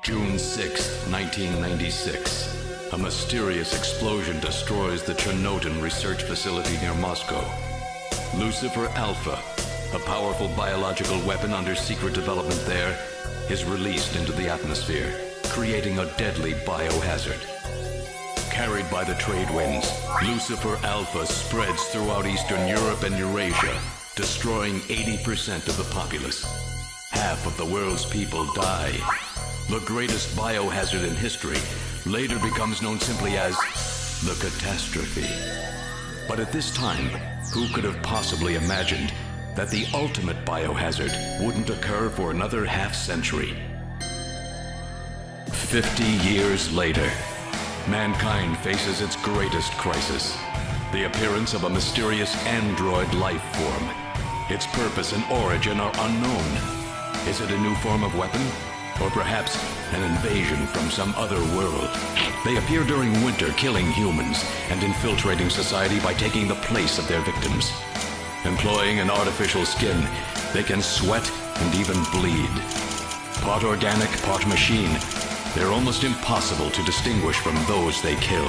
June 6, 1996. A mysterious explosion destroys the Chernobyl research facility near Moscow. Lucifer Alpha, a powerful biological weapon under secret development there, is released into the atmosphere, creating a deadly biohazard. Carried by the trade winds, Lucifer Alpha spreads throughout Eastern Europe and Eurasia, destroying 80% of the populace. Half of the world's people die. The greatest biohazard in history later becomes known simply as the catastrophe. But at this time, who could have possibly imagined that the ultimate biohazard wouldn't occur for another half-century? 50 years later, mankind faces its greatest crisis, the appearance of a mysterious android life form. Its purpose and origin are unknown. Is it a new form of weapon? Or perhaps an invasion from some other world? They appear during winter, killing humans and infiltrating society by taking the place of their victims. Employing an artificial skin, they can sweat and even bleed. Part organic, part machine, they're almost impossible to distinguish from those they kill.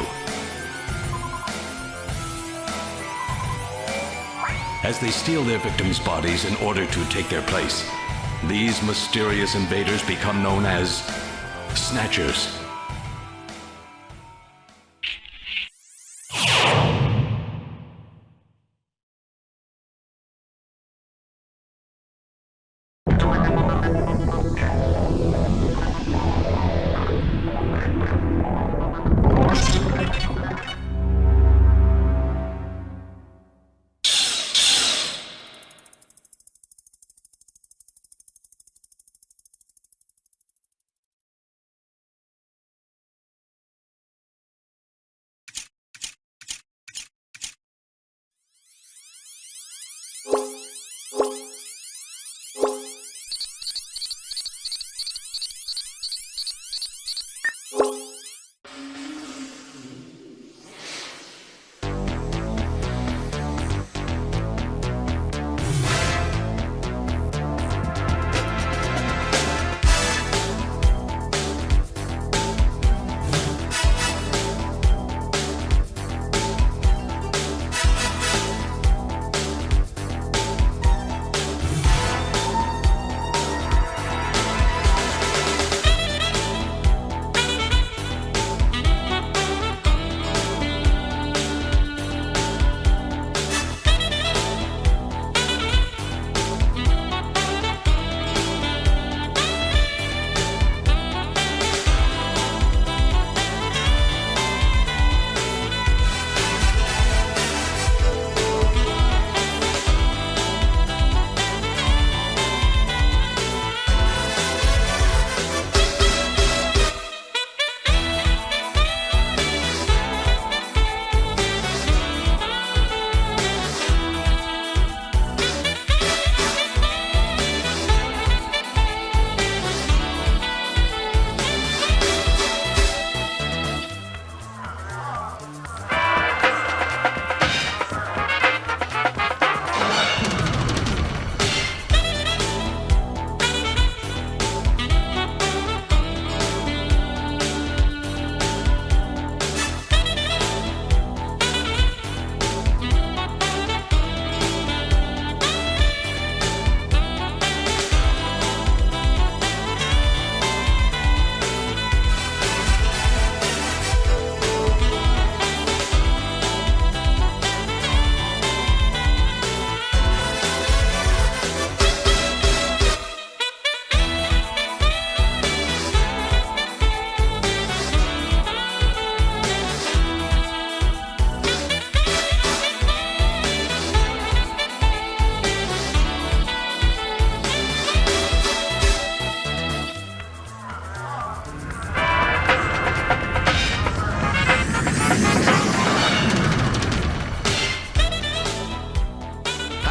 As they steal their victims' bodies in order to take their place, these mysterious invaders become known as Snatchers.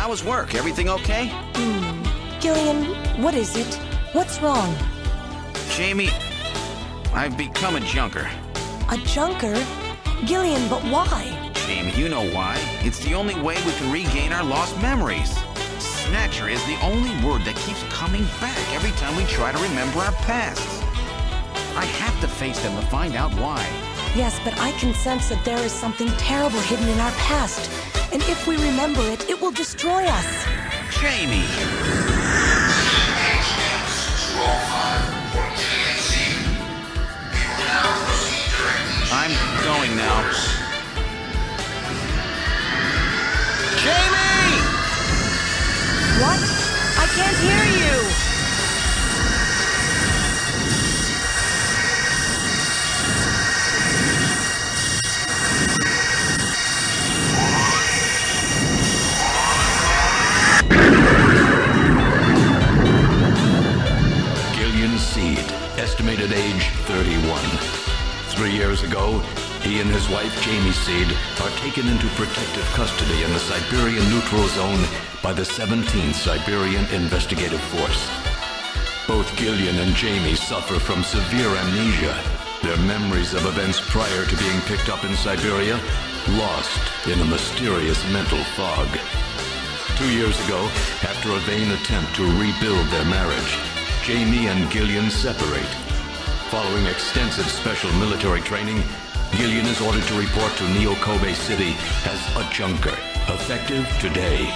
how was work? Everything okay? Gillian, what is it? What's wrong? Jamie, I've become a junker. A junker? Gillian, but why? Jamie, you know why. It's the only way we can regain our lost memories. Snatcher is the only word that keeps coming back every time we try to remember our pasts. I have to face them to find out why. Yes, but I can sense that there is something terrible hidden in our past. And if we remember it, it will destroy us. Jamie! I'm going now. Jamie! What? I can't hear you! Gillian Seed, estimated age 31. 3 years ago, he and his wife Jamie Seed are taken into protective custody in the Siberian Neutral Zone by the 17th Siberian Investigative Force. Both Gillian and Jamie suffer from severe amnesia, their memories of events prior to being picked up in Siberia lost in a mysterious mental fog. 2 years ago, after a vain attempt to rebuild their marriage, Jamie and Gillian separate. Following extensive special military training, Gillian is ordered to report to Neo-Kobe City as a junker, effective today.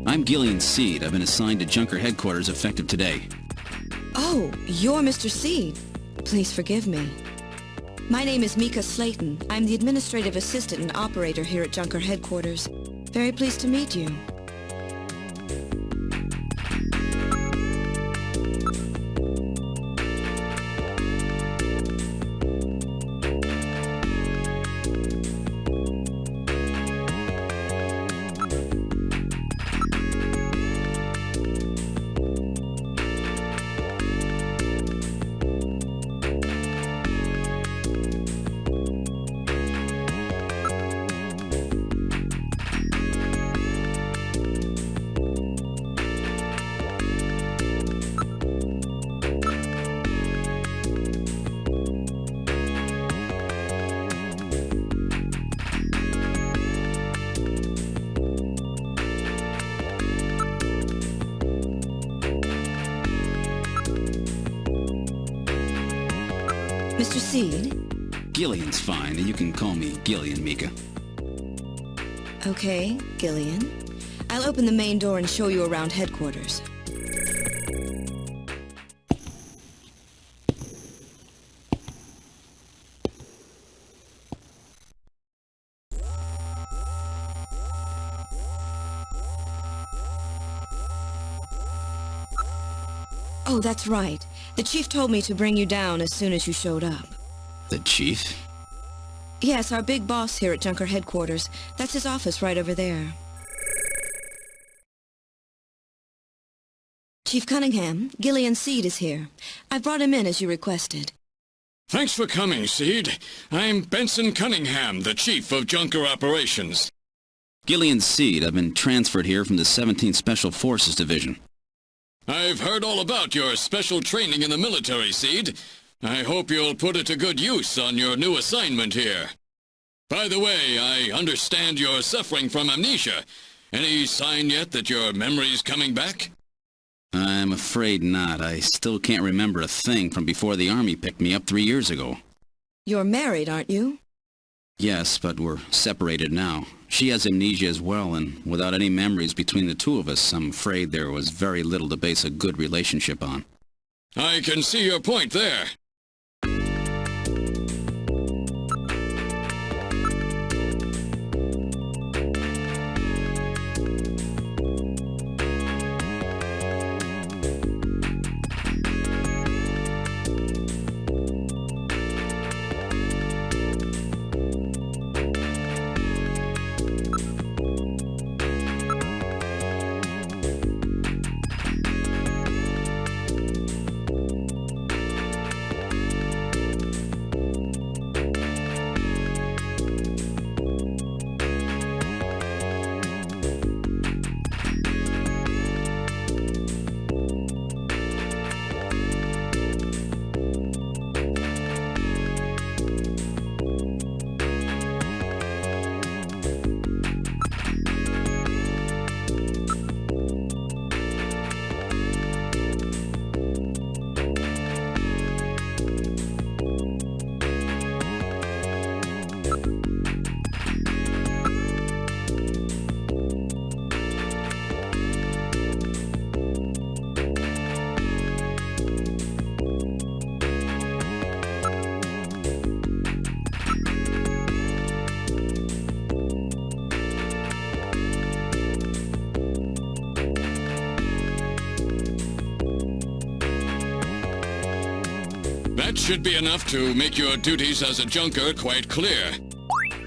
I'm Gillian Seed. I've been assigned to Junker headquarters effective today. Oh, you're Mr. Seed. Please forgive me. My name is Mika Slayton. I'm the administrative assistant and operator here at Junker headquarters. Very pleased to meet you. Mr. Seed? Gillian's fine. You can call me Gillian, Mika. Okay, Gillian. I'll open the main door and show you around headquarters. Oh, that's right. The chief told me to bring you down as soon as you showed up. The chief? Yes, our big boss here at Junker headquarters. That's his office right over there. Chief Cunningham, Gillian Seed is here. I brought him in as you requested. Thanks for coming, Seed. I'm Benson Cunningham, the Chief of Junker Operations. Gillian Seed. I've been transferred here from the 17th Special Forces Division. I've heard all about your special training in the military, Seed. I hope you'll put it to good use on your new assignment here. By the way, I understand you're suffering from amnesia. Any sign yet that your memory's coming back? I'm afraid not. I still can't remember a thing from before the Army picked me up 3 years ago. You're married, aren't you? Yes, but we're separated now. She has amnesia as well, and without any memories between the two of us, I'm afraid there was very little to base a good relationship on. I can see your point there. That should be enough to make your duties as a junker quite clear.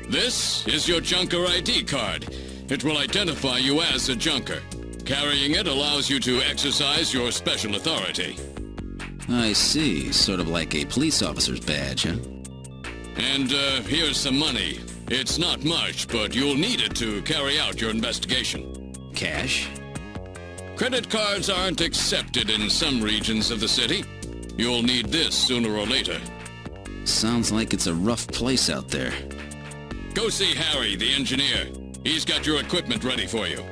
This is your junker ID card. It will identify you as a junker. Carrying it allows you to exercise your special authority. I see. Sort of like a police officer's badge, huh? And here's some money. It's not much, but you'll need it to carry out your investigation. Cash? Credit cards aren't accepted in some regions of the city. You'll need this sooner or later. Sounds like it's a rough place out there. Go see Harry, the engineer. He's got your equipment ready for you.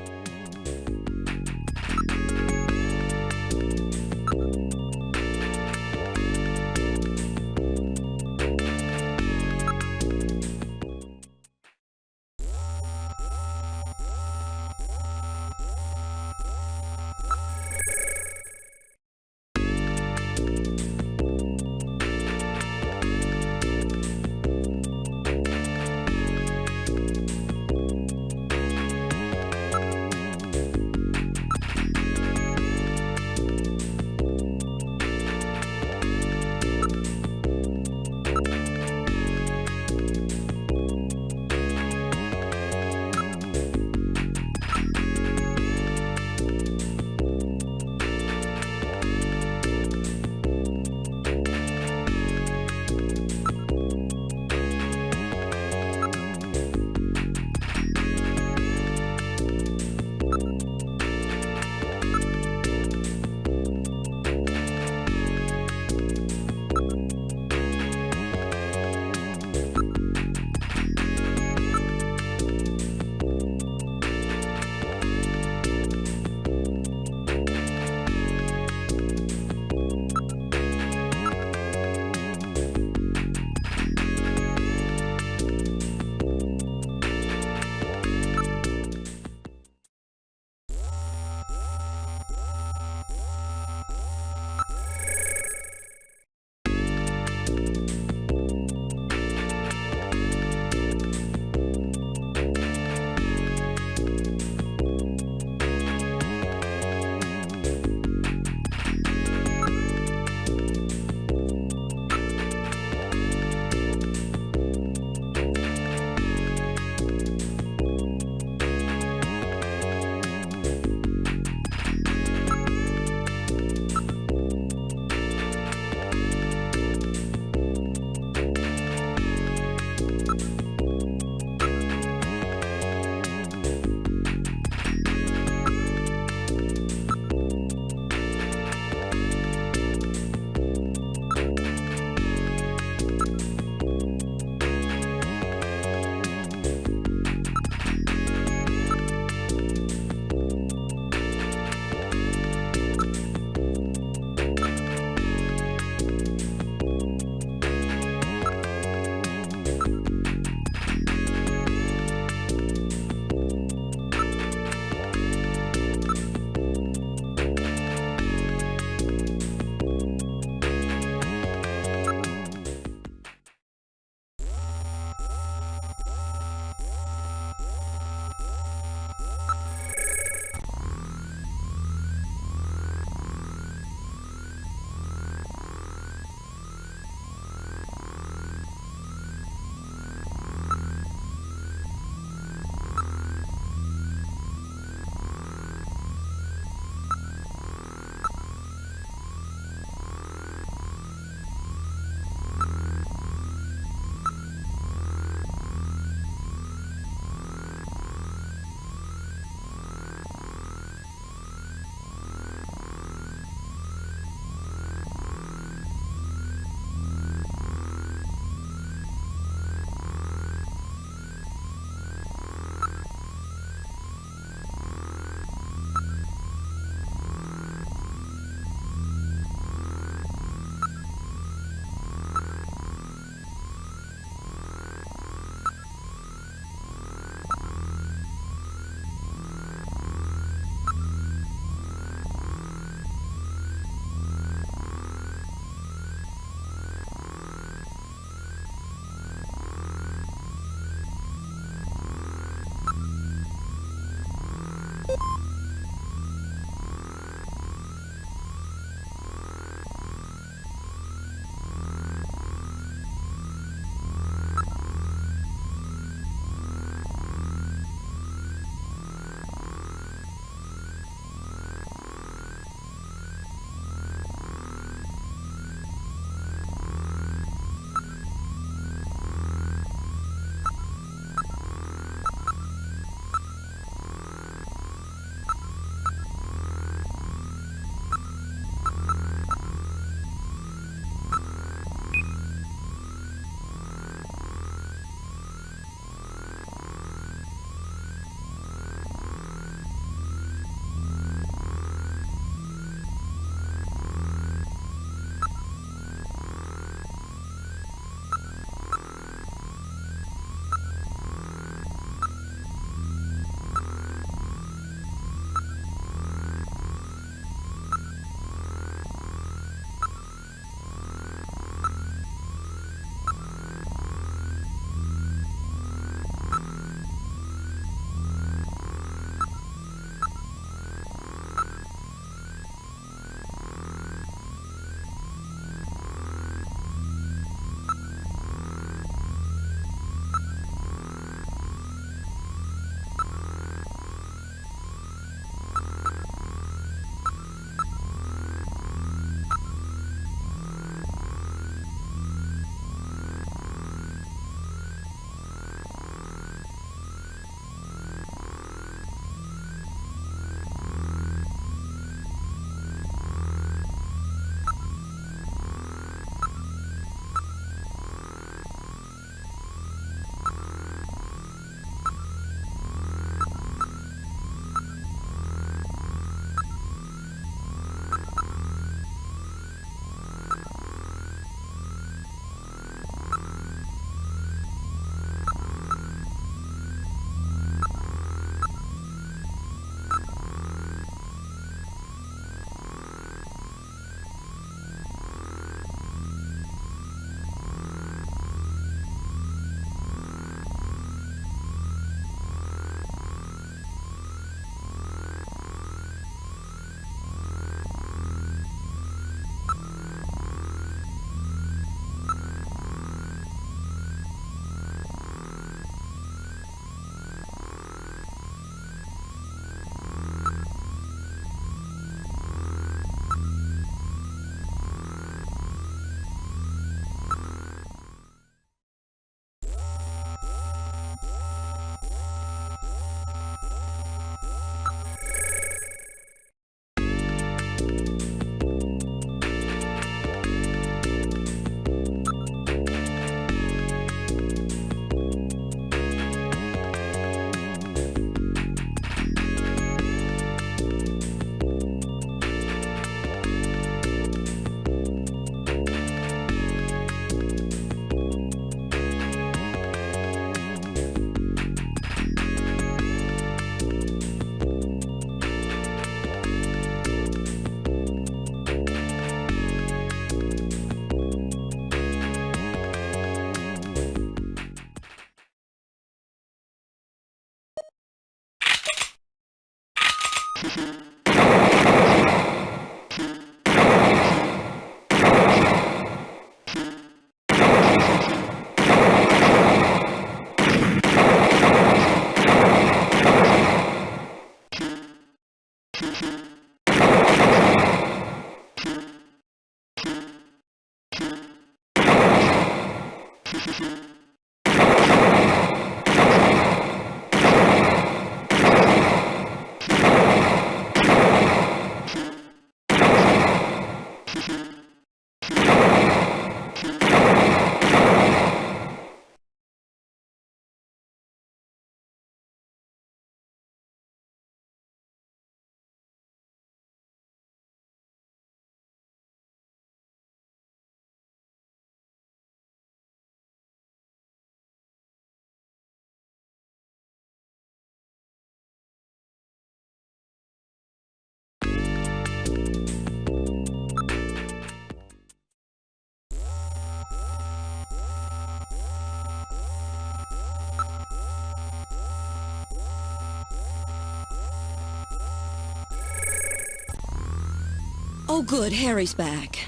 Oh, good. Harry's back.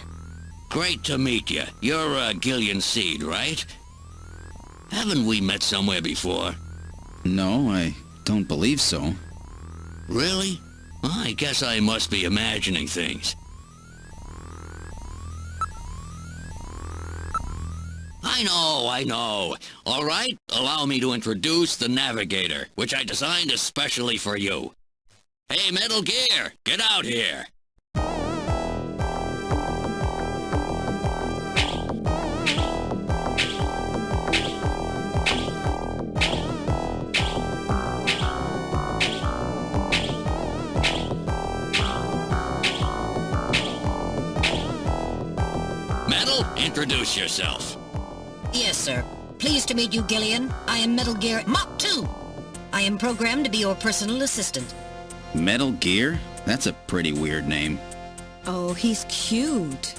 Great to meet you. You're Gillian Seed, right? Haven't we met somewhere before? No, I don't believe so. Really? I guess I must be imagining things. I know. All right, allow me to introduce the Navigator, which I designed especially for you. Hey, Metal Gear, get out here. Metal, introduce yourself. Yes, sir. Pleased to meet you, Gillian. I am Metal Gear Mach 2. I am programmed to be your personal assistant. Metal Gear? That's a pretty weird name. Oh, he's cute.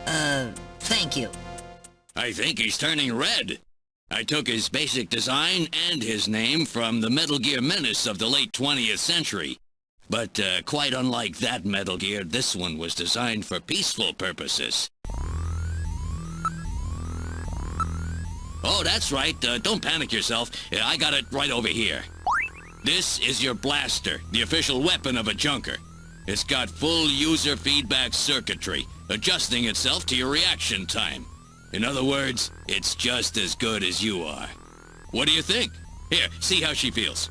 Thank you. I think he's turning red. I took his basic design and his name from the Metal Gear menace of the late 20th century. But quite unlike that Metal Gear, this one was designed for peaceful purposes. Oh, that's right. Don't panic yourself. I got it right over here. This is your blaster, the official weapon of a junker. It's got full user feedback circuitry, adjusting itself to your reaction time. In other words, it's just as good as you are. What do you think? Here, see how she feels.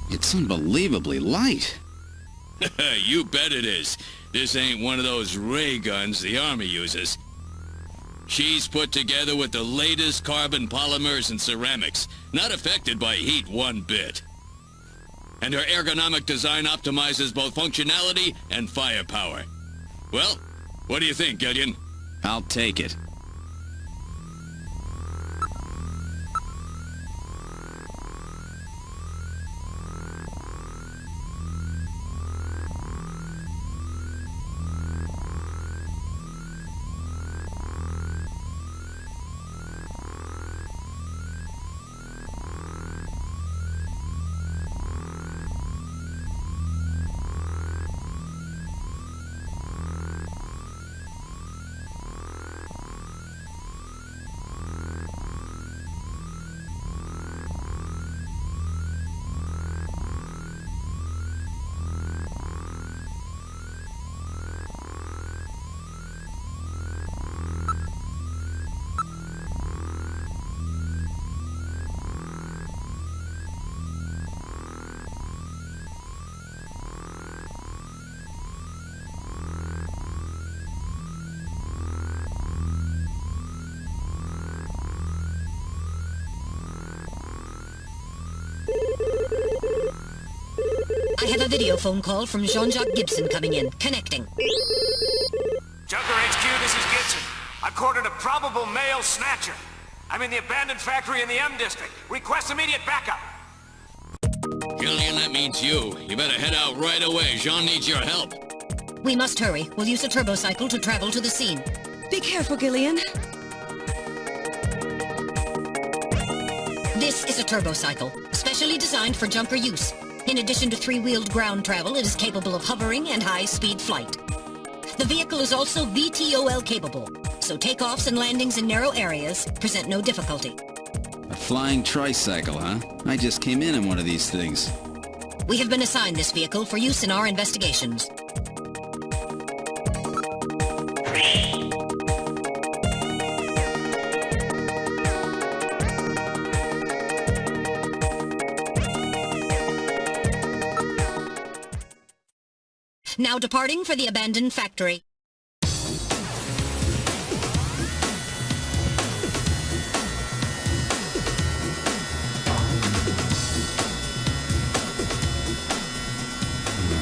It's unbelievably light. You bet it is. This ain't one of those ray guns the Army uses. She's put together with the latest carbon polymers and ceramics, not affected by heat one bit. And her ergonomic design optimizes both functionality and firepower. Well, what do you think, Gillian? I'll take it. I have a video phone call from Jean-Jacques Gibson coming in. Connecting. Junker HQ, this is Gibson. I've cornered a probable male snatcher. I'm in the abandoned factory in the M District. Request immediate backup. Gillian, that means you. You better head out right away. Jean needs your help. We must hurry. We'll use a turbocycle to travel to the scene. Be careful, Gillian. This is a turbocycle, specially designed for junker use. In addition to three-wheeled ground travel, it is capable of hovering and high-speed flight. The vehicle is also VTOL capable, so takeoffs and landings in narrow areas present no difficulty. A flying tricycle, huh? I just came in one of these things. We have been assigned this vehicle for use in our investigations. Now departing for the abandoned factory.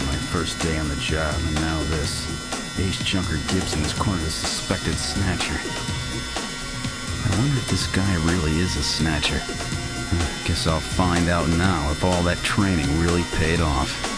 My first day on the job, and now this. Ace Junker Gibson has cornered a suspected Snatcher. I wonder if this guy really is a Snatcher. Guess I'll find out now if all that training really paid off.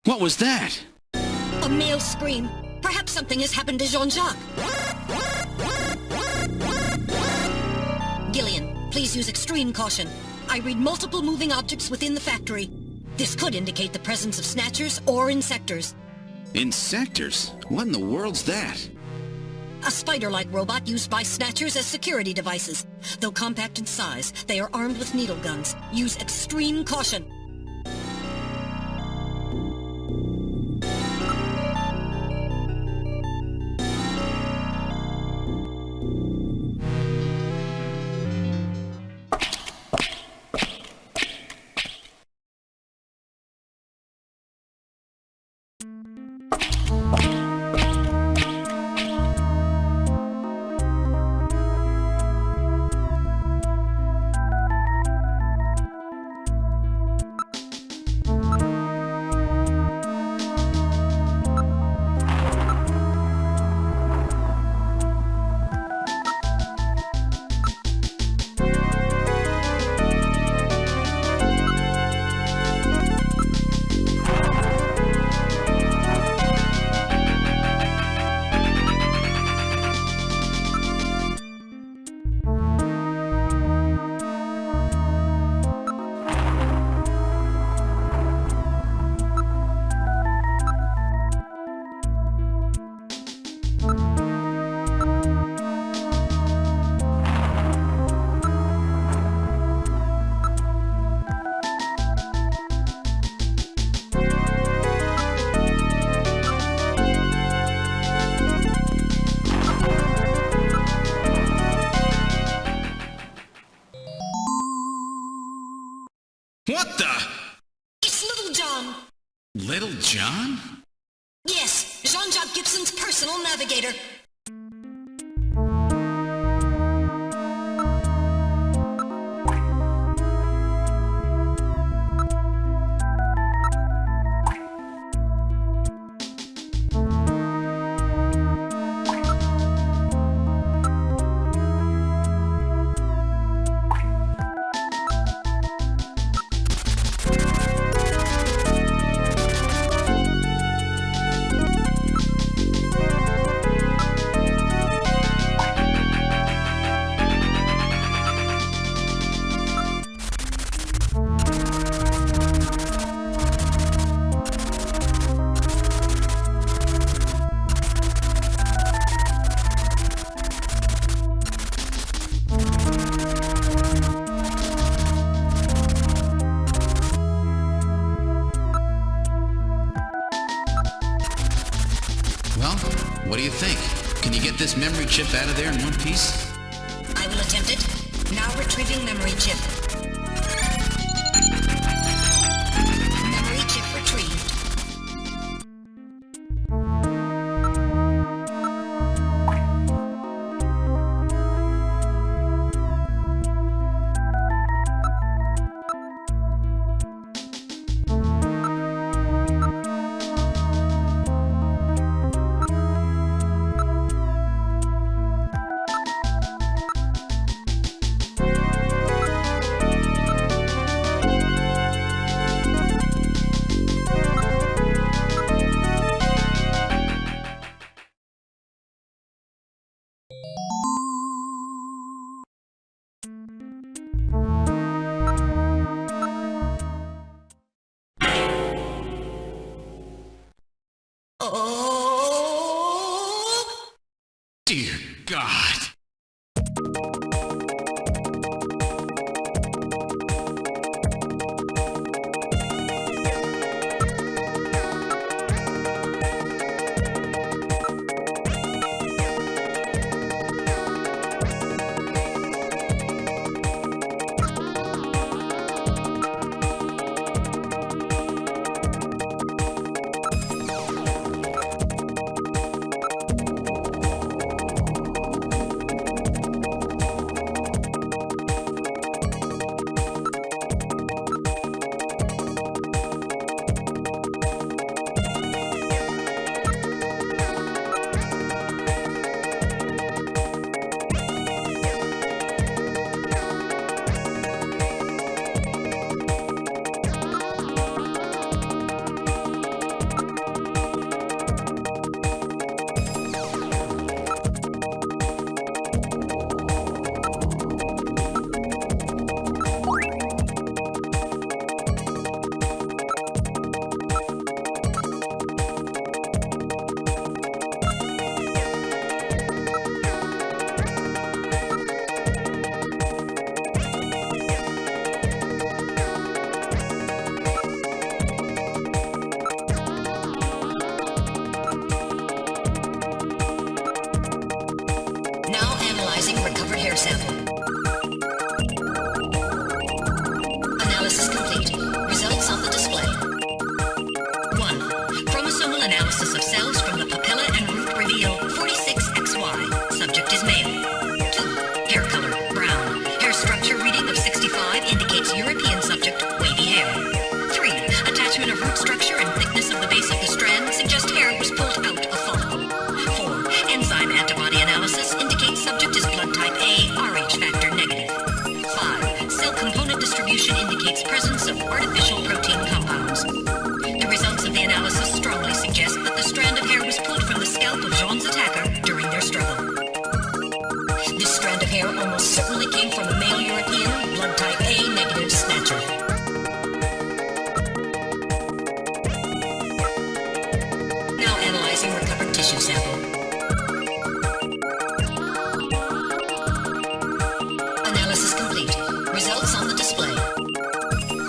What was that? A male scream. Perhaps something has happened to Jean-Jacques. Gillian, please use extreme caution. I read multiple moving objects within the factory. This could indicate the presence of Snatchers or Insectors. Insectors? What in the world's that? A spider-like robot used by Snatchers as security devices. Though compact in size, they are armed with needle guns. Use extreme caution. What the? It's Little John. Little John? Yes, Jean-Jacques Gibson's personal navigator. this memory chip out of there in one piece? I will attempt it. Now retrieving memory chip. Memory chip retrieved. Dear God. Recovered hair sample. Analysis complete. Results on the display. 1. Chromosomal analysis of cells from the papilla and root reveal 46XY. Subject is male. 2. Hair color, brown. Hair structure reading of 65 indicates European subject, wavy hair. 3. Attachment of root structure and thickness of the base of the strand suggest hair was pulled out of follicle. 4. Enzyme antibody analysis indicates subject is blood type A, Rh factor negative. 5. Cell component distribution indicates presence of artificial protein compounds. The results of the analysis strongly suggest that the strand of hair was pulled from the scalp of Jean's attacker during their struggle. This strand of hair almost certainly came from a male European, blood type A negative Snatcher. Now analyzing recovered tissue sample. Analysis complete. Results on the display.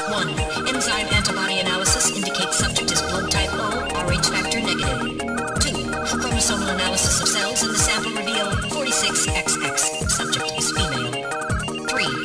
1. Enzyme antibody analysis indicates subject is blood type O, Rh factor negative. 2. Chromosomal analysis of cells in the sample reveal 46XX. Subject is female. 3.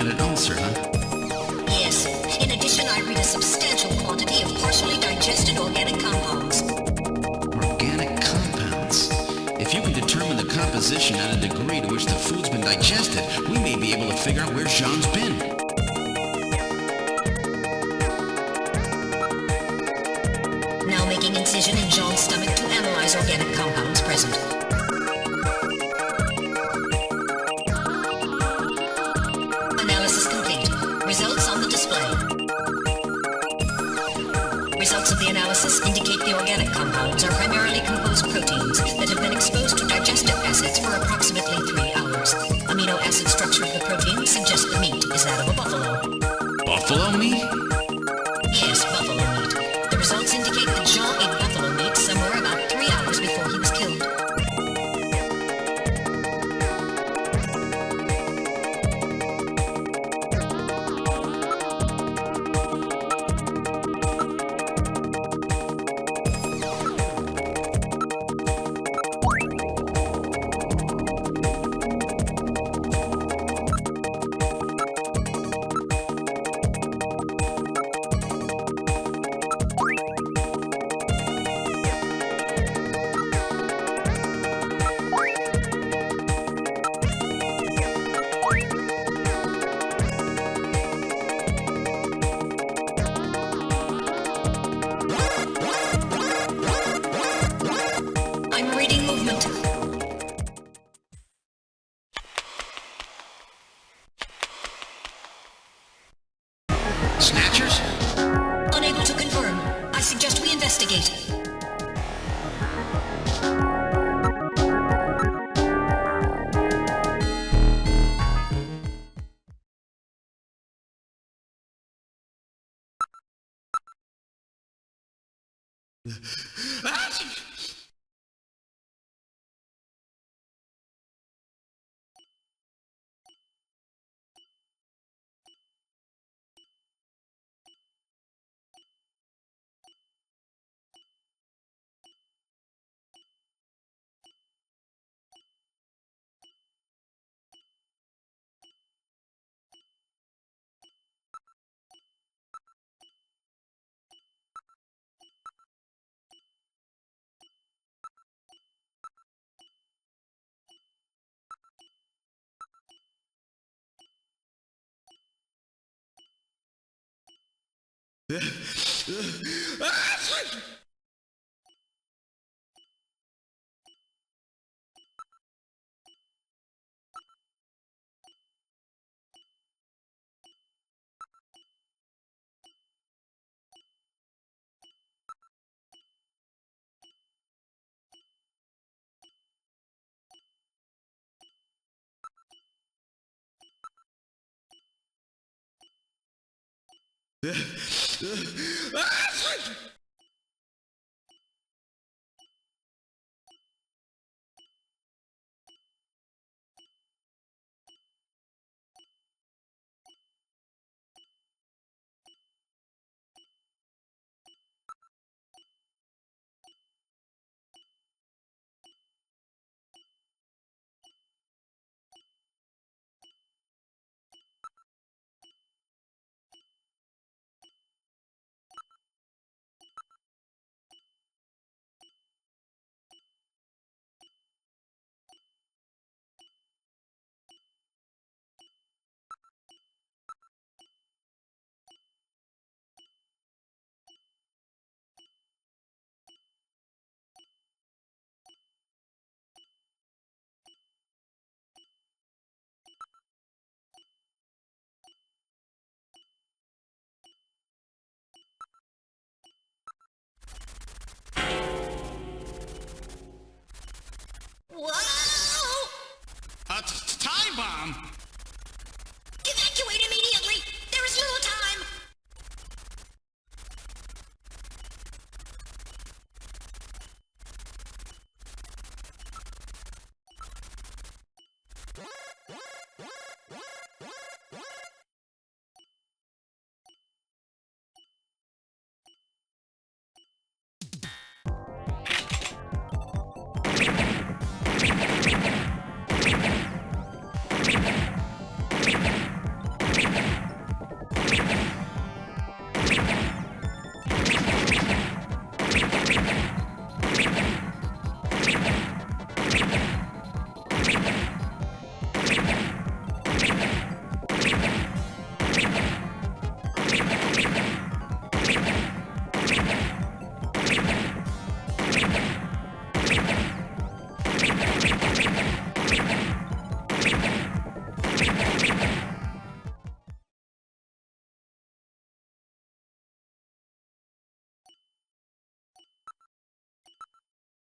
had an ulcer, huh? Yes. In addition, I read a substantial quantity of partially digested organic compounds. Organic compounds. If you can determine the composition and a degree to which the food's been digested, we may be able to figure out where Jean's been. Now making incision in Jean's stomach to analyze organic compounds present. Analysis complete. Results on the display. Results of the analysis indicate the organic compounds are primarily composed proteins that have been exposed to digestive acids for approximately 3 hours. Amino acid structure of the protein suggests the meat is that of a buffalo. Buffalo meat? Yes, buffalo meat. The results indicate that Jean ate buffalo meat somewhere about 3 hours before he was killed. I'm reading movement. Snatchers? Unable to confirm. I suggest we investigate.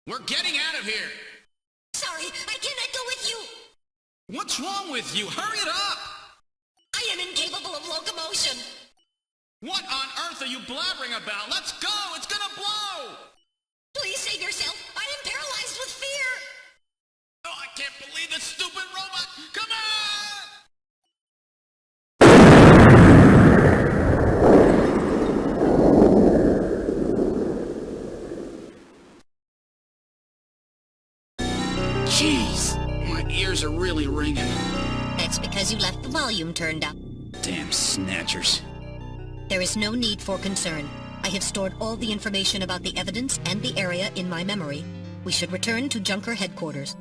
We're getting out of here! Sorry, I cannot go with you. What's wrong with you? Hurry it up! I am incapable of locomotion. What on earth are you blabbering about? Let's go! It's gonna blow! Please save yourself. I am paralyzed with fear. Oh, I can't believe this stupid robot! Come on! Jeez, my ears are really ringing. That's because you left the volume turned up. Damn Snatchers. There is no need for concern. I have stored all the information about the evidence and the area in my memory. We should return to Junker headquarters.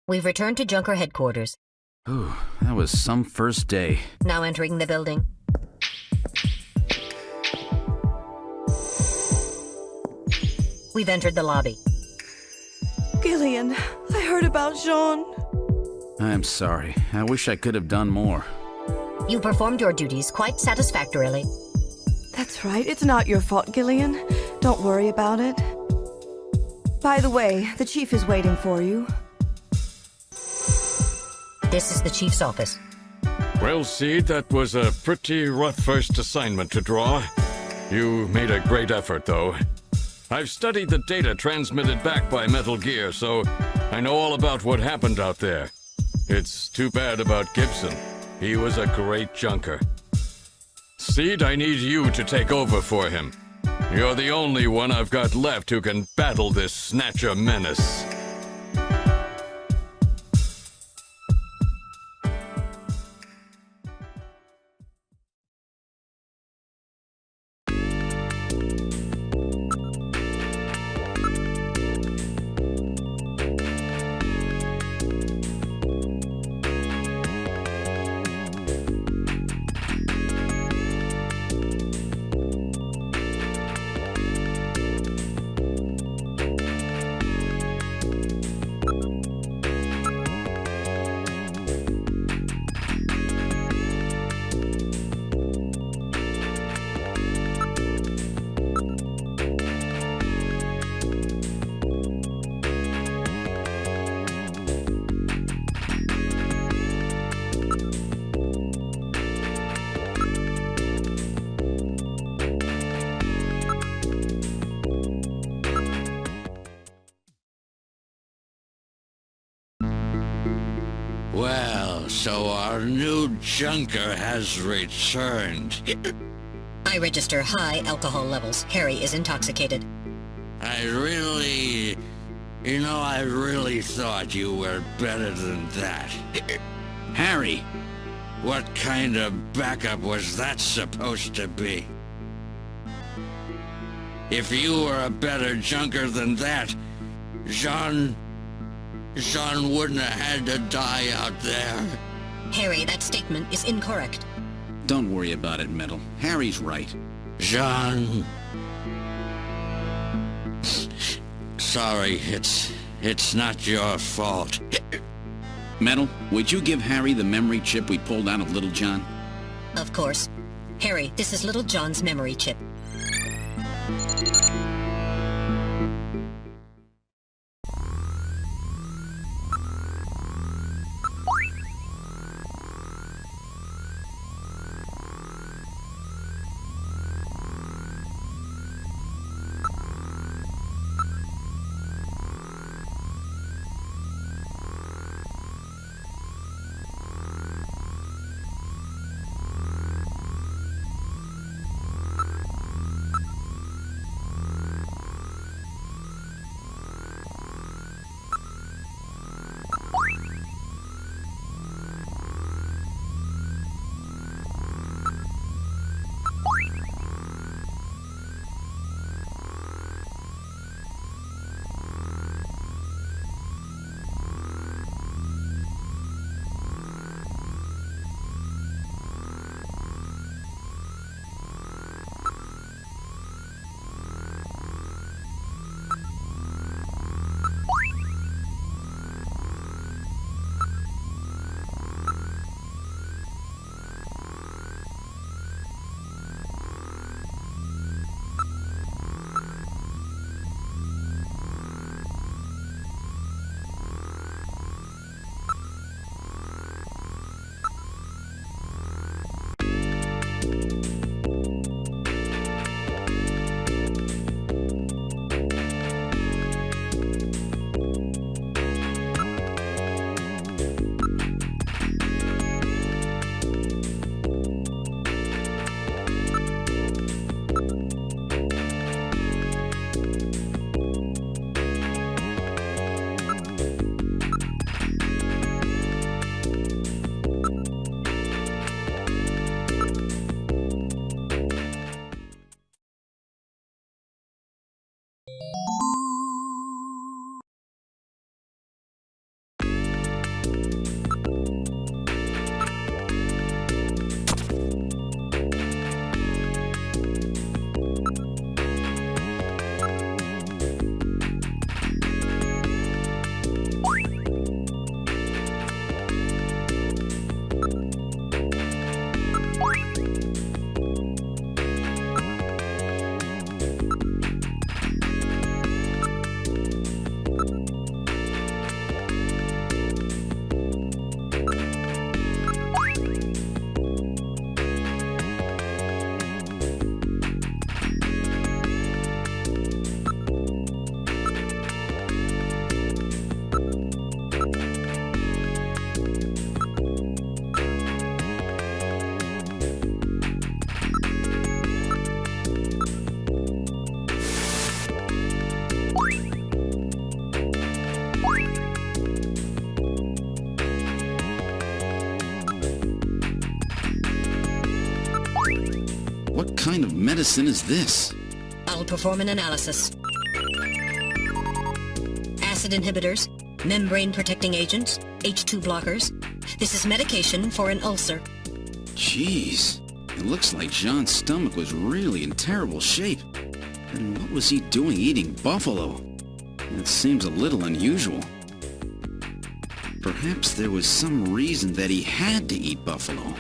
We've returned to Junker headquarters. Ooh, that was some first day. Now entering the building. We've entered the lobby. Gillian, I heard about Jean. I'm sorry. I wish I could have done more. You performed your duties quite satisfactorily. That's right. It's not your fault, Gillian. Don't worry about it. By the way, the chief is waiting for you. This is the chief's office. Well, Seed, that was a pretty rough first assignment to draw. You made a great effort, though. I've studied the data transmitted back by Metal Gear, so I know all about what happened out there. It's too bad about Gibson. He was a great junker. Seed, I need you to take over for him. You're the only one I've got left who can battle this Snatcher menace. Well, so our new junker has returned. I register high alcohol levels. Harry is intoxicated. I really thought you were better than that. Harry! What kind of backup was that supposed to be? If you were a better junker than that, Jean wouldn't have had to die out there. Harry, that statement is incorrect. Don't worry about it, Metal. Harry's right. Jean... Sorry, it's not your fault. Metal, would you give Harry the memory chip we pulled out of Little John? Of course. Harry, this is Little John's memory chip. medicine is this? I'll perform an analysis. Acid inhibitors, membrane-protecting agents, H2 blockers. This is medication for an ulcer. Jeez, it looks like Jean's stomach was really in terrible shape. And what was he doing eating buffalo? It seems a little unusual. Perhaps there was some reason that he had to eat buffalo.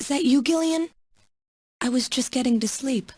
Is that you, Gillian? I was just getting to sleep.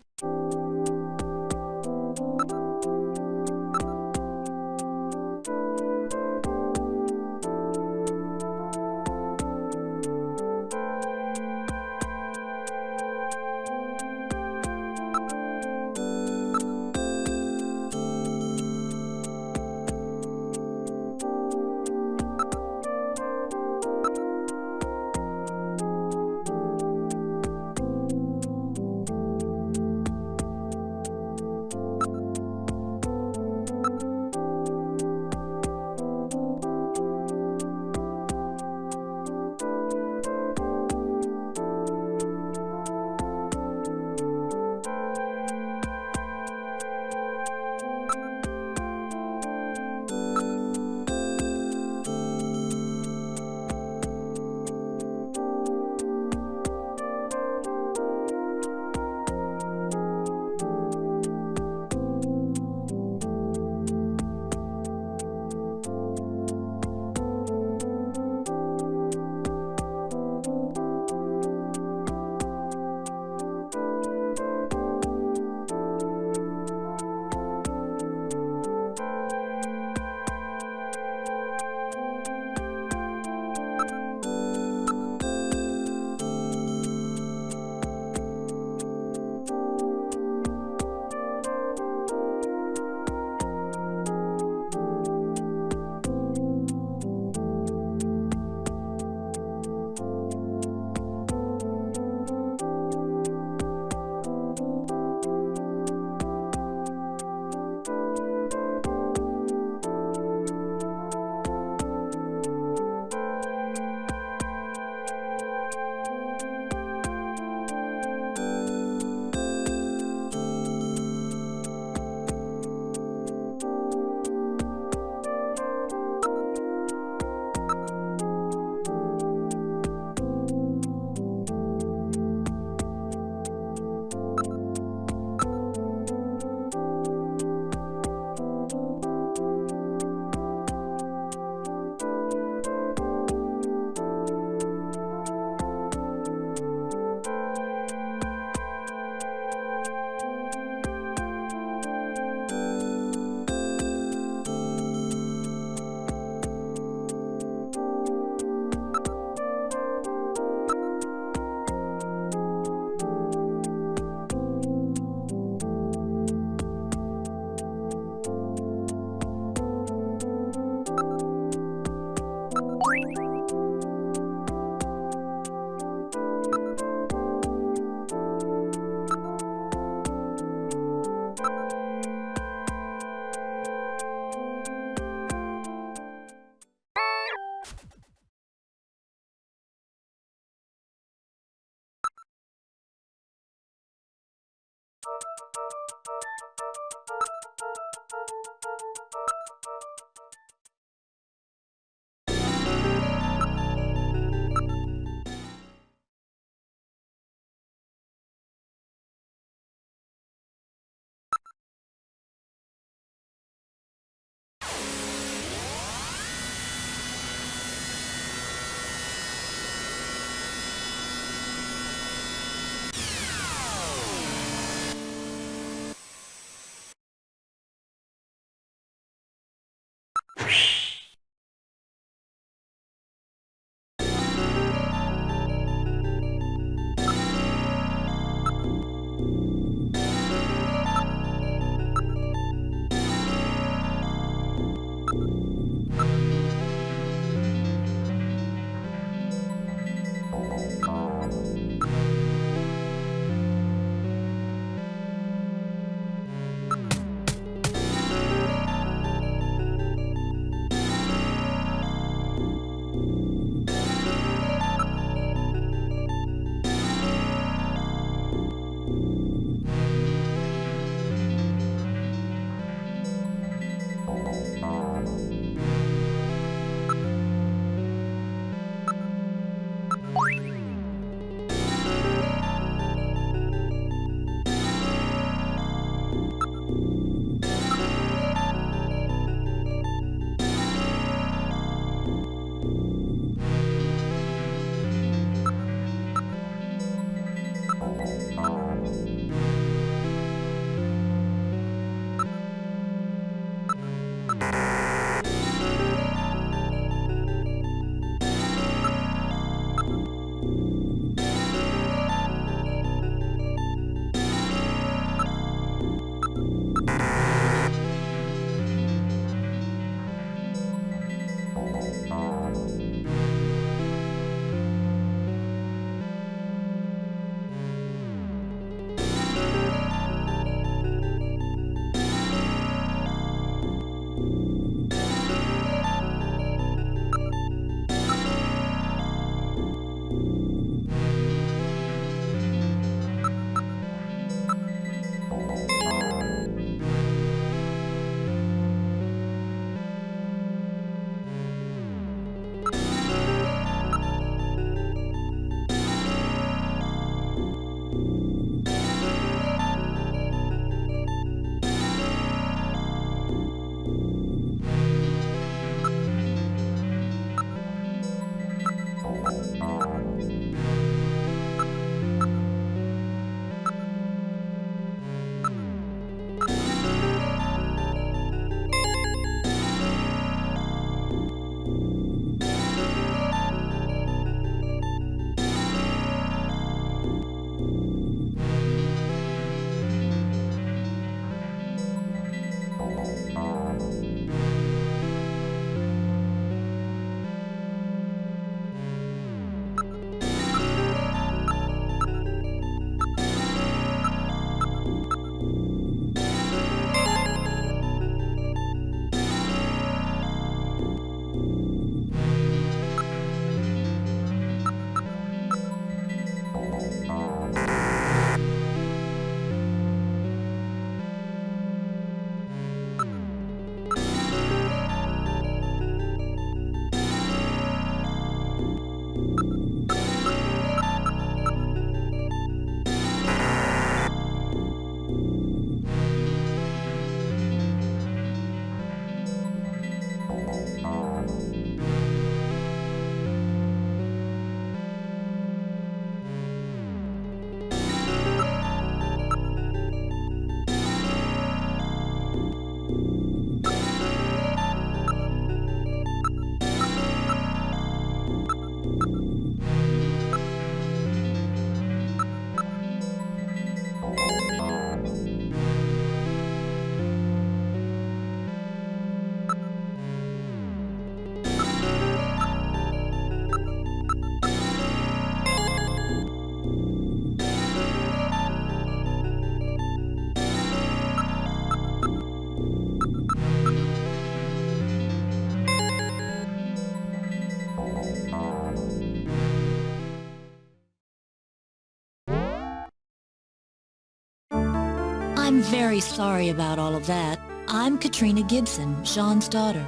very sorry about all of that. I'm Katrina Gibson, Jean's daughter.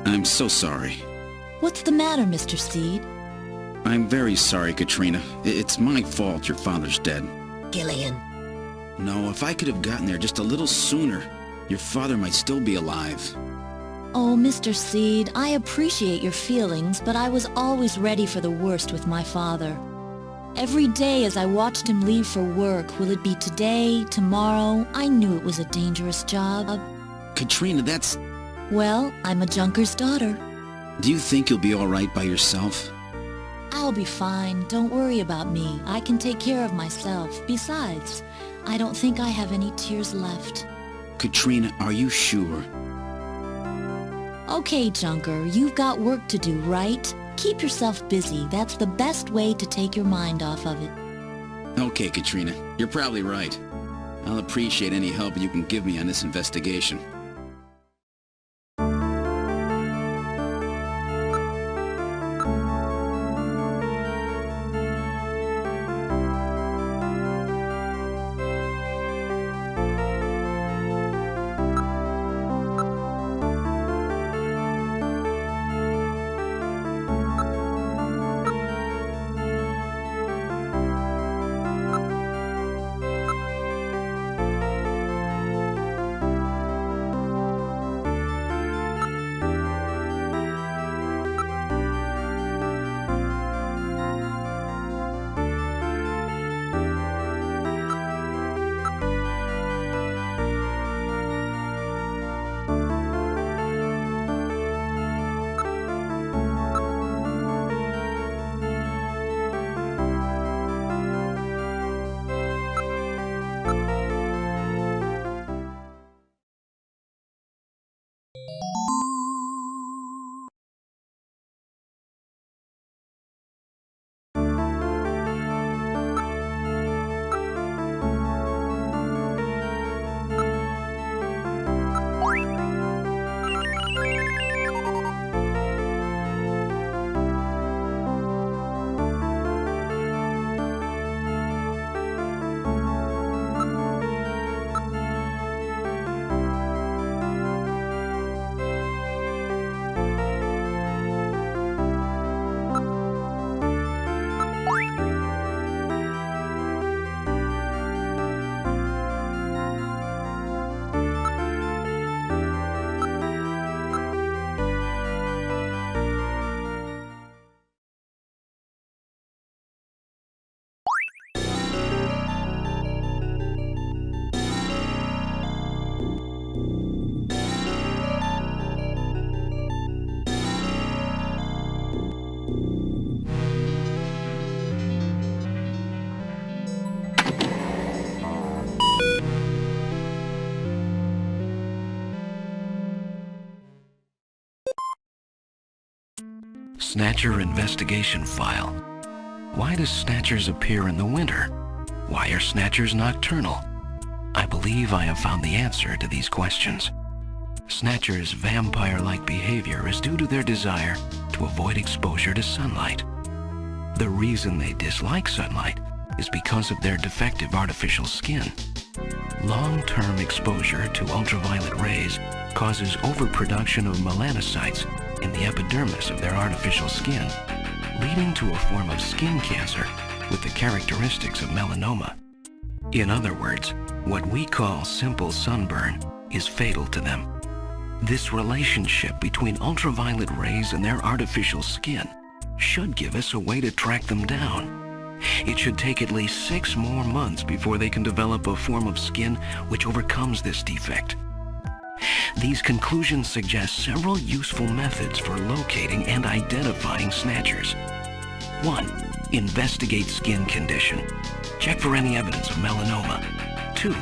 I'm so sorry. What's the matter, Mr. Seed? I'm very sorry, Katrina. It's my fault your father's dead. Gillian. No, if I could have gotten there just a little sooner, your father might still be alive. Oh, Mr. Seed, I appreciate your feelings, but I was always ready for the worst with my father. Every day as I watched him leave for work, will it be today, tomorrow? I knew it was a dangerous job. Katrina, that's... Well, I'm a junker's daughter. Do you think you'll be all right by yourself? I'll be fine. Don't worry about me. I can take care of myself. Besides, I don't think I have any tears left. Katrina, are you sure? Okay, Junker, you've got work to do, right? Keep yourself busy. That's the best way to take your mind off of it. Okay, Katrina, you're probably right. I'll appreciate any help you can give me on this investigation. Snatcher investigation file. Why does Snatchers appear in the winter? Why are Snatchers nocturnal? I believe I have found the answer to these questions. Snatchers' vampire-like behavior is due to their desire to avoid exposure to sunlight. The reason they dislike sunlight is because of their defective artificial skin. Long-term exposure to ultraviolet rays causes overproduction of melanocytes in the epidermis of their artificial skin, leading to a form of skin cancer with the characteristics of melanoma. In other words, what we call simple sunburn is fatal to them. This relationship between ultraviolet rays and their artificial skin should give us a way to track them down. It should take at least 6 more months before they can develop a form of skin which overcomes this defect. These conclusions suggest several useful methods for locating and identifying Snatchers. 1. Investigate skin condition. Check for any evidence of melanoma. 2.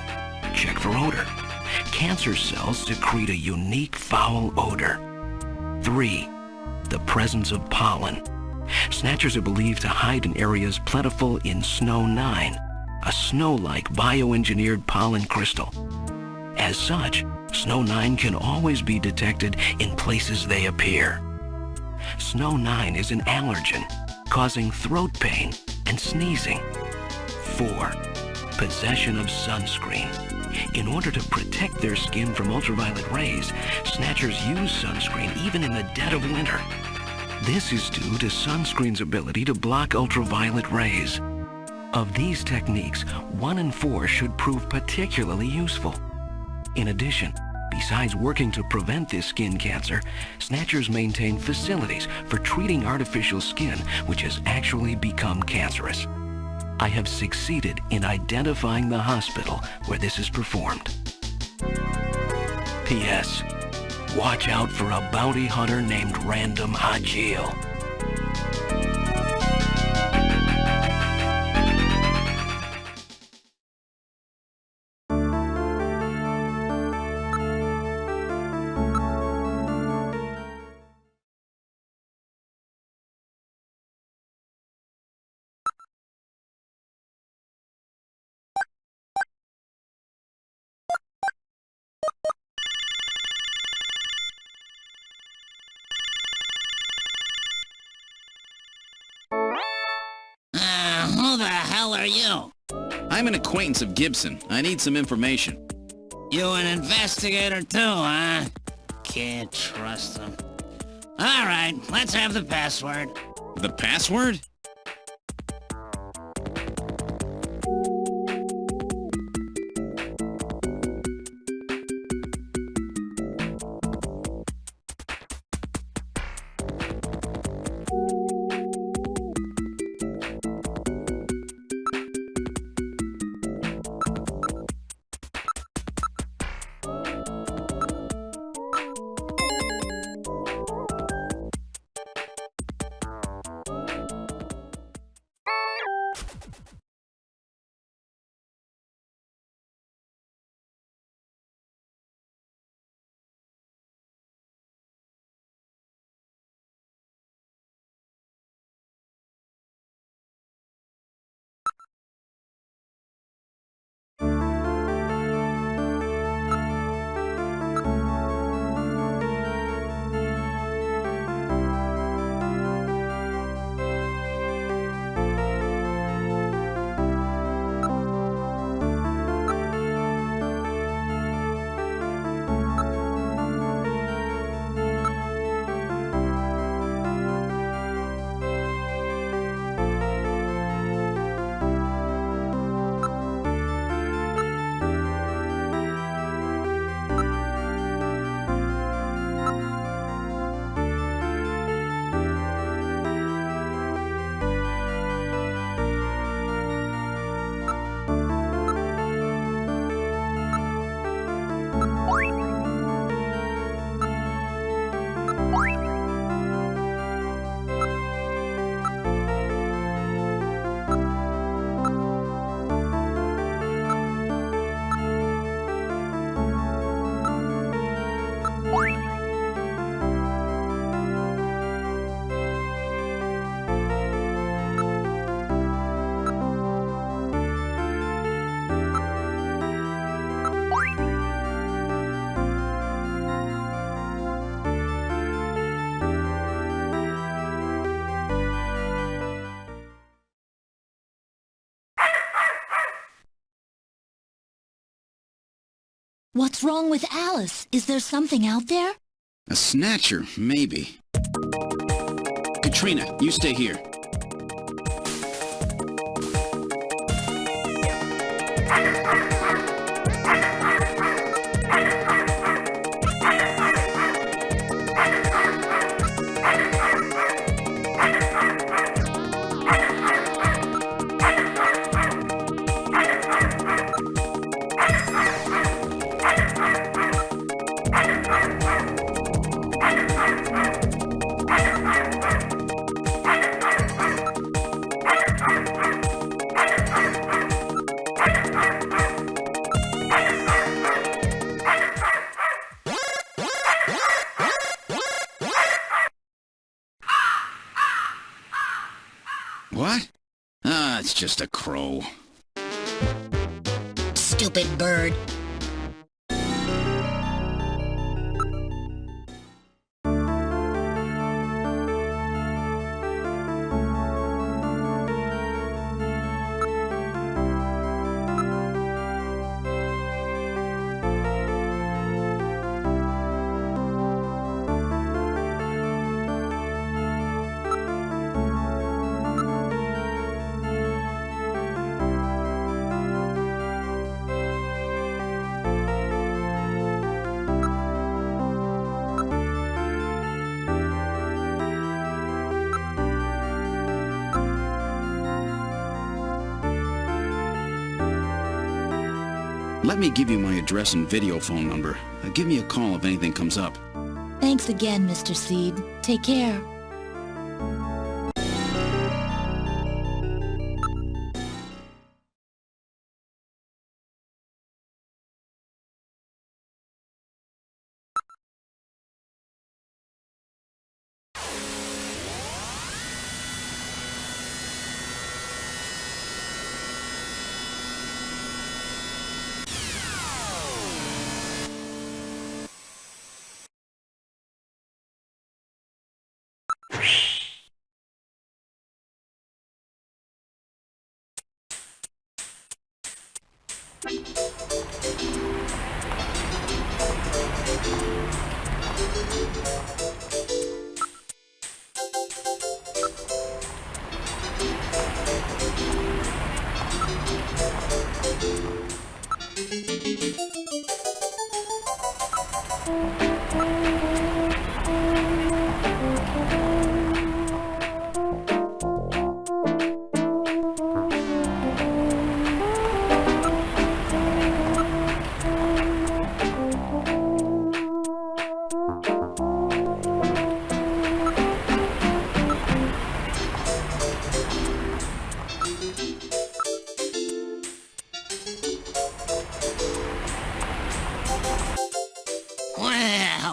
Check for odor. Cancer cells secrete a unique foul odor. 3. The presence of pollen. Snatchers are believed to hide in areas plentiful in Snow 9, a snow-like bioengineered pollen crystal. As such, Snow 9 can always be detected in places they appear. Snow 9 is an allergen, causing throat pain and sneezing. 4. Possession of sunscreen. In order to protect their skin from ultraviolet rays, Snatchers use sunscreen even in the dead of winter. This is due to sunscreen's ability to block ultraviolet rays. Of these techniques, 1 and 4 should prove particularly useful. In addition, besides working to prevent this skin cancer, Snatchers maintain facilities for treating artificial skin which has actually become cancerous. I have succeeded in identifying the hospital where this is performed. P.S. Watch out for a bounty hunter named Random Hajil. Who the hell are you? I'm an acquaintance of Gibson. I need some information. You an investigator too, huh? Can't trust him. All right, let's have the password. The password? What's wrong with Alice? Is there something out there? A Snatcher, maybe. Katrina, you stay here. What? Ah, it's just a crow. Stupid bird. Let me give you my address and video phone number. Give me a call if anything comes up. Thanks again, Mr. Seed. Take care.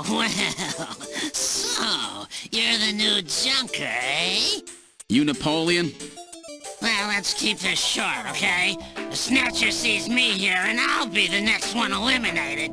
Well, so, you're the new junker, eh? You Napoleon? Well, let's keep this short, okay? The Snatcher sees me here, and I'll be the next one eliminated.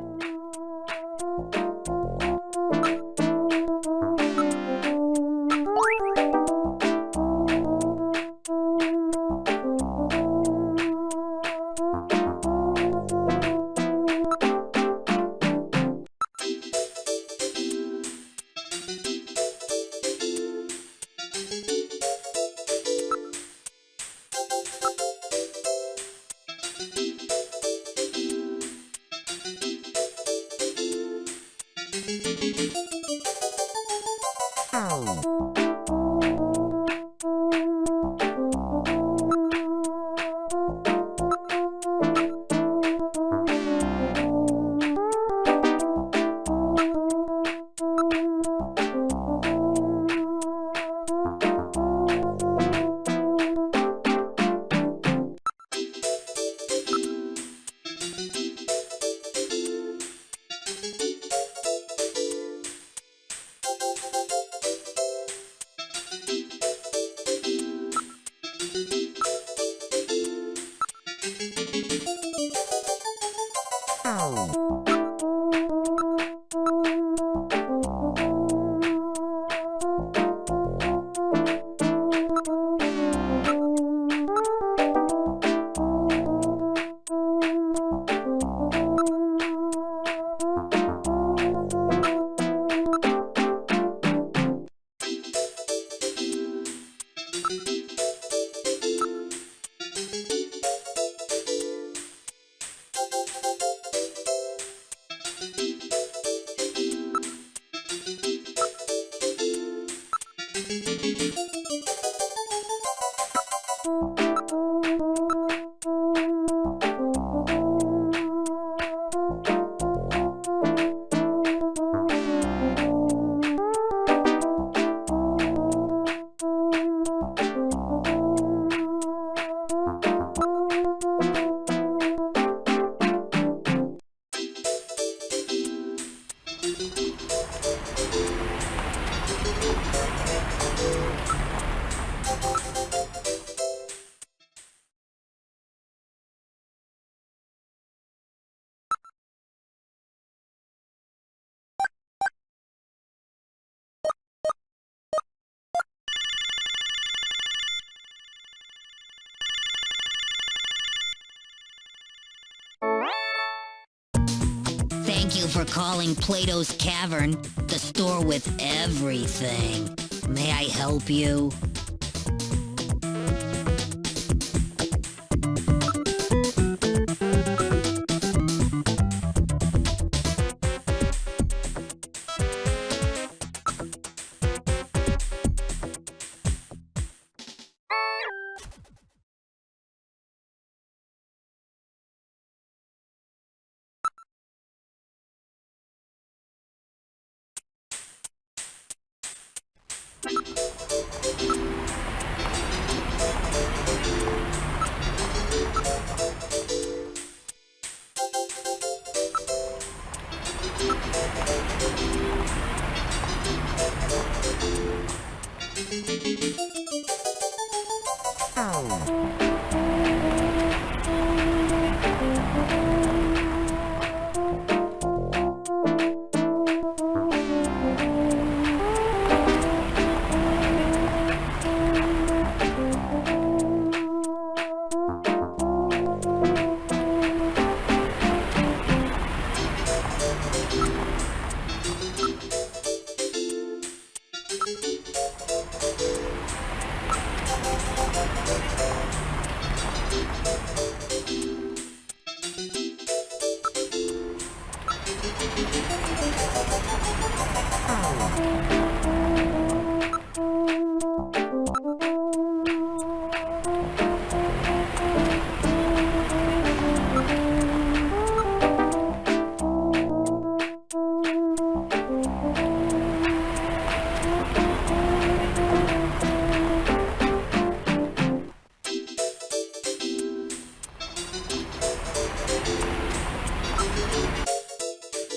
Thank you for calling Plato's Cavern, the store with everything. May I help you?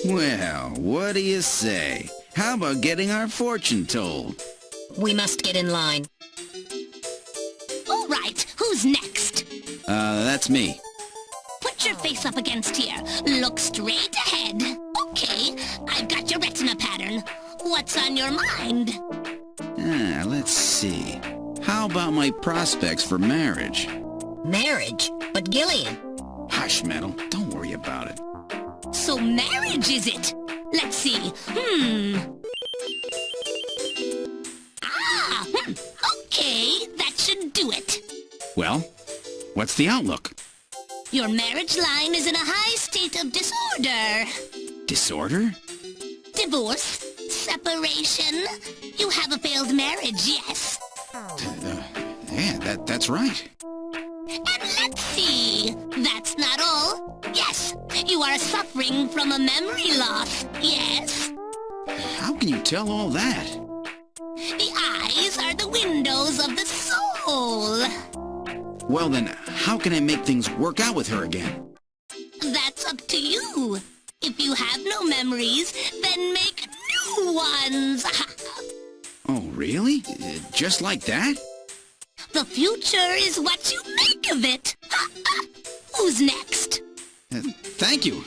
Well, what do you say? How about getting our fortune told? We must get in line. All right, who's next? That's me. Put your face up against here. Look straight ahead. Okay, I've got your retina pattern. What's on your mind? Let's see. How about my prospects for marriage? Marriage? But Gillian... Hush, Metal. Don't worry about it. So marriage is it? Let's see. Okay, that should do it. Well, what's the outlook? Your marriage line is in a high state of disorder. Disorder? Divorce, separation. You have a failed marriage, yes. Yeah, that's right. And let's see. That's not all. Yes, you are suffering from a memory loss, yes. How can you tell all that? The eyes are the windows of the soul. Well then, how can I make things work out with her again? That's up to you. If you have no memories, then make new ones. Oh, really? Just like that? The future is what you make of it. Who's next? Thank you.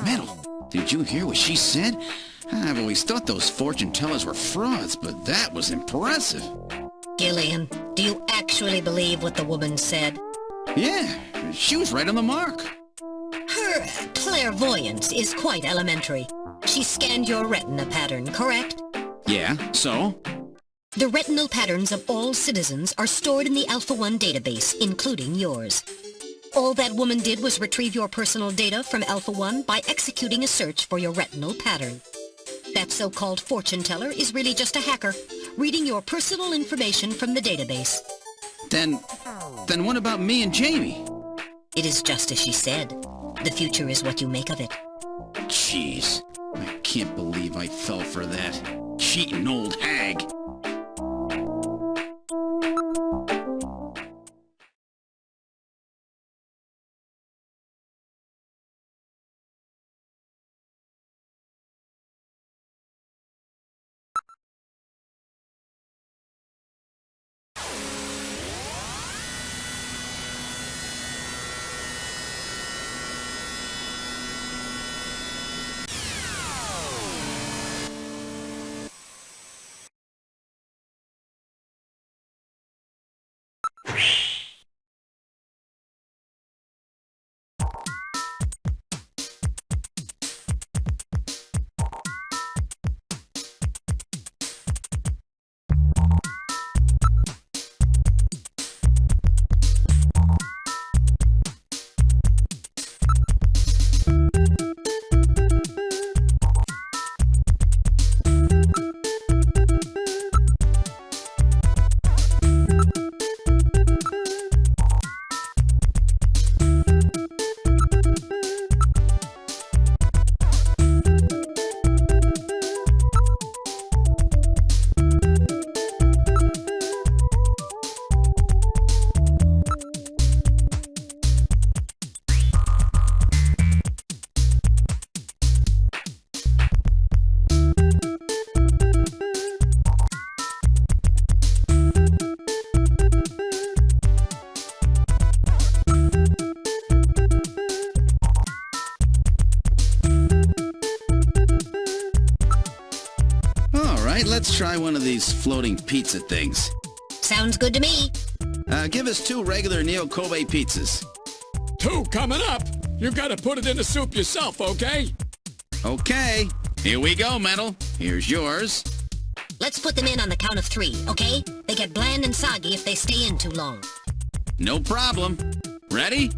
Metal, did you hear what she said? I've always thought those fortune tellers were frauds, but that was impressive. Gillian, do you actually believe what the woman said? Yeah, she was right on the mark. Her clairvoyance is quite elementary. She scanned your retina pattern, correct? Yeah, so? The retinal patterns of all citizens are stored in the Alpha 1 database, including yours. All that woman did was retrieve your personal data from Alpha 1 by executing a search for your retinal pattern. That so-called fortune teller is really just a hacker, reading your personal information from the database. Then what about me and Jamie? It is just as she said. The future is what you make of it. Jeez, I can't believe I fell for that. Cheating old hag. Let's try one of these floating pizza things. Sounds good to me. Give us 2 regular Neo Kobe pizzas. 2 coming up. You've got to put it in the soup yourself, okay? Okay. Here we go, Metal. Here's yours. Let's put them in on the count of 3, okay? They get bland and soggy if they stay in too long. No problem. Ready?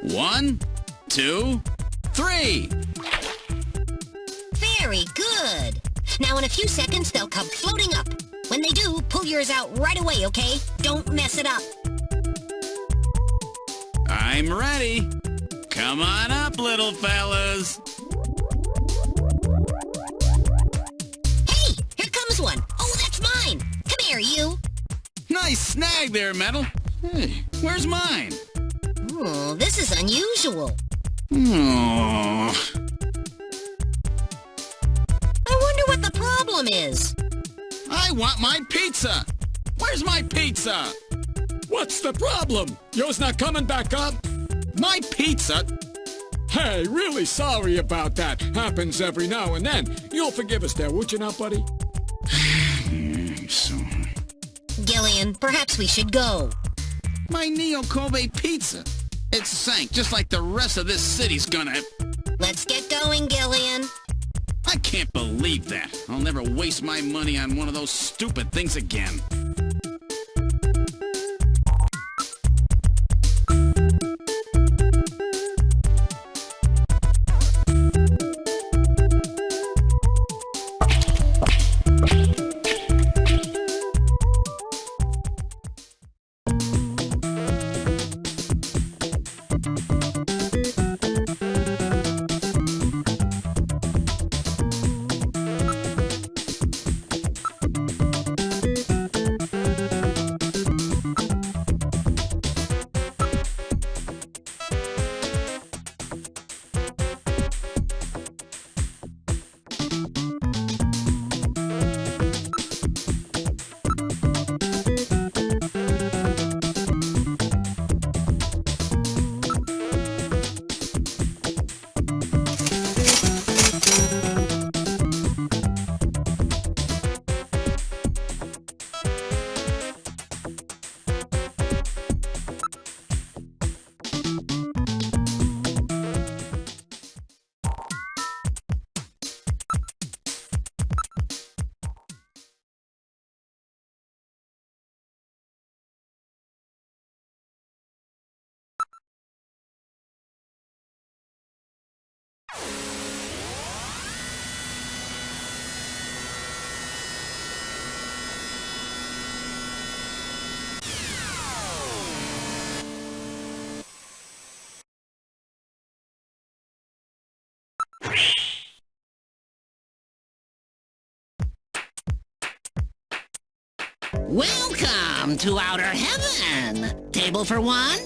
1, 2, 3. Very good. Now in a few seconds, they'll come floating up. When they do, pull yours out right away, okay? Don't mess it up. I'm ready. Come on up, little fellas. Hey, here comes one. Oh, that's mine. Come here, you. Nice snag there, Metal. Hey, where's mine? Oh, this is unusual. Oh. I wonder what the problem is. I want my pizza. Where's my pizza? What's the problem? Yours not coming back up? My pizza? Hey, really sorry about that. Happens every now and then. You'll forgive us there, would you not, buddy? Gillian, perhaps we should go. My Neo Kobe pizza. It sank just like the rest of this city's gonna. Let's get going, Gillian. I can't believe that. I'll never waste my money on one of those stupid things again. Welcome to Outer Heaven. Table for one?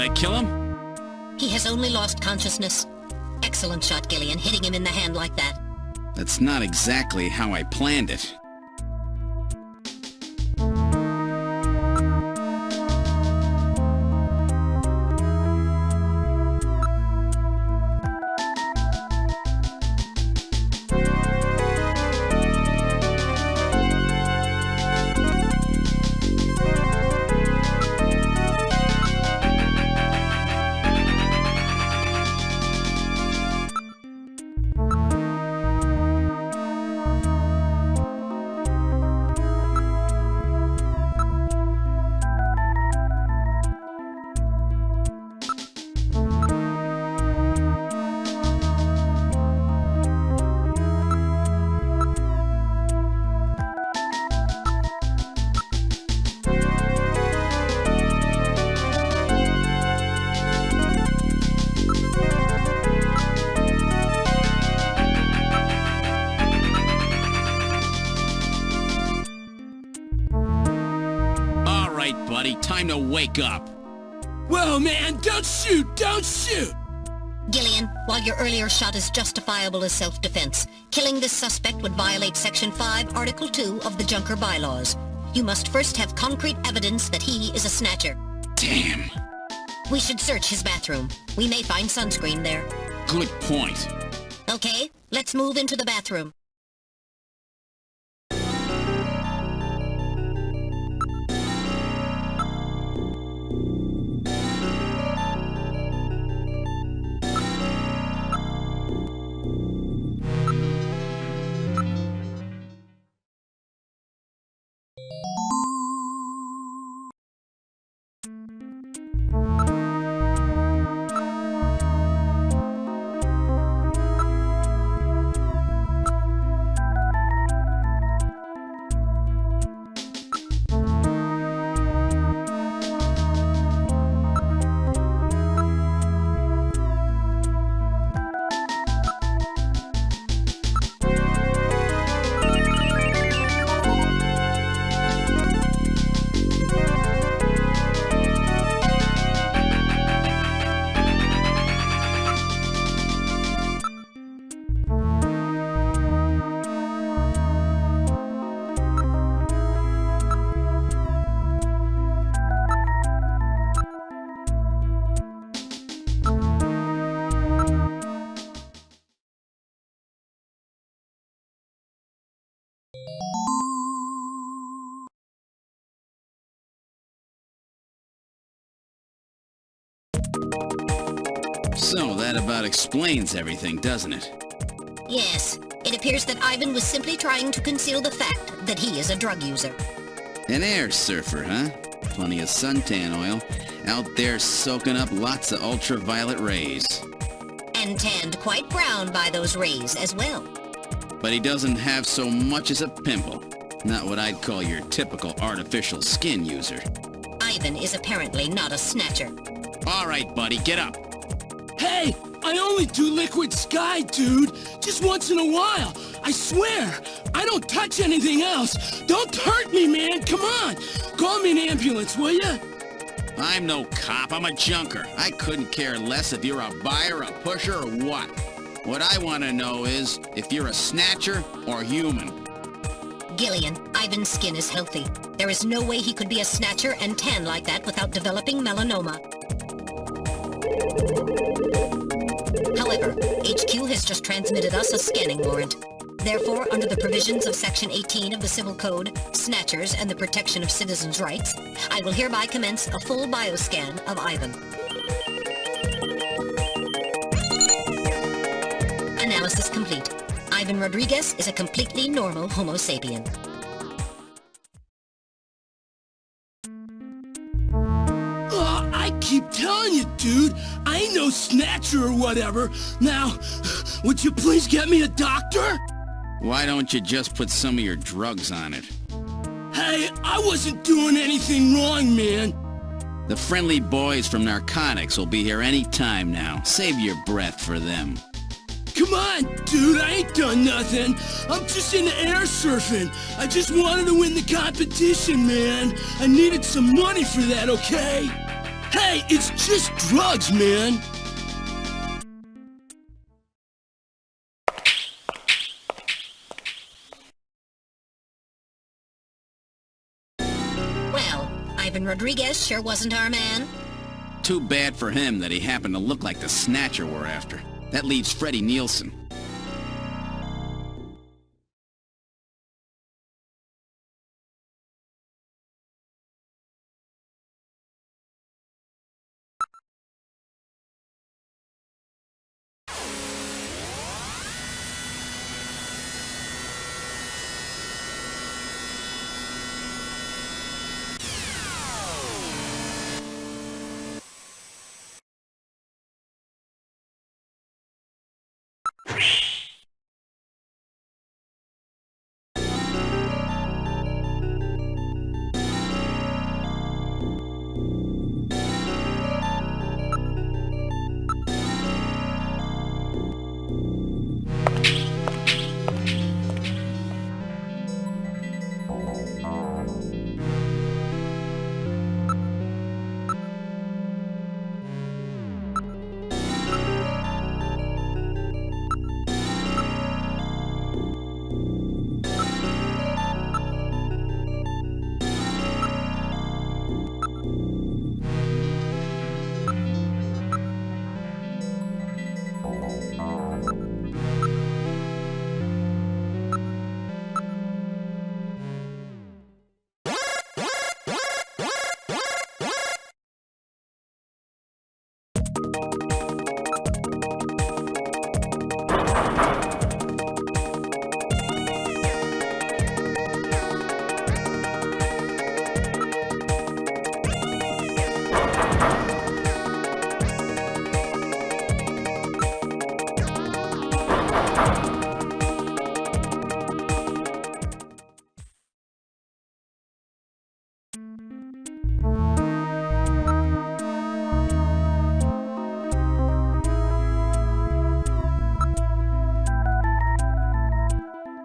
Did I kill him? He has only lost consciousness. Excellent shot, Gillian, hitting him in the hand like that. That's not exactly how I planned it. Buddy, time to wake up. Whoa, man, don't shoot! Don't shoot! Gillian, while your earlier shot is justifiable as self-defense, killing this suspect would violate Section 5, Article 2 of the Junker Bylaws. You must first have concrete evidence that he is a Snatcher. Damn. We should search his bathroom. We may find sunscreen there. Good point. Okay, let's move into the bathroom. So that about explains everything, doesn't it? Yes. It appears that Ivan was simply trying to conceal the fact that he is a drug user. An air surfer, huh? Plenty of suntan oil. Out there soaking up lots of ultraviolet rays. And tanned quite brown by those rays as well. But he doesn't have so much as a pimple. Not what I'd call your typical artificial skin user. Ivan is apparently not a Snatcher. All right, buddy, get up. Hey, I only do liquid sky, dude. Just once in a while. I swear. I don't touch anything else. Don't hurt me, man. Come on. Call me an ambulance, will ya? I'm no cop. I'm a junker. I couldn't care less if you're a buyer, a pusher, or what. What I want to know is if you're a Snatcher or human. Gillian, Ivan's skin is healthy. There is no way he could be a Snatcher and tan like that without developing melanoma. However, HQ has just transmitted us a scanning warrant. Therefore, under the provisions of Section 18 of the Civil Code, Snatchers, and the Protection of Citizens' Rights, I will hereby commence a full bioscan of Ivan. Analysis complete. Ivan Rodriguez is a completely normal Homo sapien. I keep telling you, dude, I ain't no Snatcher or whatever. Now, would you please get me a doctor? Why don't you just put some of your drugs on it? Hey, I wasn't doing anything wrong, man. The friendly boys from narcotics will be here any time now. Save your breath for them. Come on, dude, I ain't done nothing. I'm just into air surfing. I just wanted to win the competition, man. I needed some money for that, okay? Hey, it's just drugs, man. Well, Ivan Rodriguez sure wasn't our man. Too bad for him that he happened to look like the Snatcher we're after. That leaves Freddie Nielsen.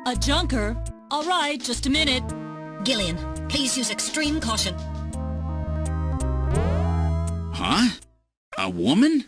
A junker? All right, just a minute. Gillian, please use extreme caution. Huh? A woman?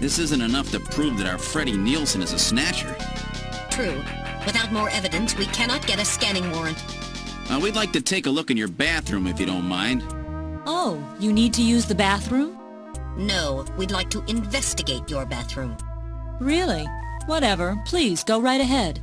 this isn't enough to prove that our Freddie Nielsen is a Snatcher. True. Without more evidence, we cannot get a scanning warrant. We'd like to take a look in your bathroom, if you don't mind. Oh, you need to use the bathroom? No, we'd like to investigate your bathroom. Really? Whatever. Please, go right ahead.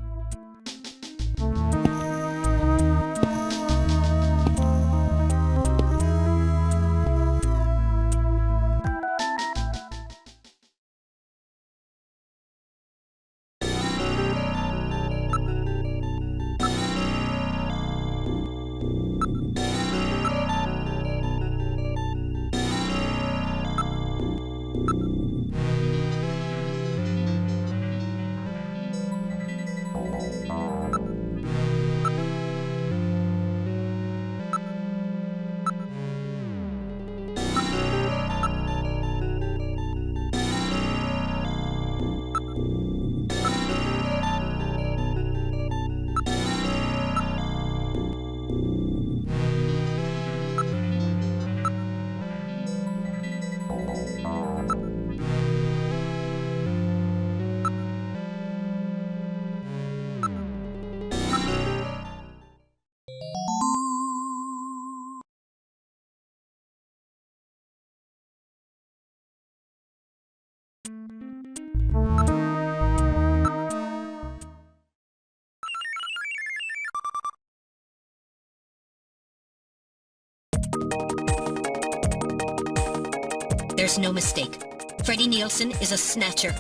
There's no mistake. Freddie Nielsen is a Snatcher.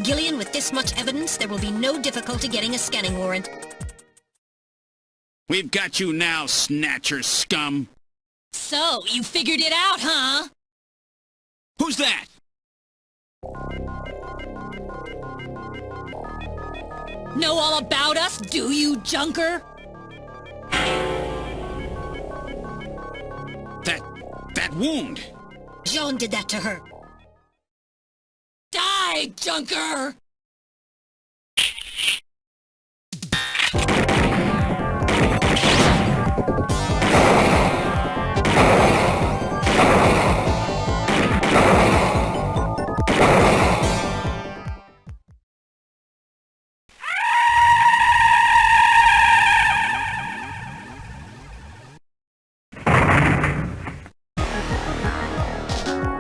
Gillian, with this much evidence, there will be no difficulty getting a scanning warrant. We've got you now, Snatcher scum. So, you figured it out, huh? Who's that? Know all about us, do you, Junker? That wound. Jean did that to her. Die, Junker!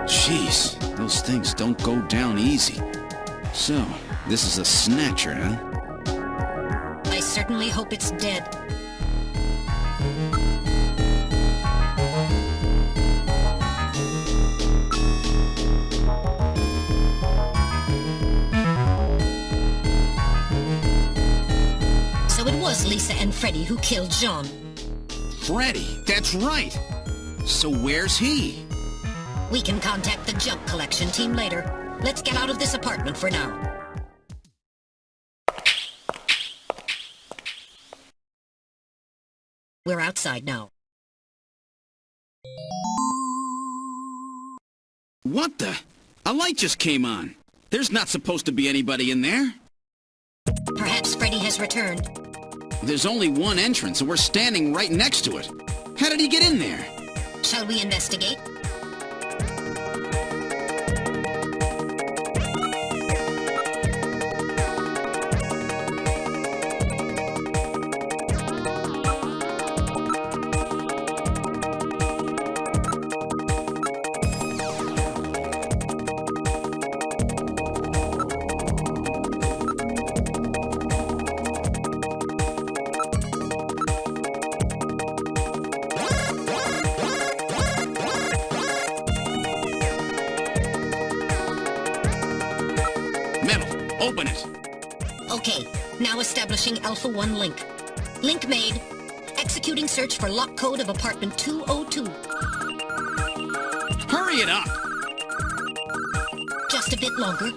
Jeez, those things don't go down easy. So, this is a Snatcher, huh? I certainly hope it's dead. So it was Lisa and Freddie who killed Jean. Freddie, that's right. So where's he? We can contact the junk collection team later. Let's get out of this apartment for now. We're outside now. What the? A light just came on. There's not supposed to be anybody in there. Perhaps Freddie has returned. There's only one entrance, and we're standing right next to it. How did he get in there? Shall we investigate? Open it. Okay, now establishing Alpha 1 link. Link made. Executing search for lock code of apartment 202. Hurry it up. Just a bit longer.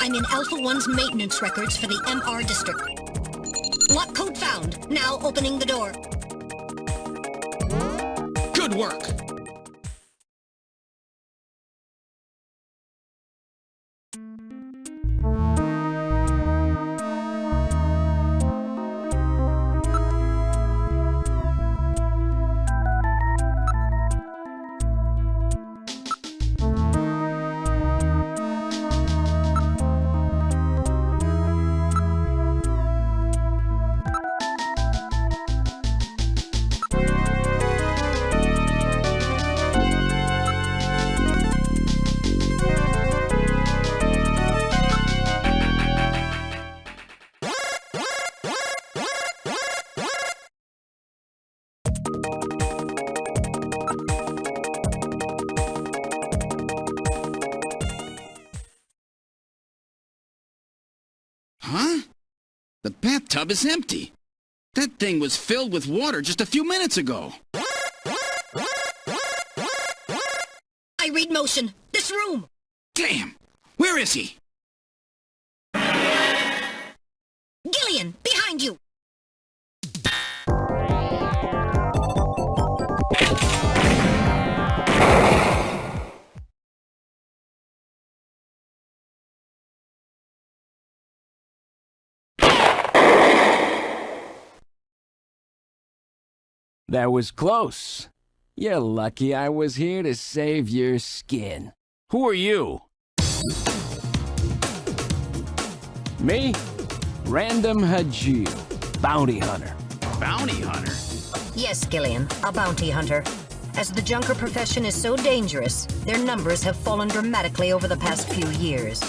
I'm in Alpha 1's maintenance records for the MR district. Lock code found. Now opening the door. Good work. The bathtub is empty. That thing was filled with water just a few minutes ago. I read motion. This room. Damn! Where is he? Gillian, behind you. That was close. You're lucky I was here to save your skin. Who are you? Me? Random Hajil, bounty hunter. Bounty hunter? Yes, Gillian, a bounty hunter. As the junker profession is so dangerous, their numbers have fallen dramatically over the past few years.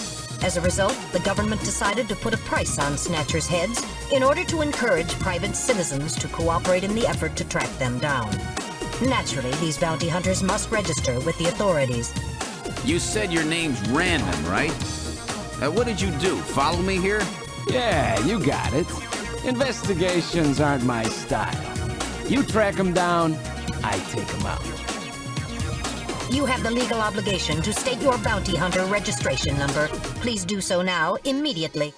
As a result, the government decided to put a price on Snatchers' heads in order to encourage private citizens to cooperate in the effort to track them down. Naturally, these bounty hunters must register with the authorities. You said your name's Random, right? What did you do? Follow me here? Yeah, you got it. Investigations aren't my style. You track them down, I take them out. You have the legal obligation to state your bounty hunter registration number. Please do so now, immediately.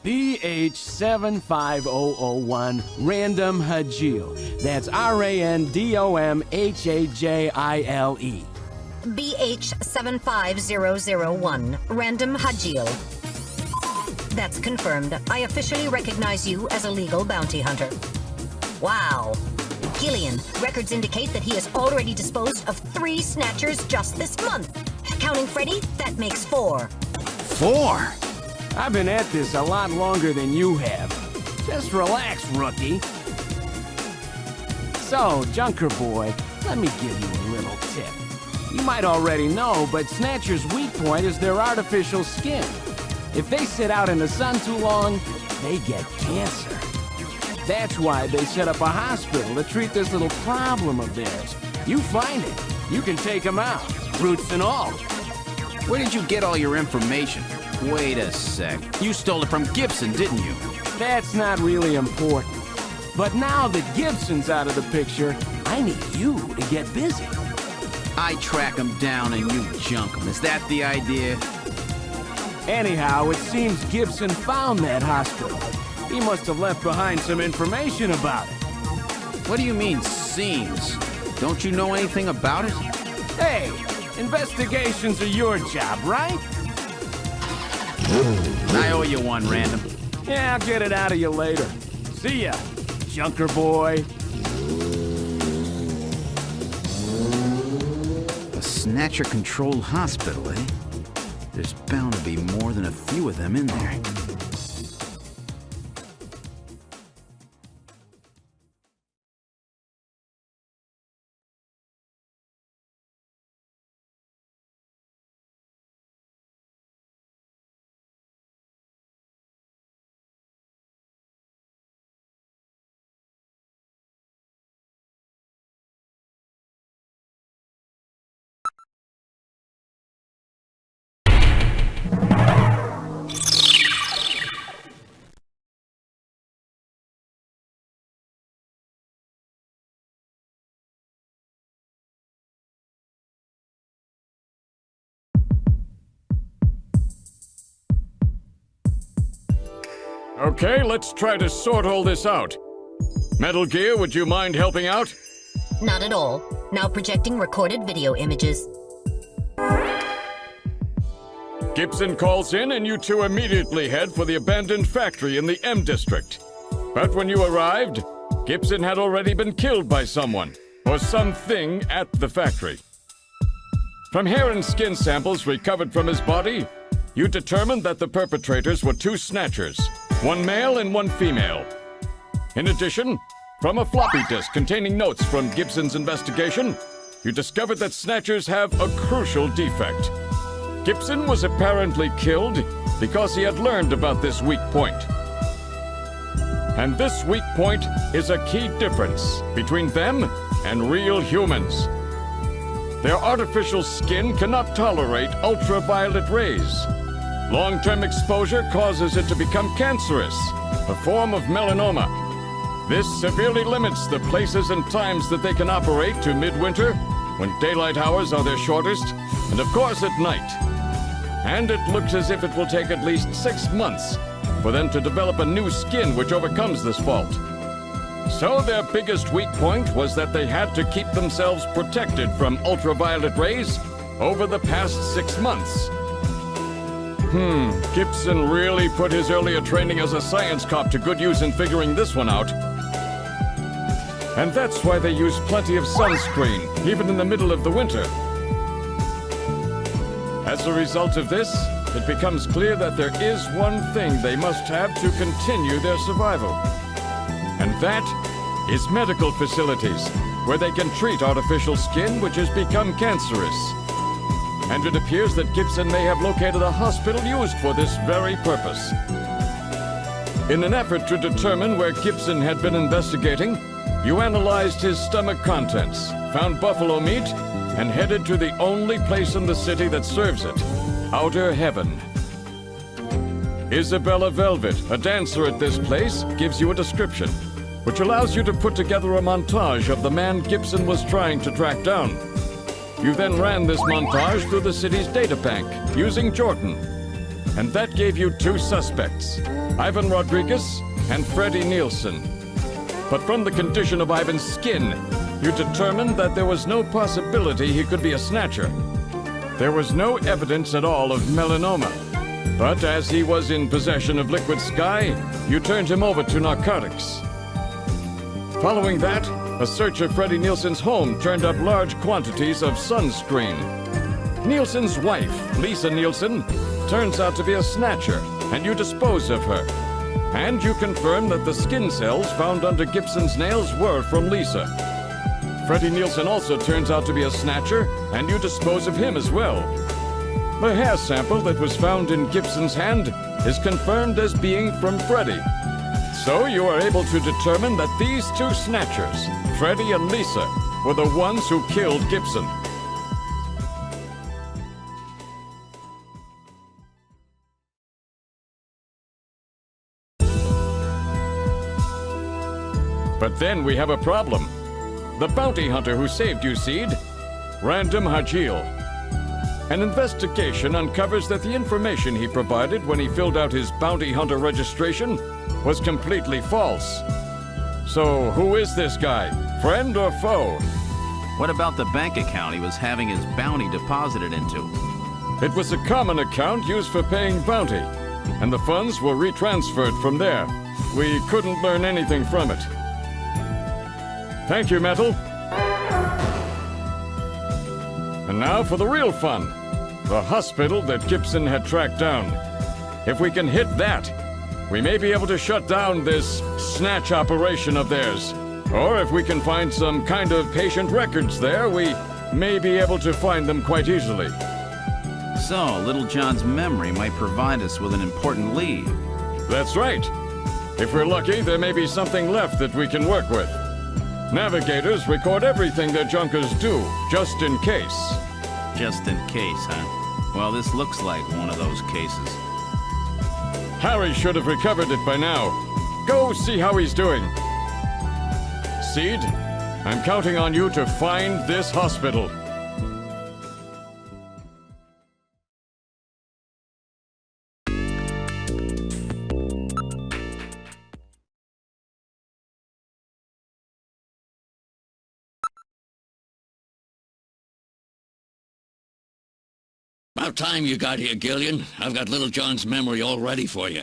BH75001, Random Hajil. That's RANDOMHAJILE. BH75001, Random Hajil. That's confirmed. I officially recognize you as a legal bounty hunter. Wow. Gillian, records indicate that he has already disposed of 3 Snatchers just this month. Counting Freddy, that makes 4. 4? I've been at this a lot longer than you have. Just relax, rookie. So, Junker Boy, let me give you a little tip. You might already know, but Snatcher's weak point is their artificial skin. If they sit out in the sun too long, they get cancer. That's why they set up a hospital to treat this little problem of theirs. You find it, you can take them out, roots and all. Where did you get all your information? Wait a sec. You stole it from Gibson, didn't you? That's not really important. But now that Gibson's out of the picture, I need you to get busy. I track him down and you junk him. Is that the idea? Anyhow, it seems Gibson found that hospital. He must have left behind some information about it. What do you mean, seems? Don't you know anything about it? Hey, investigations are your job, right? I owe you one, Random. Yeah, I'll get it out of you later. See ya, Junker Boy. A Snatcher-controlled hospital, eh? There's bound to be more than a few of them in there. Okay, let's try to sort all this out. Metal Gear, would you mind helping out? Not at all. Now projecting recorded video images. Gibson calls in and you two immediately head for the abandoned factory in the M District. But when you arrived, Gibson had already been killed by someone, or something at the factory. From hair and skin samples recovered from his body, you determined that the perpetrators were 2 Snatchers, 1 male and 1 female. In addition, from a floppy disk containing notes from Gibson's investigation, you discovered that Snatchers have a crucial defect. Gibson was apparently killed because he had learned about this weak point. And this weak point is a key difference between them and real humans. Their artificial skin cannot tolerate ultraviolet rays. Long-term exposure causes it to become cancerous, a form of melanoma. This severely limits the places and times that they can operate to midwinter, when daylight hours are their shortest, and of course at night. And it looks as if it will take at least 6 months for them to develop a new skin which overcomes this fault. So their biggest weak point was that they had to keep themselves protected from ultraviolet rays over the past 6 months. Gibson really put his earlier training as a science cop to good use in figuring this one out. And that's why they use plenty of sunscreen, even in the middle of the winter. As a result of this, it becomes clear that there is one thing they must have to continue their survival. And that is medical facilities, where they can treat artificial skin which has become cancerous. And it appears that Gibson may have located a hospital used for this very purpose. In an effort to determine where Gibson had been investigating, you analyzed his stomach contents, found buffalo meat, and headed to the only place in the city that serves it, Outer Heaven. Isabella Velvet, a dancer at this place, gives you a description, which allows you to put together a montage of the man Gibson was trying to track down. You then ran this montage through the city's data bank, using Jordan. And that gave you 2 suspects, Ivan Rodriguez and Freddie Nielsen. But from the condition of Ivan's skin, you determined that there was no possibility he could be a snatcher. There was no evidence at all of melanoma. But as he was in possession of liquid sky, you turned him over to narcotics. Following that, a search of Freddie Nielsen's home turned up large quantities of sunscreen. Nielsen's wife, Lisa Nielsen, turns out to be a snatcher, and you dispose of her. And you confirm that the skin cells found under Gibson's nails were from Lisa. Freddie Nielsen also turns out to be a snatcher, and you dispose of him as well. The hair sample that was found in Gibson's hand is confirmed as being from Freddie. So you are able to determine that these 2 snatchers, Freddie and Lisa, were the ones who killed Gibson. But then we have a problem. The bounty hunter who saved you, Seed, Random Hajil. An investigation uncovers that the information he provided when he filled out his bounty hunter registration was completely false. So who is this guy? Friend or foe? What about the bank account he was having his bounty deposited into? It was a common account used for paying bounty, and the funds were retransferred from there. We couldn't learn anything from it. Thank you, Metal. And now for the real fun. The hospital that Gibson had tracked down. If we can hit that, we may be able to shut down this snatch operation of theirs. Or if we can find some kind of patient records there, we may be able to find them quite easily. So, Little John's memory might provide us with an important lead. That's right. If we're lucky, there may be something left that we can work with. Navigators record everything their junkers do, just in case. Just in case, huh? Well, this looks like one of those cases. Harry should have recovered it by now. Go see how he's doing. Seed, I'm counting on you to find this hospital. About time you got here, Gillian. I've got Little John's memory all ready for you.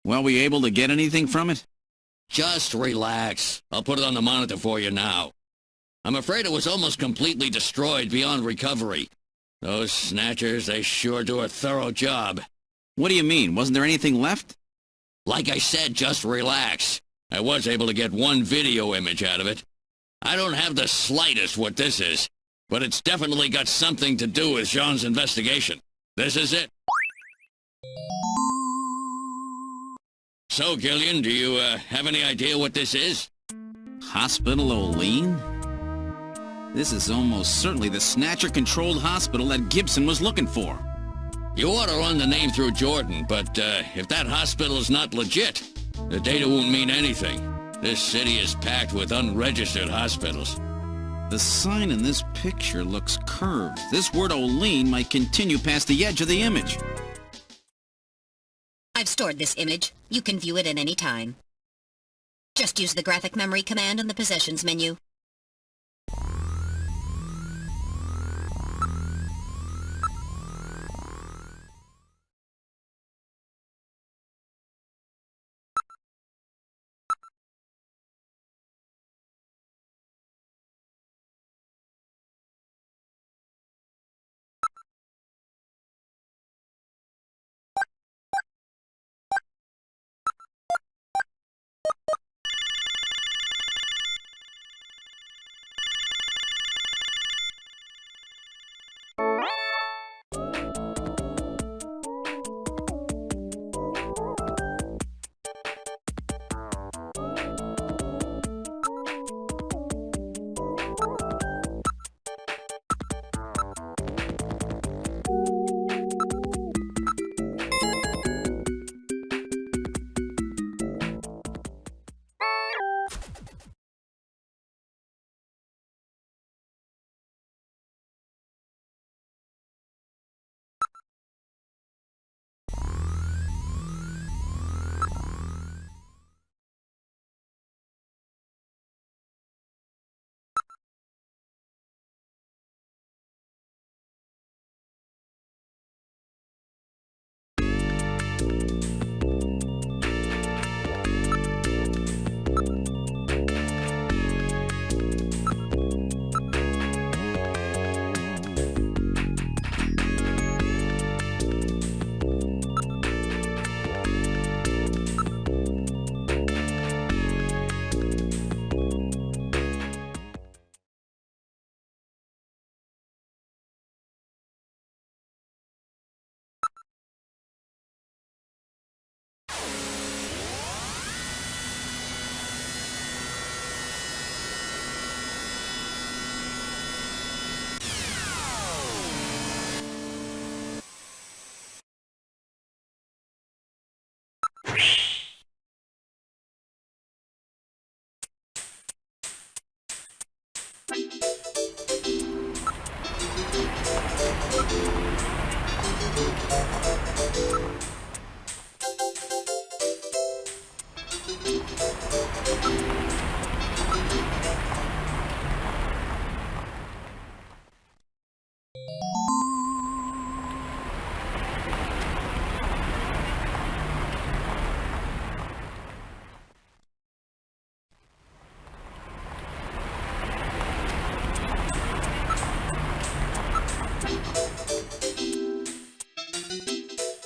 Were we able to get anything from it? Just relax. I'll put it on the monitor for you now. I'm afraid it was almost completely destroyed beyond recovery. Those Snatchers, they sure do a thorough job. What do you mean? Wasn't there anything left? Like I said, just relax. I was able to get one video image out of it. I don't have the slightest what this is, but it's definitely got something to do with Jean's investigation. This is it. So, Gillian, do you have any idea what this is? Hospital O'Lean? This is almost certainly the Snatcher-controlled hospital that Gibson was looking for. You ought to run the name through Jordan, but if that hospital's not legit, the data won't mean anything. This city is packed with unregistered hospitals. The sign in this picture looks curved. This word Olean might continue past the edge of the image. I've stored this image. You can view it at any time. Just use the graphic memory command in the Possessions menu.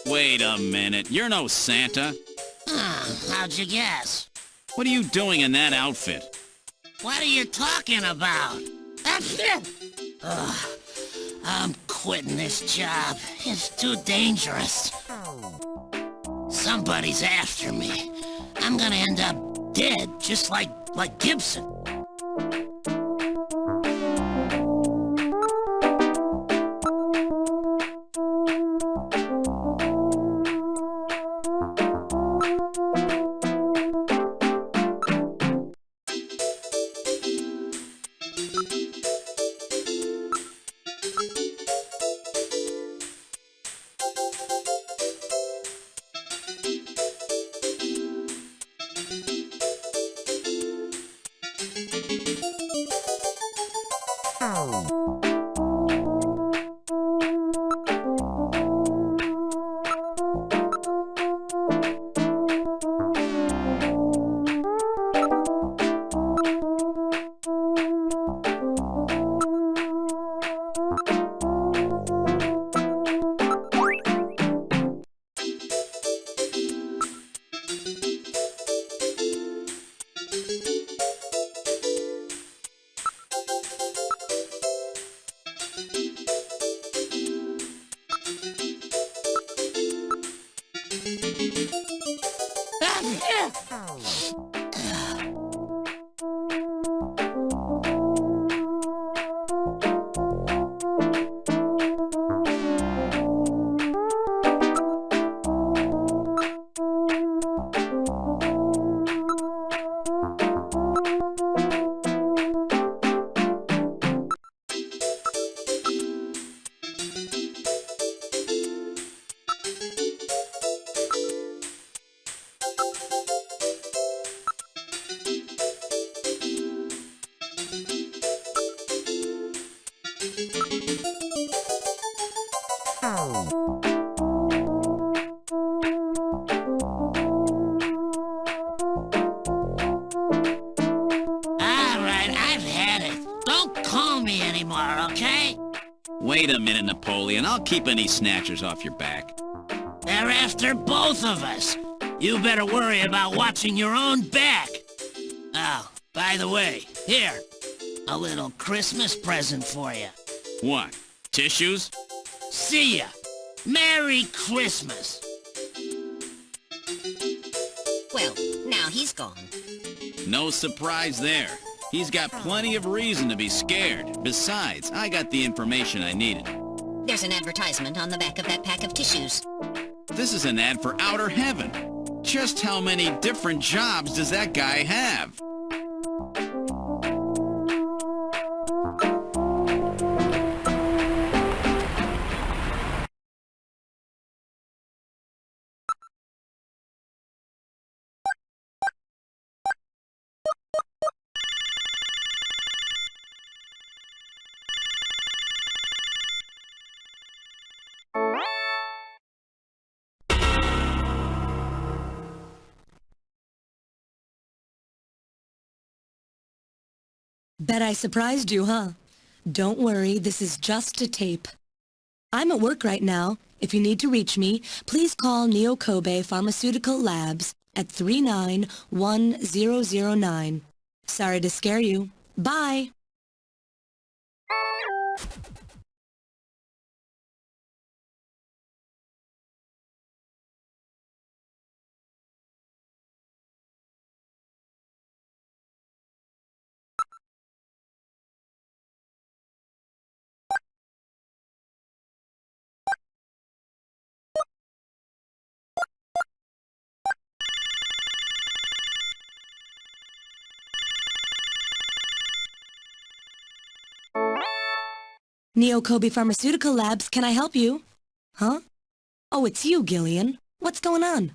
Wait a minute, you're no Santa. How'd you guess? What are you doing in that outfit? What are you talking about? Ugh, I'm quitting this job. It's too dangerous. Somebody's after me. I'm gonna end up dead, just like Gibson. I've had it. Don't call me anymore, okay? Wait a minute, Napoleon. I'll keep any snatchers off your back. They're after both of us. You better worry about watching your own back. Oh, by the way, here, a little Christmas present for you. What? Tissues? See ya. Merry Christmas. Well, now he's gone. No surprise there. He's got plenty of reason to be scared. Besides, I got the information I needed. There's an advertisement on the back of that pack of tissues. This is an ad for outer heaven. Just how many different jobs does that guy have? Bet I surprised you, huh? Don't worry, this is just a tape. I'm at work right now. If you need to reach me, please call Neo Kobe Pharmaceutical Labs at 391009. Sorry to scare you. Bye! Neo Kobe Pharmaceutical Labs, can I help you? Huh? Oh, it's you, Gillian. What's going on?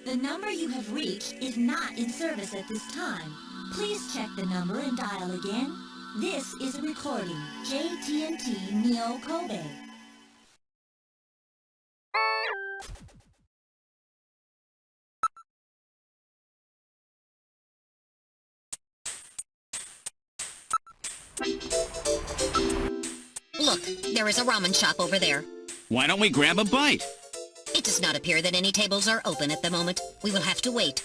The number you have reached is not in service at this time. Please check the number and dial again. This is a recording. JTNT Neo Kobe. Look, there is a ramen shop over there. Why don't we grab a bite? It does not appear that any tables are open at the moment. We will have to wait.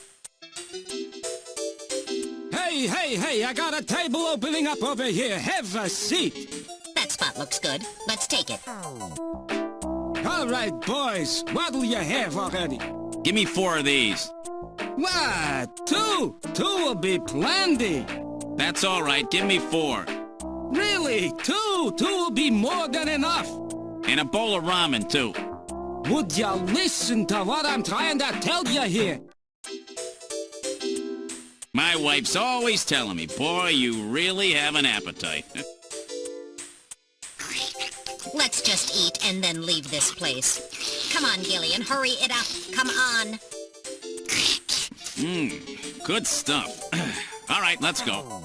Hey, I got a table opening up over here. Have a seat. That spot looks good. Let's take it. All right, boys. What'll you have already? Give me 4 of these. What? 2? 2 will be plenty. That's all right. Give me 4. Really? 2? 2 will be more than enough. And a bowl of ramen, too. Would you listen to what I'm trying to tell you here? My wife's always telling me, boy, you really have an appetite. Let's just eat and then leave this place. Come on, Gillian, hurry it up. Come on. Good stuff. All right, let's go.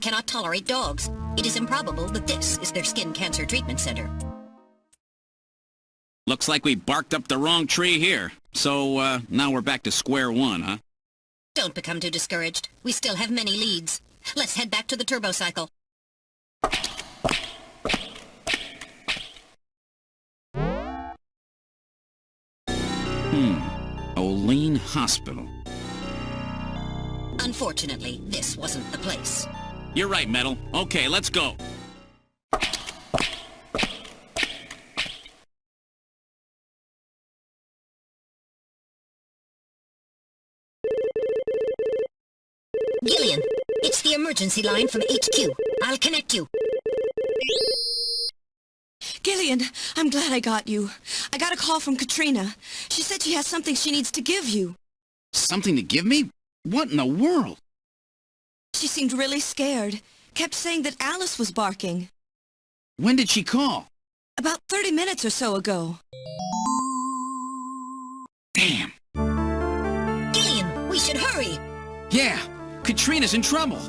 cannot tolerate dogs. It is improbable that this is their skin cancer treatment center. Looks like we barked up the wrong tree here. So, now we're back to square one, huh? Don't become too discouraged. We still have many leads. Let's head back to the turbo cycle. Olean Hospital. Unfortunately, this wasn't the place. You're right, Metal. Okay, let's go. Gillian, it's the emergency line from HQ. I'll connect you. Gillian, I'm glad I got you. I got a call from Katrina. She said she has something she needs to give you. Something to give me? What in the world? She seemed really scared. Kept saying that Alice was barking. When did she call? About 30 minutes or so ago. Damn. Gillian, we should hurry. Yeah, Katrina's in trouble.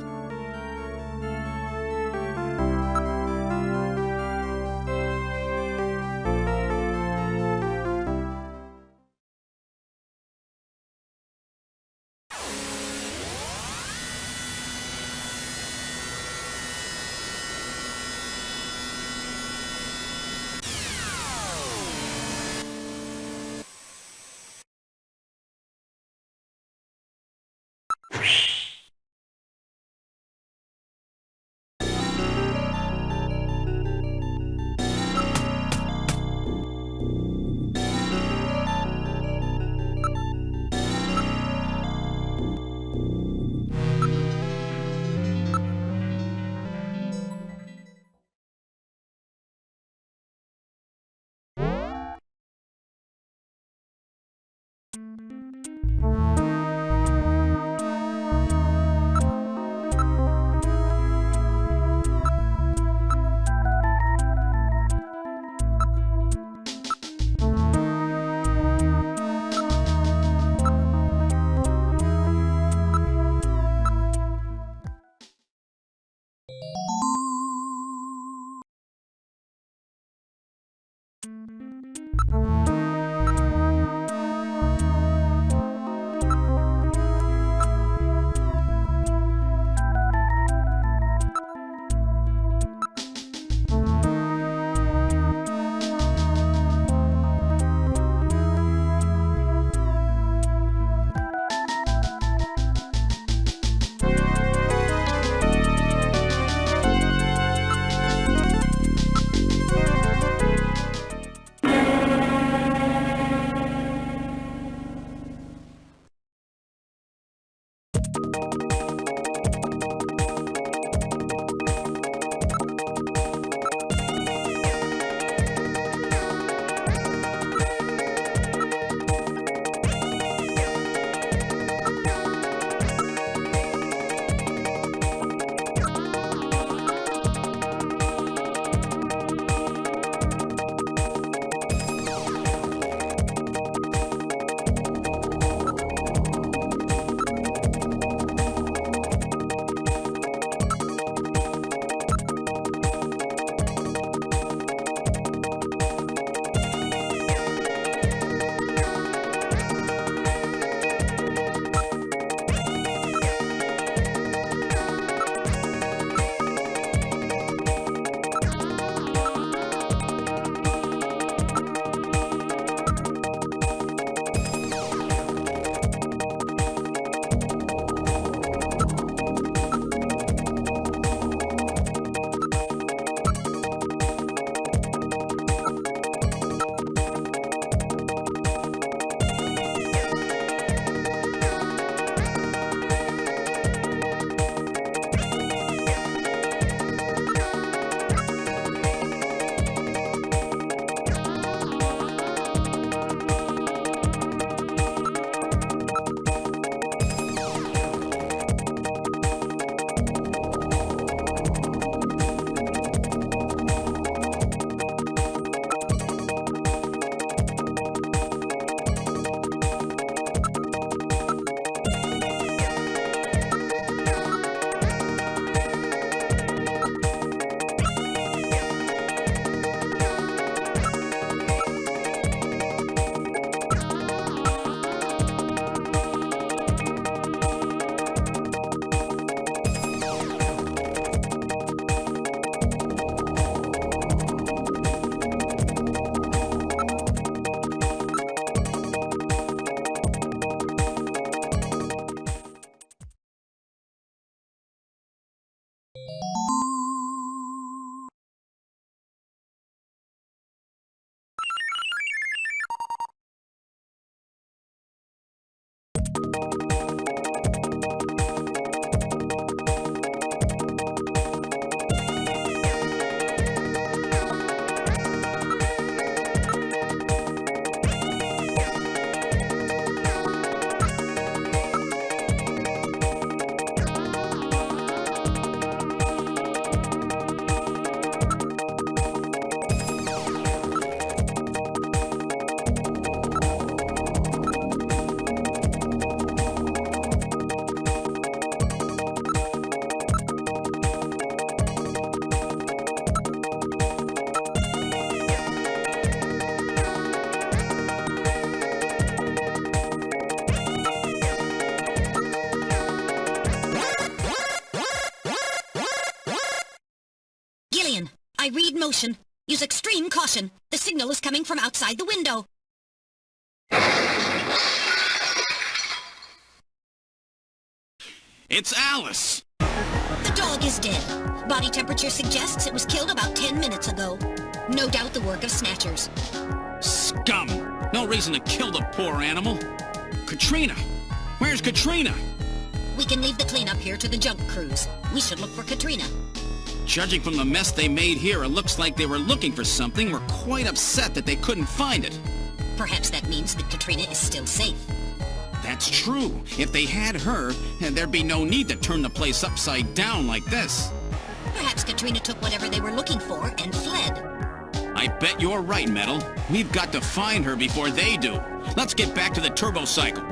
I read motion. Use extreme caution. The signal is coming from outside the window. It's Alice! The dog is dead. Body temperature suggests it was killed about 10 minutes ago. No doubt the work of Snatchers. Scum! No reason to kill the poor animal. Katrina! Where's Katrina? We can leave the cleanup here to the junk crews. We should look for Katrina. Judging from the mess they made here, it looks like they were looking for something. We're quite upset that they couldn't find it. Perhaps that means that Katrina is still safe. That's true. If they had her, there'd be no need to turn the place upside down like this. Perhaps Katrina took whatever they were looking for and fled. I bet you're right, Metal. We've got to find her before they do. Let's get back to the turbo cycle.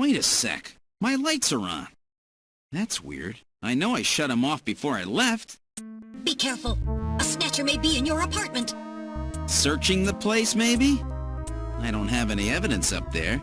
Wait a sec. My lights are on. That's weird. I know I shut them off before I left. Be careful. A Snatcher may be in your apartment. Searching the place, maybe? I don't have any evidence up there.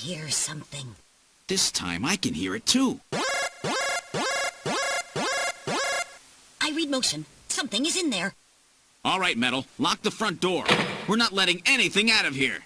hear something. This time I can hear it too. I read motion. Something is in there. All right, Metal, lock the front door. We're not letting anything out of here.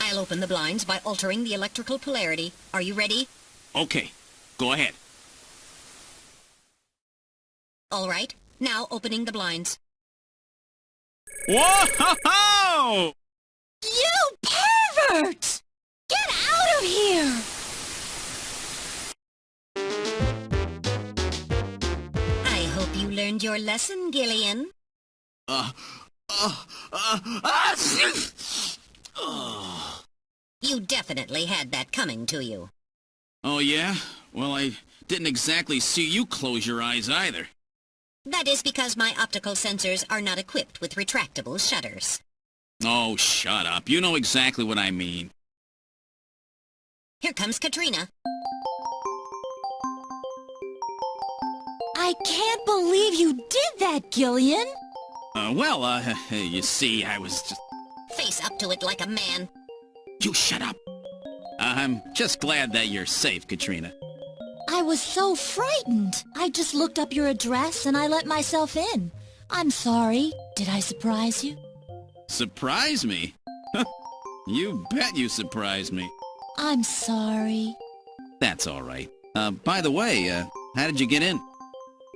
I'll open the blinds by altering the electrical polarity. Are you ready? Okay, go ahead. All right. Now opening the blinds. Whoa! You pervert! Get out of here! I hope you learned your lesson, Gillian. You definitely had that coming to you. Oh, yeah? Well, I didn't exactly see you close your eyes either. That is because my optical sensors are not equipped with retractable shutters. Oh, shut up. You know exactly what I mean. Here comes Katrina. I can't believe you did that, Gillian! You see, I was just... Face up to it like a man. You shut up. I'm just glad that you're safe, Katrina. I was so frightened. I just looked up your address and I let myself in. I'm sorry. Did I surprise you? Surprise me? You bet you surprised me. I'm sorry. That's all right. By the way, how did you get in?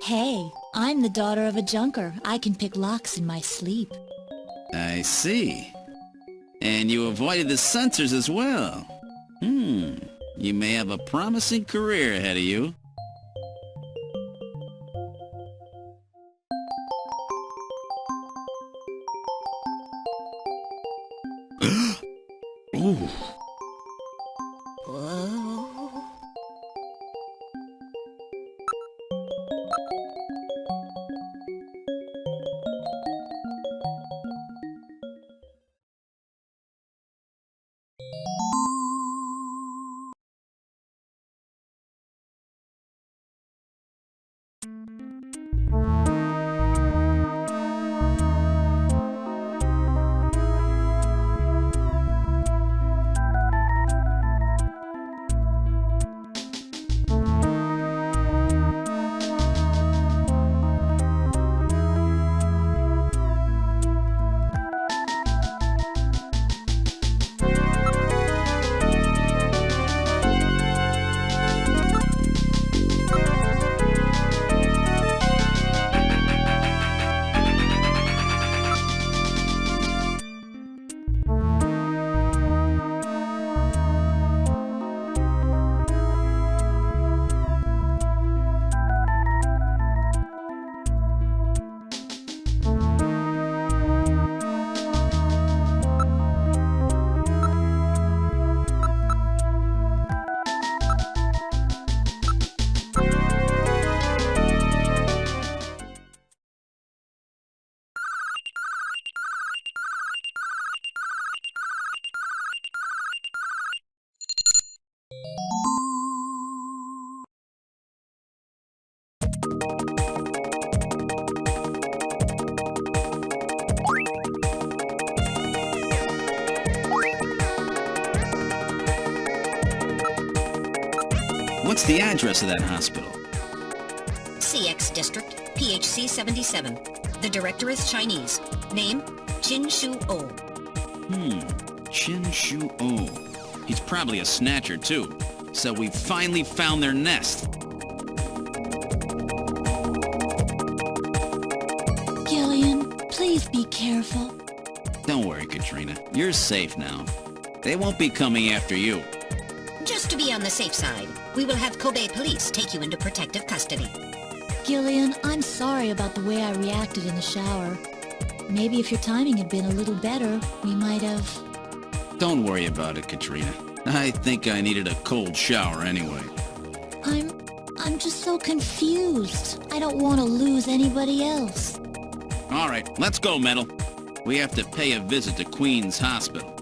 Hey, I'm the daughter of a junker. I can pick locks in my sleep. I see. And you avoided the sensors as well. You may have a promising career ahead of you. Ooh. Whoa. What's the address of that hospital? CX District, PHC 77. The director is Chinese. Name, Chin Shu Oh. Chin Shu Oh. He's probably a snatcher, too. So we finally found their nest. Gillian, please be careful. Don't worry, Katrina. You're safe now. They won't be coming after you. Just to be on the safe side, we will have Kobe police take you into protective custody. Gillian, I'm sorry about the way I reacted in the shower. Maybe if your timing had been a little better, we might have... Don't worry about it, Katrina. I think I needed a cold shower anyway. I'm just so confused. I don't want to lose anybody else. All right, let's go, Metal. We have to pay a visit to Queen's Hospital.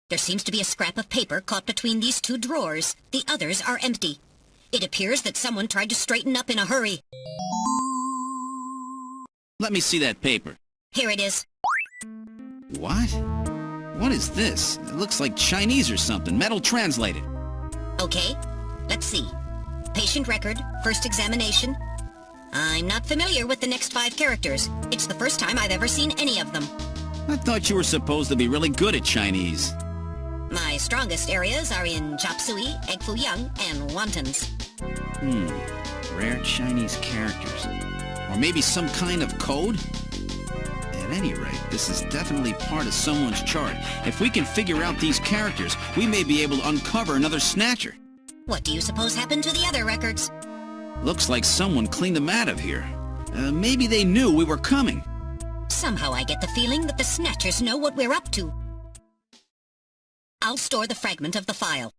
There seems to be a scrap of paper caught between these two drawers. The others are empty. It appears that someone tried to straighten up in a hurry. Let me see that paper. Here it is. What? What is this? It looks like Chinese or something. Metal translated. Okay, let's see. Patient record, first examination. I'm not familiar with the next 5 characters. It's the first time I've ever seen any of them. I thought you were supposed to be really good at Chinese. My strongest areas are in chop suey, egg foo young, and wontons. Rare Chinese characters. Or maybe some kind of code? At any rate, this is definitely part of someone's chart. If we can figure out these characters, we may be able to uncover another Snatcher. What do you suppose happened to the other records? Looks like someone cleaned them out of here. Maybe they knew we were coming. Somehow I get the feeling that the Snatchers know what we're up to. I'll store the fragment of the file.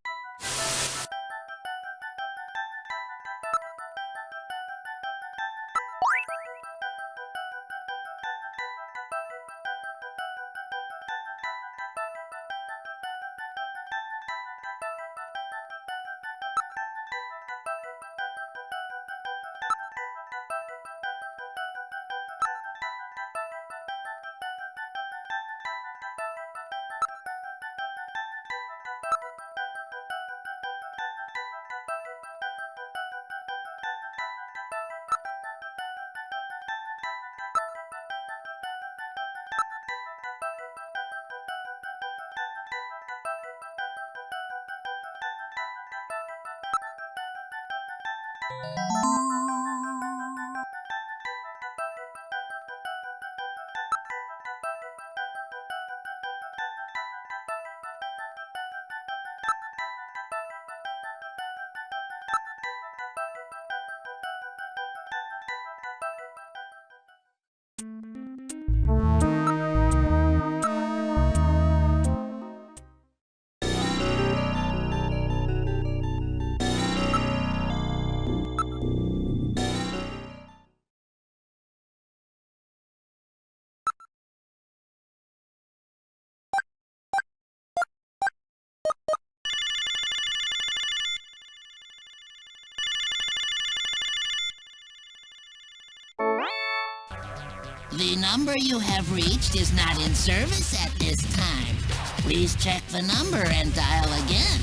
The number you have reached is not in service at this time. Please check the number and dial again.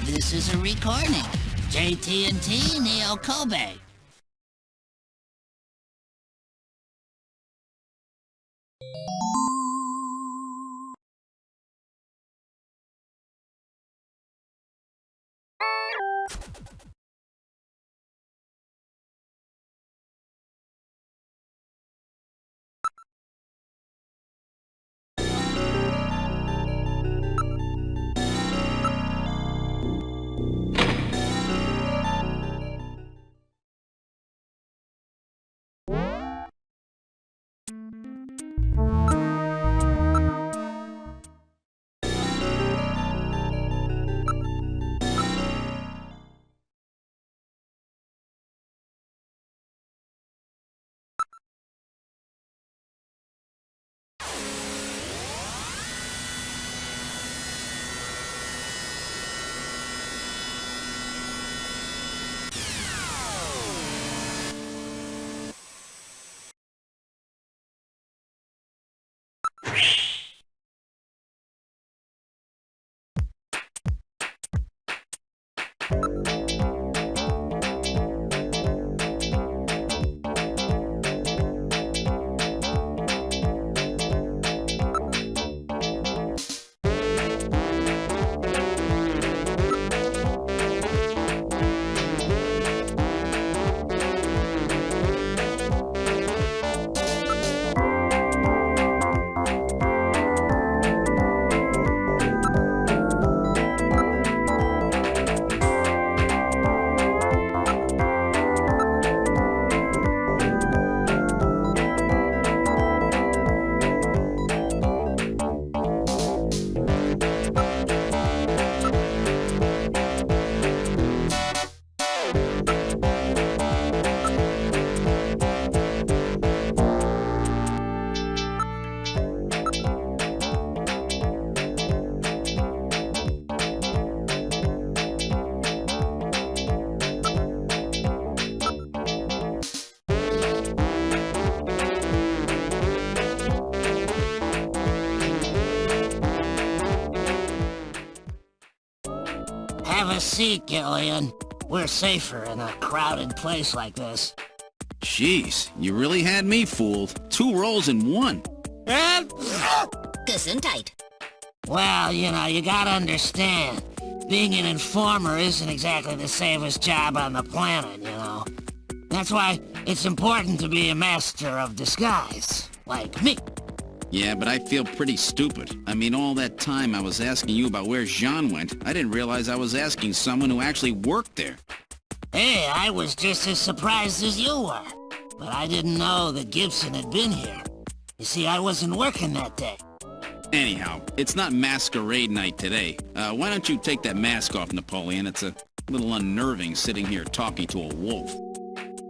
This is a recording. JT&T Neo Kobe. a seat, Gillian. We're safer in a crowded place like this. Jeez, you really had me fooled. 2 roles in 1. Gesundheit. Well, you gotta understand. Being an informer isn't exactly the safest job on the planet, That's why it's important to be a master of disguise, like me. Yeah, but I feel pretty stupid. I mean, all that time I was asking you about where Jean went, I didn't realize I was asking someone who actually worked there. Hey, I was just as surprised as you were. But I didn't know that Gibson had been here. You see, I wasn't working that day. Anyhow, it's not masquerade night today. Why don't you take that mask off, Napoleon? It's a little unnerving sitting here talking to a wolf.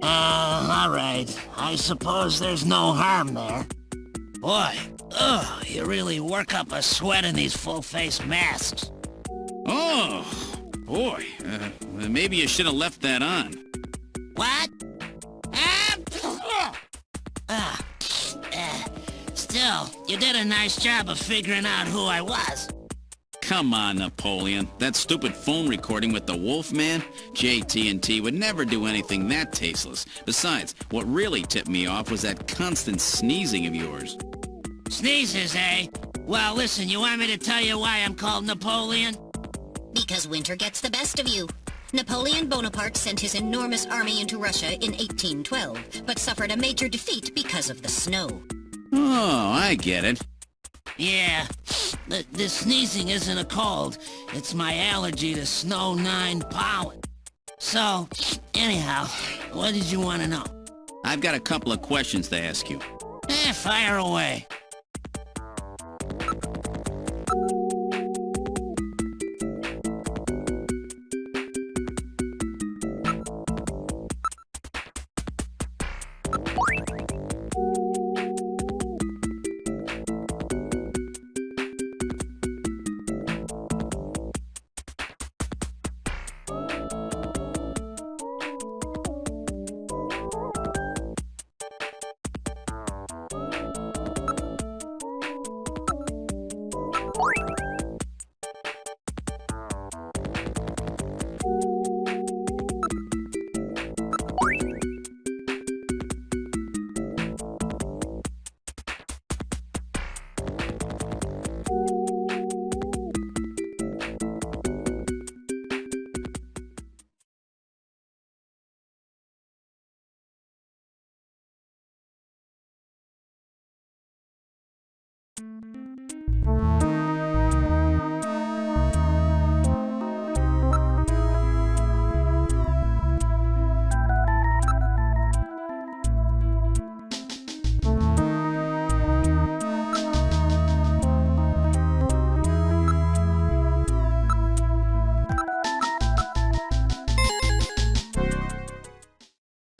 All right. I suppose there's no harm there. Boy, you really work up a sweat in these full-face masks. Oh, boy. Maybe you should have left that on. What? Still, you did a nice job of figuring out who I was. Come on, Napoleon. That stupid phone recording with the Wolfman? JT&T would never do anything that tasteless. Besides, what really tipped me off was that constant sneezing of yours. Sneezes, eh? Well, listen, you want me to tell you why I'm called Napoleon? Because winter gets the best of you. Napoleon Bonaparte sent his enormous army into Russia in 1812, but suffered a major defeat because of the snow. Oh, I get it. Yeah, the sneezing isn't a cold. It's my allergy to Snow 9 pollen. So, anyhow, what did you want to know? I've got a couple of questions to ask you. Fire away.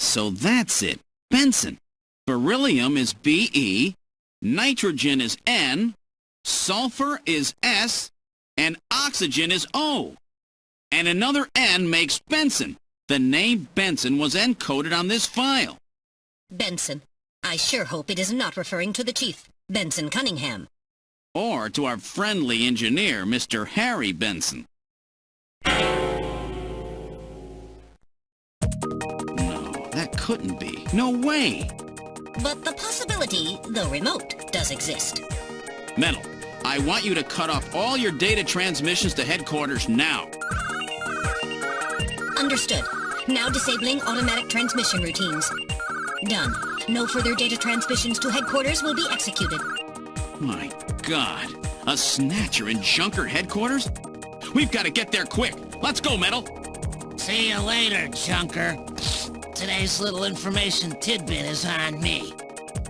So that's it. Benson. Beryllium is Be, nitrogen is N, sulfur is S, and oxygen is O. And another N makes Benson. The name Benson was encoded on this file. Benson. I sure hope it is not referring to the chief, Benson Cunningham. Or to our friendly engineer, Mr. Harry Benson. That couldn't be. No way! But the possibility, though remote, does exist. Metal, I want you to cut off all your data transmissions to headquarters now. Understood. Now disabling automatic transmission routines. Done. No further data transmissions to headquarters will be executed. My God. A Snatcher in Junker headquarters? We've got to get there quick. Let's go, Metal. See you later, Junker. Today's little information tidbit is on me.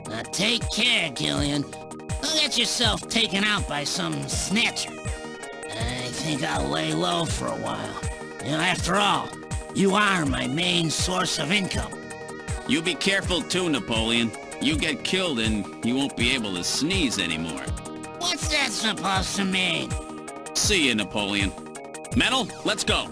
Now take care, Gillian. Don't get yourself taken out by some Snatcher. I think I'll lay low for a while. After all, you are my main source of income. You be careful too, Napoleon. You get killed and you won't be able to sneeze anymore. What's that supposed to mean? See you, Napoleon. Metal, let's go.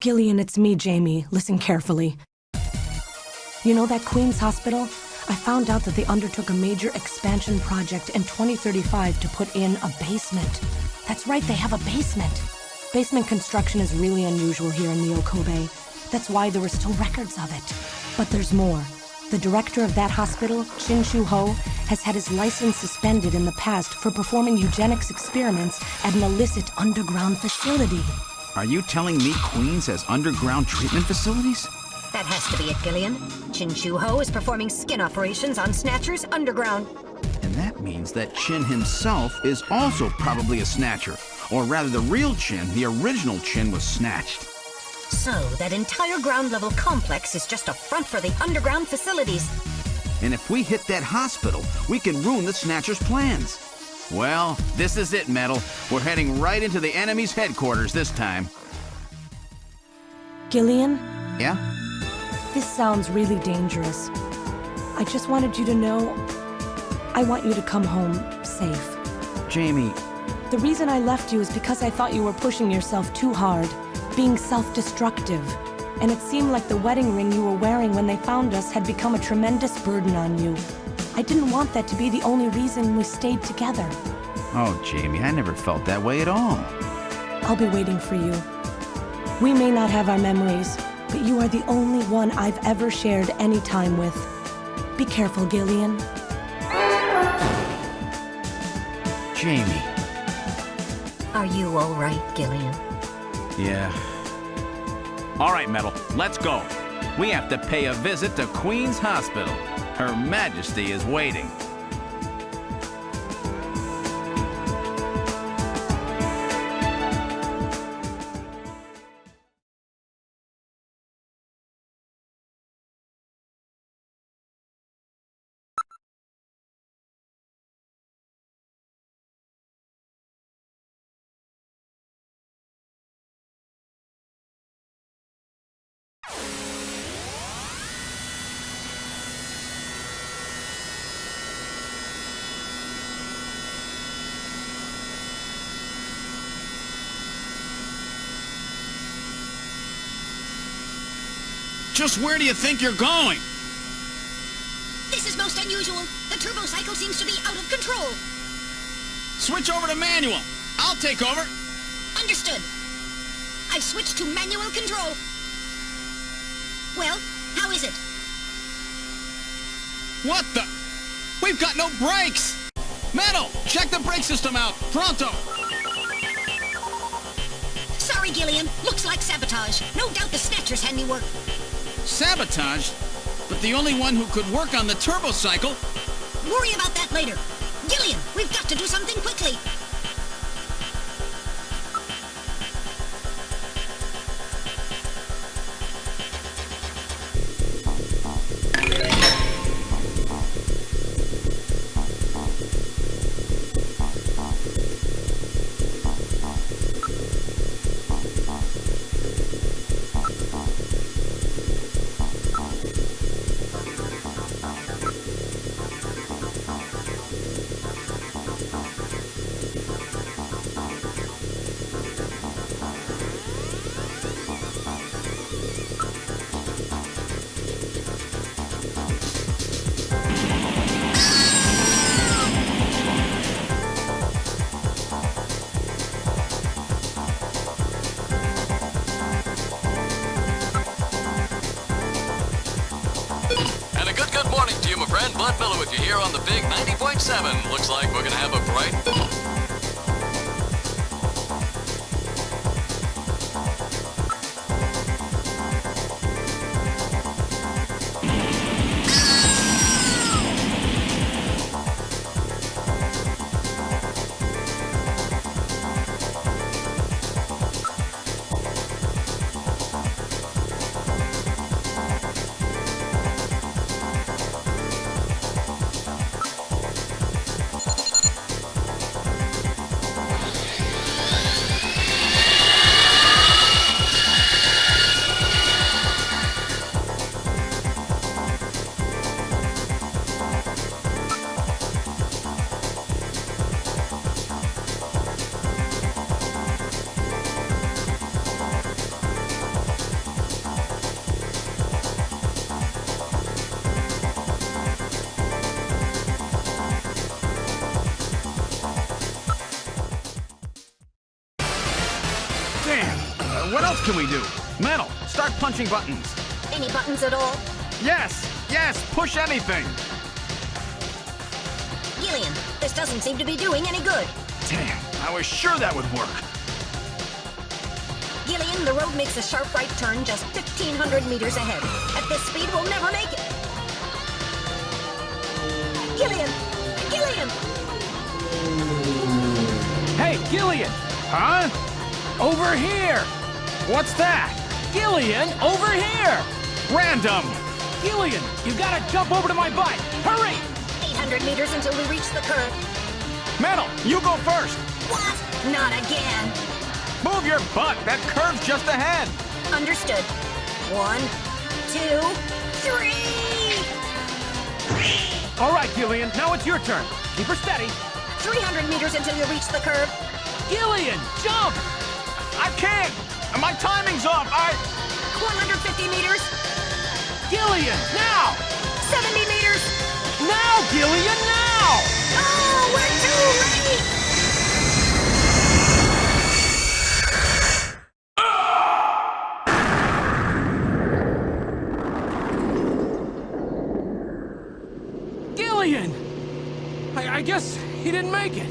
Gillian, it's me, Jamie. Listen carefully. You know that Queen's Hospital? I found out that they undertook a major expansion project in 2035 to put in a basement. That's right, they have a basement. Basement construction is really unusual here in Neo Kobe. That's why there were still records of it. But there's more. The director of that hospital, Shin Shu-ho, has had his license suspended in the past for performing eugenics experiments at an illicit underground facility. Are you telling me Queens has underground treatment facilities? That has to be it, Gillian. Chin Shu-ho is performing skin operations on Snatchers underground. And that means that Chin himself is also probably a Snatcher. Or rather, the real Chin, the original Chin, was snatched. So, that entire ground-level complex is just a front for the underground facilities. And if we hit that hospital, we can ruin the Snatchers' plans. Well, this is it, Metal. We're heading right into the enemy's headquarters this time. Gillian? Yeah? This sounds really dangerous. I just wanted you to know I want you to come home safe. Jamie. The reason I left you is because I thought you were pushing yourself too hard, being self-destructive. And it seemed like the wedding ring you were wearing when they found us had become a tremendous burden on you. I didn't want that to be the only reason we stayed together. Oh, Jamie, I never felt that way at all. I'll be waiting for you. We may not have our memories, but you are the only one I've ever shared any time with. Be careful, Gillian. Jamie. Are you all right, Gillian? Yeah. All right, Metal, let's go. We have to pay a visit to Queen's Hospital. Her Majesty is waiting. Just where do you think you're going? This is most unusual. The turbo cycle seems to be out of control. Switch over to manual. I'll take over. Understood. I switched to manual control. Well, how is it? What the? We've got no brakes! Metal, check the brake system out. Pronto! Sorry, Gillian. Looks like sabotage. No doubt the Snatcher's handiwork. Sabotage? But the only one who could work on the turbo cycle... Worry about that later. Gillian, we've got to do something quickly. With you here on the big 90.7. Looks like we're gonna have a bright... What else can we do? Metal, start punching buttons. Any buttons at all? Yes, push anything. Gillian, this doesn't seem to be doing any good. Damn, I was sure that would work. Gillian, the road makes a sharp right turn just 1,500 meters ahead. At this speed, we'll never make it. Gillian! Gillian! Hey, Gillian! Huh? Over here! What's that? Gillian, over here! Random! Gillian, you gotta jump over to my bike! Hurry! 800 meters until we reach the curve. Metal, you go first! What? Not again. Move your butt! That curve's just ahead! Understood. 1, 2, 3! All right, Gillian, now it's your turn. Keep her steady. 300 meters until you reach the curve. Gillian, jump! I can't! My timing's off! 150 meters. Gillian, now! 70 meters. Now, Gillian, now! Oh, we're too late! Gillian! I guess he didn't make it.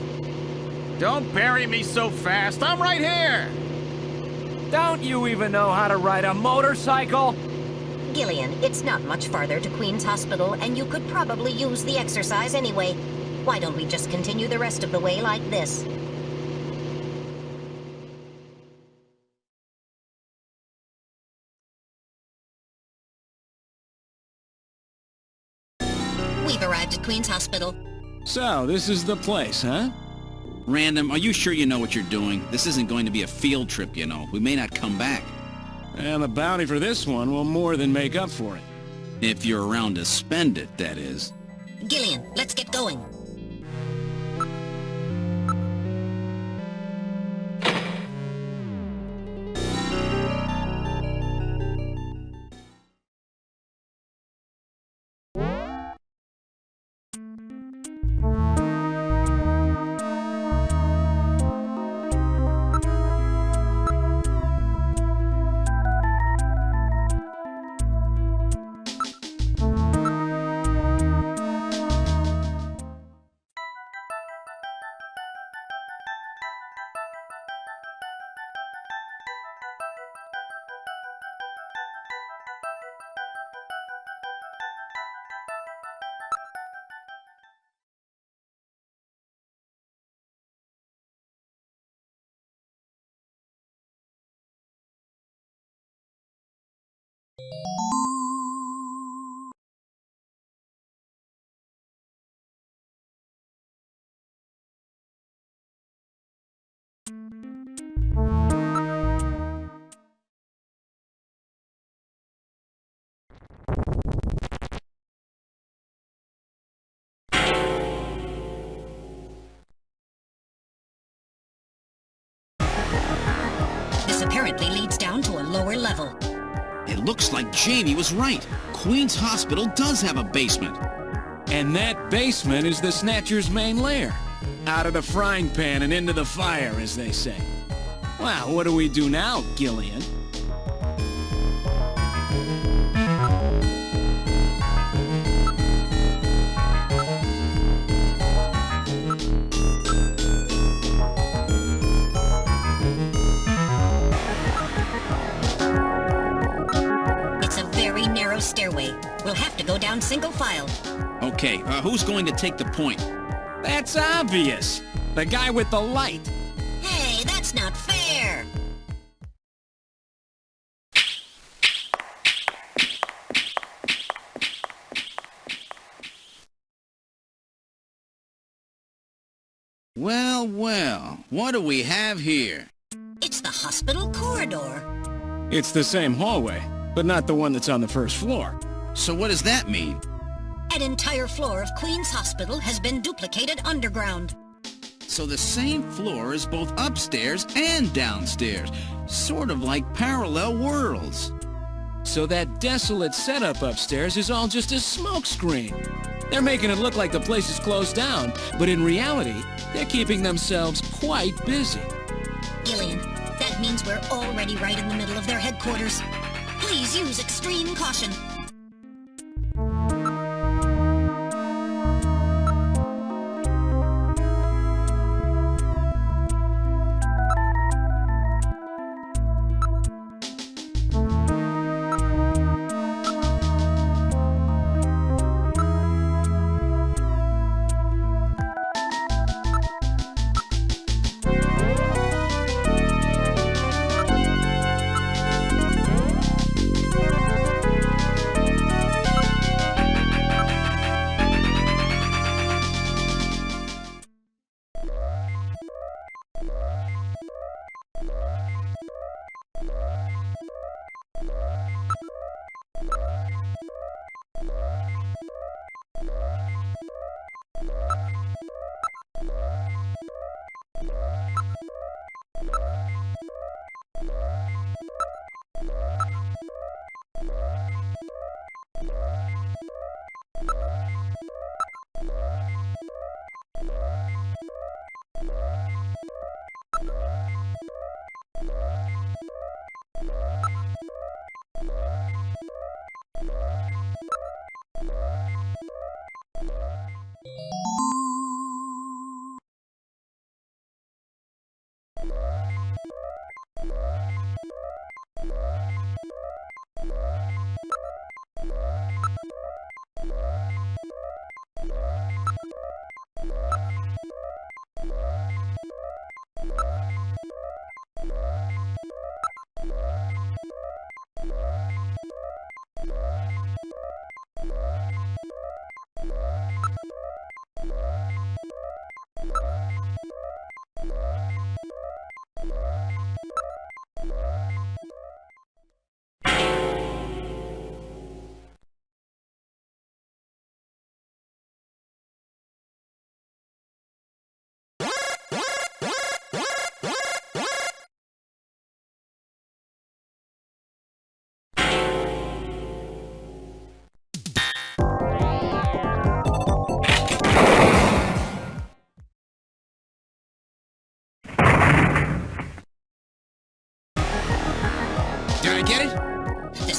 Don't bury me so fast. I'm right here. Don't you even know how to ride a motorcycle? Gillian, it's not much farther to Queen's Hospital, and you could probably use the exercise anyway. Why don't we just continue the rest of the way like this? We've arrived at Queen's Hospital. So, this is the place, huh? Random, are you sure you know what you're doing? This isn't going to be a field trip, you know. We may not come back. And the bounty for this one will more than make up for it. If you're around to spend it, that is. Gillian, let's get going. This apparently leads down to a lower level. It looks like Jamie was right. Queen's Hospital does have a basement. And that basement is the Snatcher's main lair. Out of the frying pan and into the fire, as they say. Well, what do we do now, Gillian? Stairway. We'll have to go down single file. Okay, who's going to take the point? That's obvious. The guy with the light. Hey, that's not fair. Well, well, what do we have here? It's the hospital corridor. It's the same hallway, but not the one that's on the first floor. So what does that mean? An entire floor of Queen's Hospital has been duplicated underground. So the same floor is both upstairs and downstairs. Sort of like parallel worlds. So that desolate setup upstairs is all just a smokescreen. They're making it look like the place is closed down, but in reality, they're keeping themselves quite busy. Gillian, that means means we're already right in the middle of their headquarters. Please use extreme caution.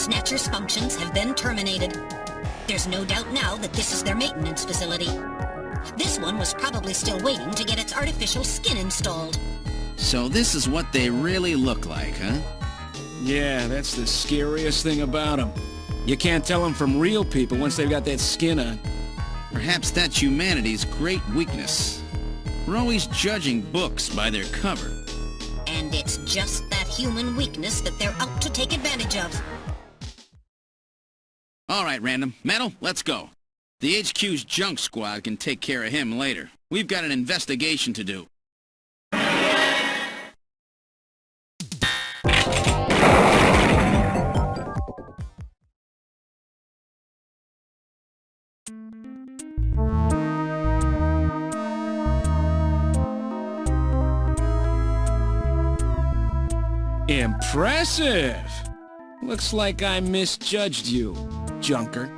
Snatcher's functions have been terminated. There's no doubt now that this is their maintenance facility. This one was probably still waiting to get its artificial skin installed. So this is what they really look like, huh? Yeah, that's the scariest thing about them. You can't tell them from real people once they've got that skin on. Perhaps that's humanity's great weakness. We're always judging books by their cover. And it's just that human weakness that they're out to take advantage of. All right, Random. Metal, let's go. The HQ's junk squad can take care of him later. We've got an investigation to do. Impressive! Looks like I misjudged you, Junker.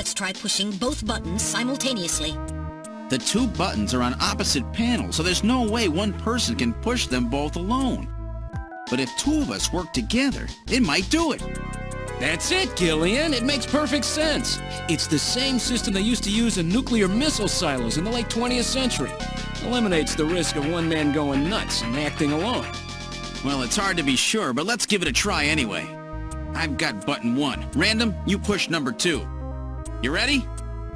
Let's try pushing both buttons simultaneously. The two buttons are on opposite panels, so there's no way one person can push them both alone. But if two of us work together, it might do it. That's it, Gillian. It makes perfect sense. It's the same system they used to use in nuclear missile silos in the late 20th century. Eliminates the risk of one man going nuts and acting alone. Well, it's hard to be sure, but let's give it a try anyway. I've got button 1. Random, you push number 2. You ready?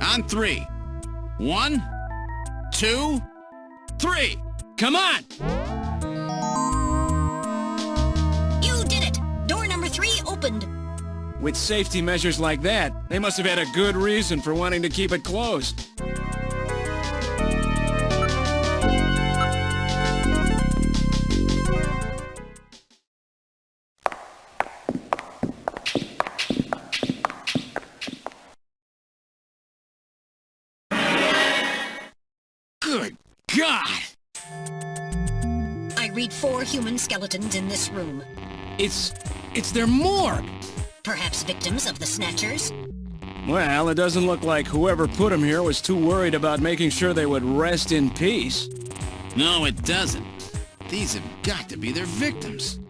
On 3. 1, 2, 3. Come on! You did it! Door number 3 opened. With safety measures like that, they must have had a good reason for wanting to keep it closed. Good God! I read 4 human skeletons in this room. It's their morgue! Perhaps victims of the Snatchers? Well, it doesn't look like whoever put them here was too worried about making sure they would rest in peace. No, it doesn't. These have got to be their victims.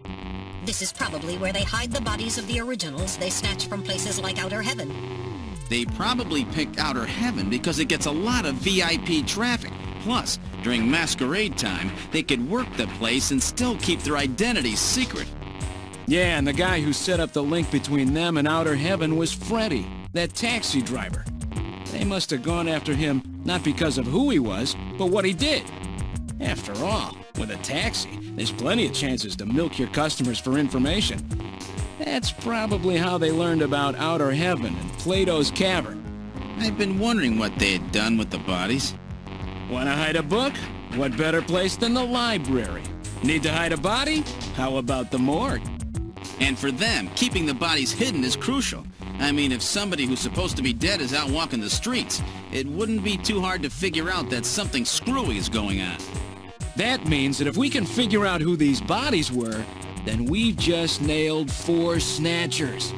This is probably where they hide the bodies of the originals they snatch from places like Outer Heaven. They probably picked Outer Heaven because it gets a lot of VIP traffic. Plus, during masquerade time, they could work the place and still keep their identities secret. Yeah, and the guy who set up the link between them and Outer Heaven was Freddy, that taxi driver. They must have gone after him not because of who he was, but what he did. After all, with a taxi, there's plenty of chances to milk your customers for information. That's probably how they learned about Outer Heaven and Plato's Cavern. I've been wondering what they had done with the bodies. Want to hide a book? What better place than the library? Need to hide a body? How about the morgue? And for them, keeping the bodies hidden is crucial. I mean, if somebody who's supposed to be dead is out walking the streets, it wouldn't be too hard to figure out that something screwy is going on. That means that if we can figure out who these bodies were, then we've just nailed 4 Snatchers.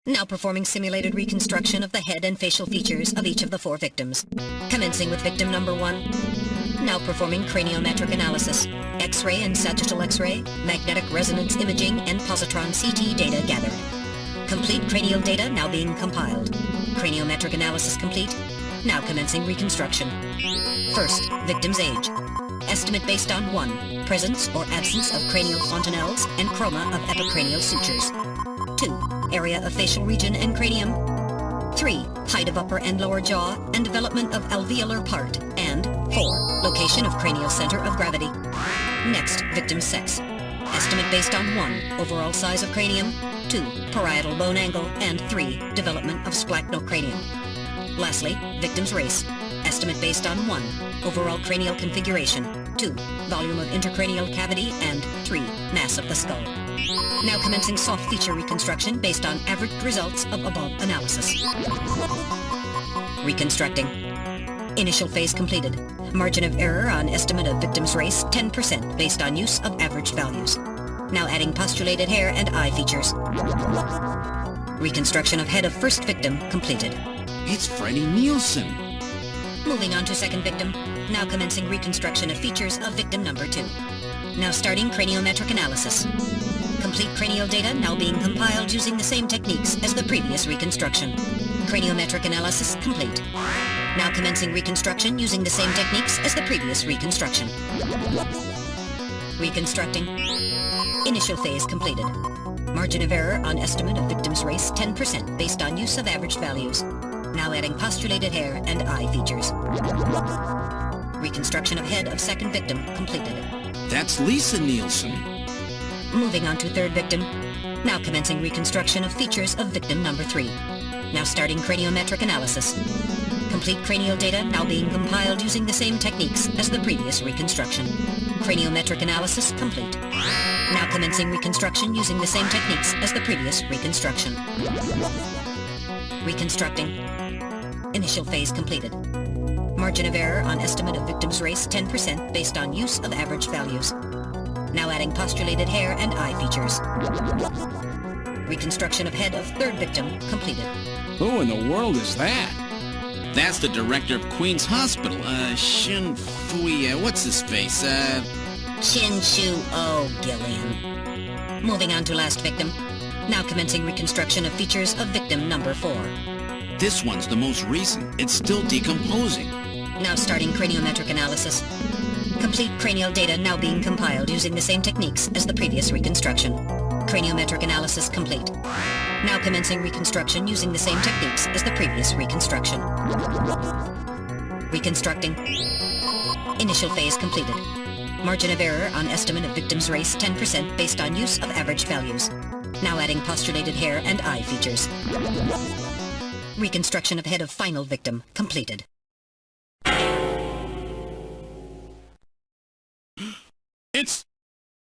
Now performing simulated reconstruction of the head and facial features of each of the 4 victims. Commencing with victim number 1. Now performing craniometric analysis. X-ray and sagittal X-ray, magnetic resonance imaging, and positron CT data gathered. Complete cranial data now being compiled. Craniometric analysis complete. Now commencing reconstruction. First, victim's age. Estimate based on 1. Presence or absence of cranial fontanelles and chroma of epicranial sutures. 2. Area of facial region and cranium. 3. Height of upper and lower jaw and development of alveolar part. And 4. Location of cranial center of gravity. Next, victim's sex. Estimate based on 1. Overall size of cranium. 2. Parietal bone angle. And 3. Development of splachocranium. Lastly, victim's race. Estimate based on 1. Overall cranial configuration. 2. Volume of intercranial cavity. And 3. Mass of the skull. Now commencing soft feature reconstruction based on averaged results of above analysis. Reconstructing. Initial phase completed. Margin of error on estimate of victim's race 10% based on use of average values. Now adding postulated hair and eye features. Reconstruction of head of first victim completed. It's Freddie Nielsen. Moving on to second victim. Now commencing reconstruction of features of victim number 2. Now starting craniometric analysis. Complete cranial data now being compiled using the same techniques as the previous reconstruction. Craniometric analysis complete. Now commencing reconstruction using the same techniques as the previous reconstruction. Reconstructing. Initial phase completed. Margin of error on estimate of victim's race 10% based on use of average values. Now adding postulated hair and eye features. Reconstruction of head of second victim completed. That's Lisa Nielsen. Moving on to third victim. Now commencing reconstruction of features of victim number 3. Now starting craniometric analysis. Complete cranial data now being compiled using the same techniques as the previous reconstruction. Craniometric analysis complete. Now commencing reconstruction using the same techniques as the previous reconstruction. Reconstructing. Initial phase completed. Margin of error on estimate of victim's race 10% based on use of average values. Now adding postulated hair and eye features. Reconstruction of head of third victim completed. Who in the world is that? That's the director of Queen's Hospital, Shin Fui, what's his face, Chin Shu O, Gillian. Moving on to last victim. Now commencing reconstruction of features of victim number 4. This one's the most recent. It's still decomposing. Now starting craniometric analysis. Complete cranial data now being compiled using the same techniques as the previous reconstruction. Craniometric analysis complete. Now commencing reconstruction using the same techniques as the previous reconstruction. Reconstructing. Initial phase completed. Margin of error on estimate of victim's race 10% based on use of average values. Now adding postulated hair and eye features. Reconstruction of head of final victim completed.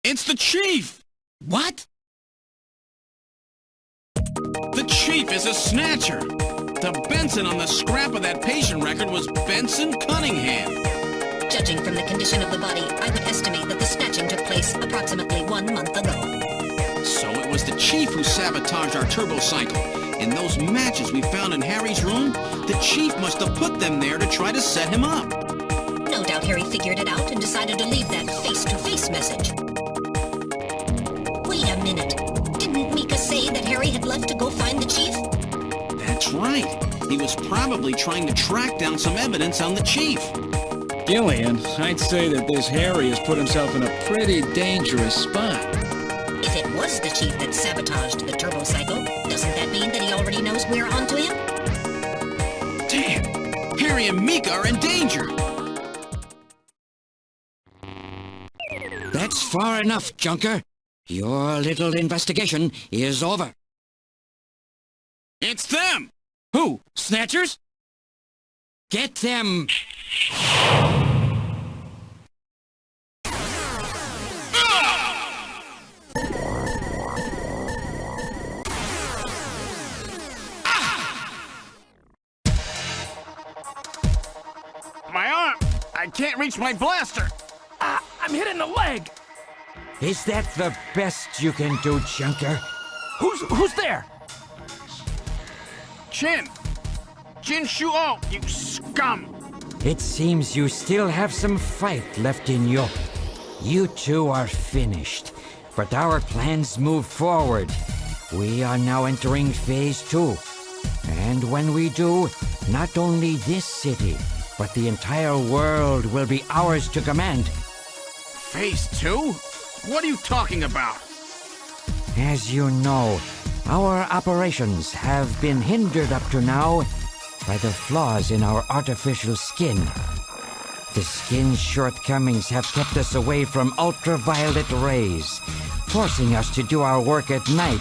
It's the Chief! What? The Chief is a Snatcher! The Benson on the scrap of that patient record was Benson Cunningham. Judging from the condition of the body, I would estimate that the snatching took place approximately 1 month ago. So it was the Chief who sabotaged our turbo cycle. And those matches we found in Harry's room, the Chief must have put them there to try to set him up. No doubt Harry figured it out and decided to leave that face-to-face message. Wait a minute. Didn't Mika say that Harry had left to go find the Chief? That's right. He was probably trying to track down some evidence on the Chief. Gillian, I'd say that this Harry has put himself in a pretty dangerous spot. If it was the Chief that sabotaged the turbo cycle, doesn't that mean that he already knows we're onto him? Damn! Harry and Mika are in danger! That's far enough, Junker. Your little investigation is over. It's them! Who? Snatchers? Get them! My arm! I can't reach my blaster! I'm hit in the leg! Is that the best you can do, Junker? Who's there? chin. Jin Shuo, you scum! It seems you still have some fight left in you. You two are finished, but our plans move forward. We are now entering Phase 2. And when we do, not only this city, but the entire world will be ours to command. Phase 2? What are you talking about? As you know, our operations have been hindered up to now by the flaws in our artificial skin. The skin's shortcomings have kept us away from ultraviolet rays, forcing us to do our work at night,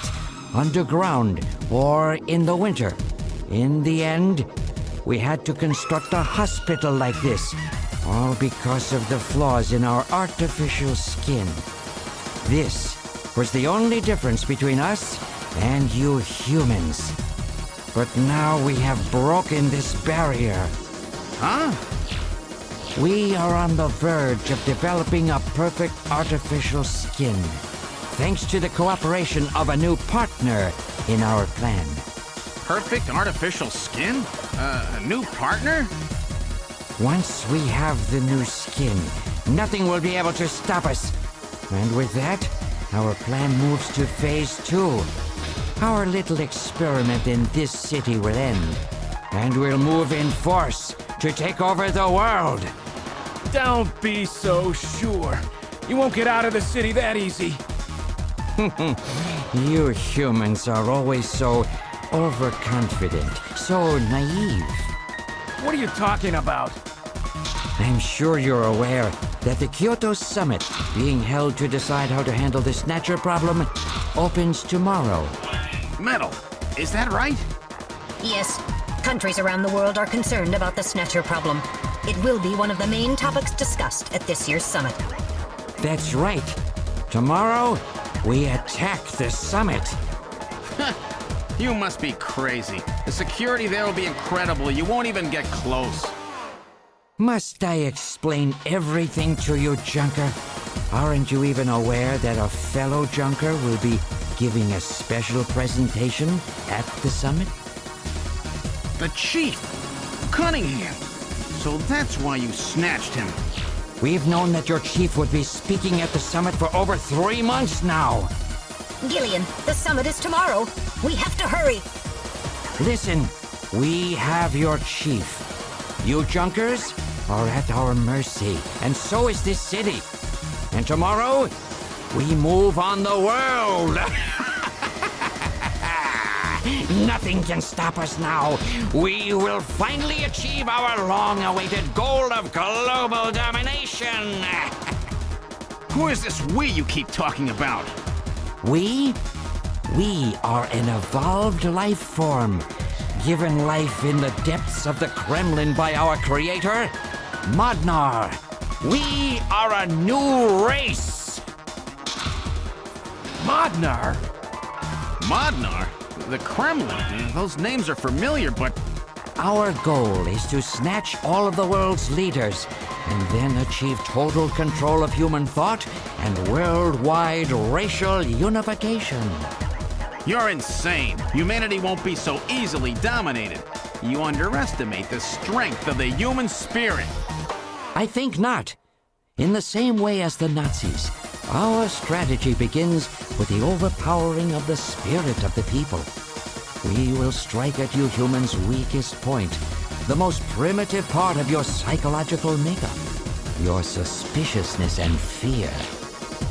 underground, or in the winter. In the end, we had to construct a hospital like this, all because of the flaws in our artificial skin. This was the only difference between us and you humans. But now we have broken this barrier. Huh? We are on the verge of developing a perfect artificial skin, thanks to the cooperation of a new partner in our plan. Perfect artificial skin? A new partner? Once we have the new skin, nothing will be able to stop us. And with that, our plan moves to Phase 2. Our little experiment in this city will end, and we'll move in force to take over the world. Don't be so sure. You won't get out of the city that easy. You humans are always so overconfident, so naive. What are you talking about? I'm sure you're aware that the Kyoto Summit, being held to decide how to handle the Snatcher problem, opens tomorrow. Metal, is that right? Yes. Countries around the world are concerned about the Snatcher problem. It will be one of the main topics discussed at this year's summit. That's right. Tomorrow, we attack the summit. You must be crazy. The security there will be incredible. You won't even get close. Must I explain everything to you, Junker? Aren't you even aware that a fellow Junker will be giving a special presentation at the summit? The Chief! Cunningham! So that's why you snatched him. We've known that your chief would be speaking at the summit for over 3 months now. Gillian, the summit is tomorrow. We have to hurry. Listen, we have your chief. You Junkers are at our mercy, and so is this city. And tomorrow, we move on the world. Nothing can stop us now. We will finally achieve our long-awaited goal of global domination. Who is this we you keep talking about? We? We are an evolved life form, given life in the depths of the Kremlin by our creator, Modnar. We are a new race. Modnar? Modnar? The Kremlin? Those names are familiar, but... Our goal is to snatch all of the world's leaders and then achieve total control of human thought and worldwide racial unification. You're insane. Humanity won't be so easily dominated. You underestimate the strength of the human spirit. I think not. In the same way as the Nazis, our strategy begins with the overpowering of the spirit of the people. We will strike at you humans' weakest point, the most primitive part of your psychological makeup, your suspiciousness and fear.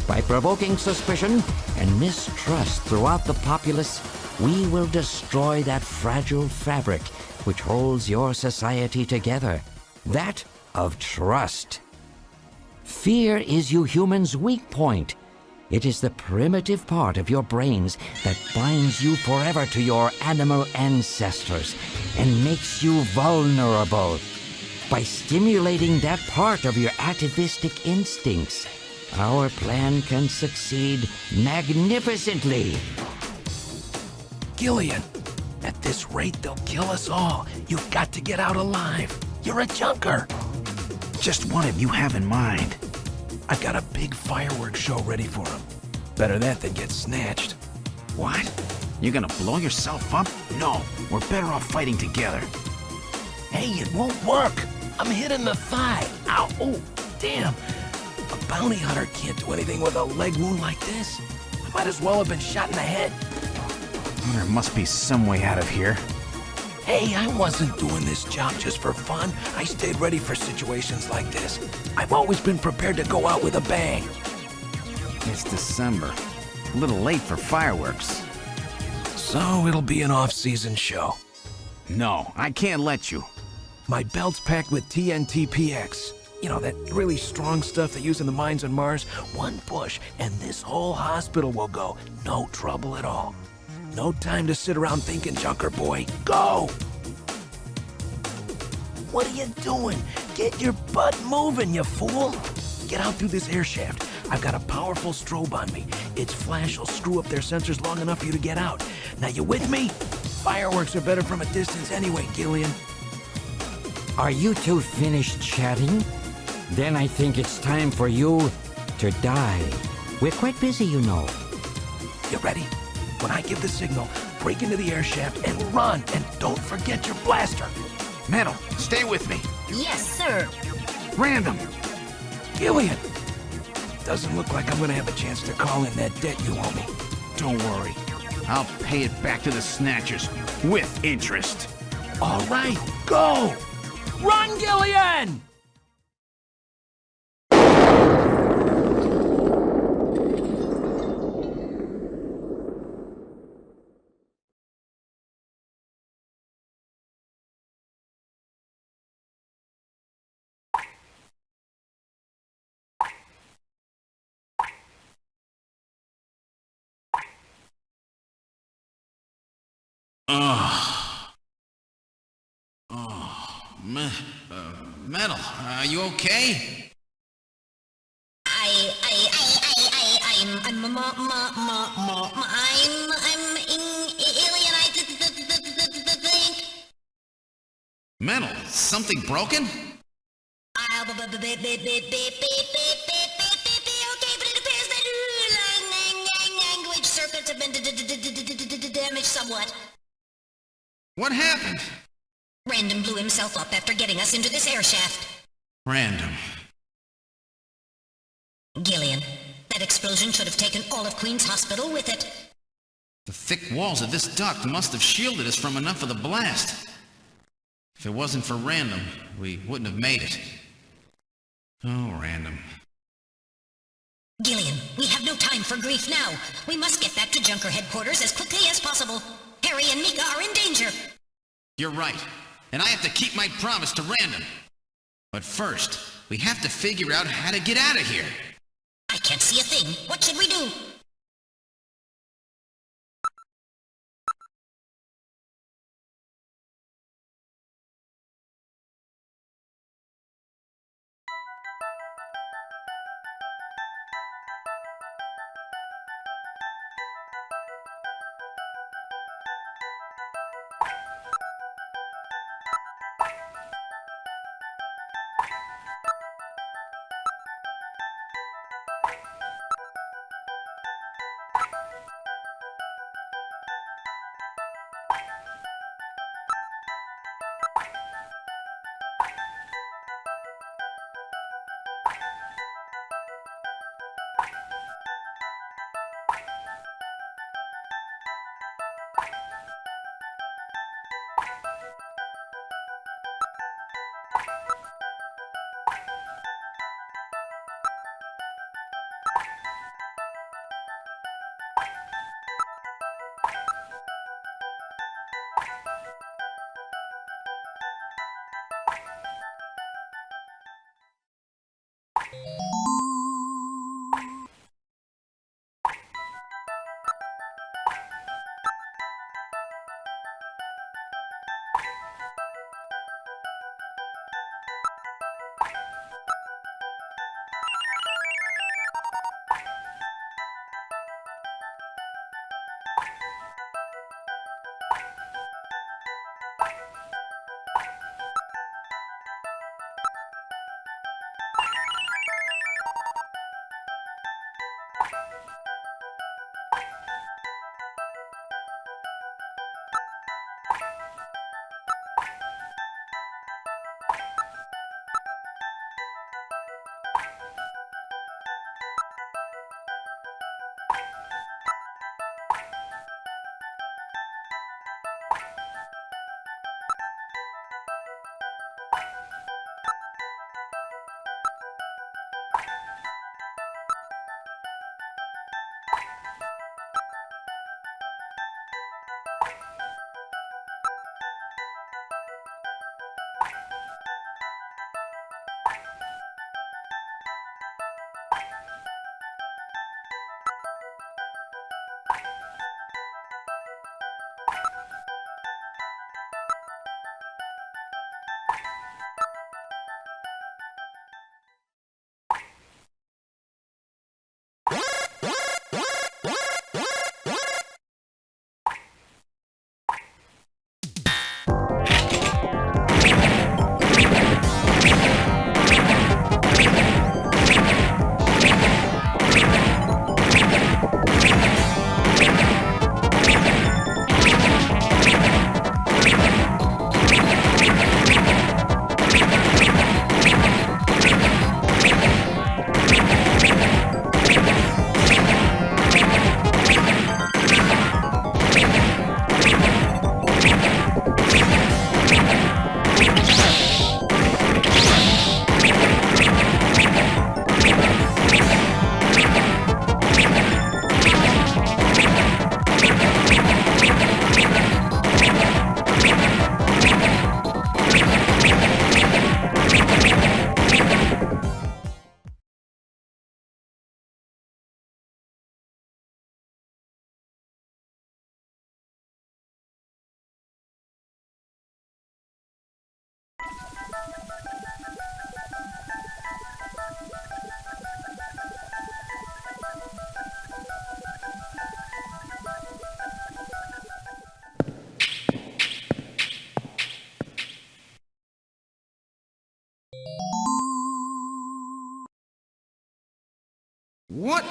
By provoking suspicion and mistrust throughout the populace, we will destroy that fragile fabric which holds your society together, that of trust. Fear is you humans' weak point. It is the primitive part of your brains that binds you forever to your animal ancestors and makes you vulnerable. By stimulating that part of your atavistic instincts, our plan can succeed magnificently. Gillian, at this rate they'll kill us all. You've got to get out alive. You're a junker. Just what have you have in mind? I've got a big fireworks show ready for him. Better that than get snatched. What? You're gonna blow yourself up? No, we're better off fighting together. Hey, it won't work. I'm hit in the thigh. Ow, oh, damn. A bounty hunter can't do anything with a leg wound like this. I might as well have been shot in the head. There must be some way out of here. Hey, I wasn't doing this job just for fun. I stayed ready for situations like this. I've always been prepared to go out with a bang. It's December. A little late for fireworks. So it'll be an off-season show. No, I can't let you. My belt's packed with TNT-PX. You know, that really strong stuff they use in the mines on Mars. One push, and this whole hospital will go. No trouble at all. No time to sit around thinking, Junker boy. Go! What are you doing? Get your butt moving, you fool! Get out through this air shaft. I've got a powerful strobe on me. Its flash will screw up their sensors long enough for you to get out. Now, you with me? Fireworks are better from a distance anyway, Gillian. Are you two finished chatting? Then I think it's time for you to die. We're quite busy, you know. You ready? When I give the signal, break into the air shaft and run, and don't forget your blaster. Metal, stay with me. Yes, sir. Random. Gillian! Doesn't look like I'm gonna have a chance to call in that debt you owe me. Don't worry. I'll pay it back to the Snatchers with interest. All right, go! Run, Gillian! Metal, are you okay? Metal, something broken? Language circuits have been damaged somewhat. What happened? Random blew himself up after getting us into this air shaft. Random. Gillian, that explosion should have taken all of Queen's Hospital with it. The thick walls of this duct must have shielded us from enough of the blast. If it wasn't for Random, we wouldn't have made it. Oh, Random. Gillian, we have no time for grief now. We must get back to Junker headquarters as quickly as possible. Harry and Mika are in danger. You're right. And I have to keep my promise to Random. But first, we have to figure out how to get out of here. I can't see a thing. What should we do?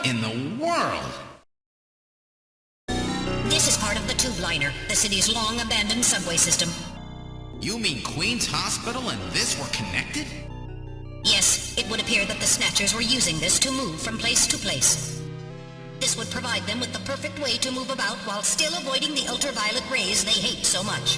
in the world? This is part of the tube liner, the city's long-abandoned subway system. You mean Queen's Hospital and this were connected? Yes, it would appear that the Snatchers were using this to move from place to place. This would provide them with the perfect way to move about while still avoiding the ultraviolet rays they hate so much.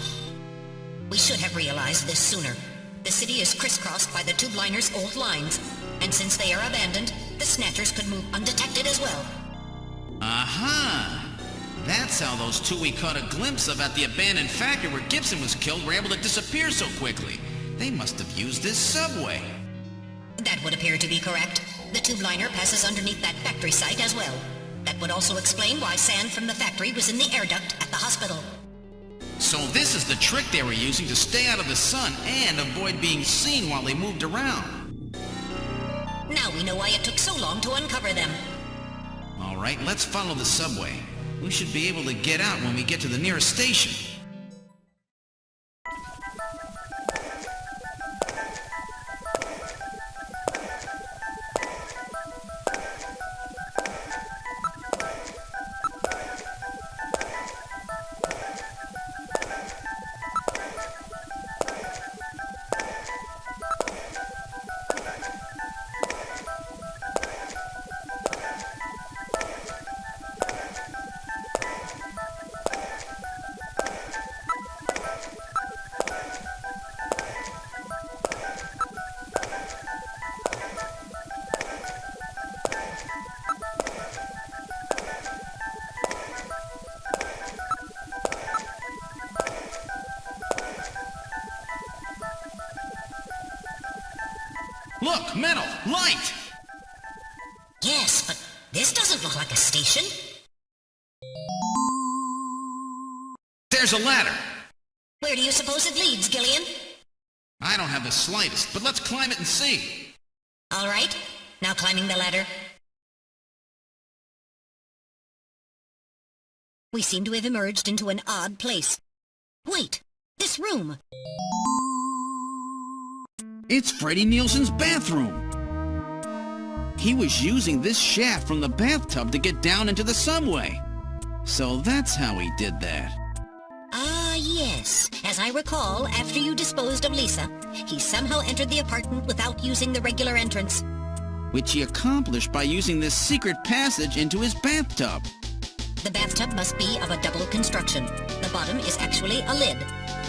We should have realized this sooner. The city is crisscrossed by the tube liner's old lines, and since they are abandoned, the Snatchers could move undetected as well. Aha! That's how those two we caught a glimpse of at the abandoned factory where Gibson was killed were able to disappear so quickly. They must have used this subway. That would appear to be correct. The tube liner passes underneath that factory site as well. That would also explain why sand from the factory was in the air duct at the hospital. So this is the trick they were using to stay out of the sun and avoid being seen while they moved around. Now we know why it took so long to uncover them. All right, let's follow the subway. We should be able to get out when we get to the nearest station. Look, metal, light! Yes, but this doesn't look like a station. There's a ladder. Where do you suppose it leads, Gillian? I don't have the slightest, but let's climb it and see. All right, now climbing the ladder. We seem to have emerged into an odd place. Wait, this room. It's Freddie Nielsen's bathroom. He was using this shaft from the bathtub to get down into the subway. So that's how he did that. Ah, yes. As I recall, after you disposed of Lisa, he somehow entered the apartment without using the regular entrance. Which he accomplished by using this secret passage into his bathtub. The bathtub must be of a double construction. The bottom is actually a lid.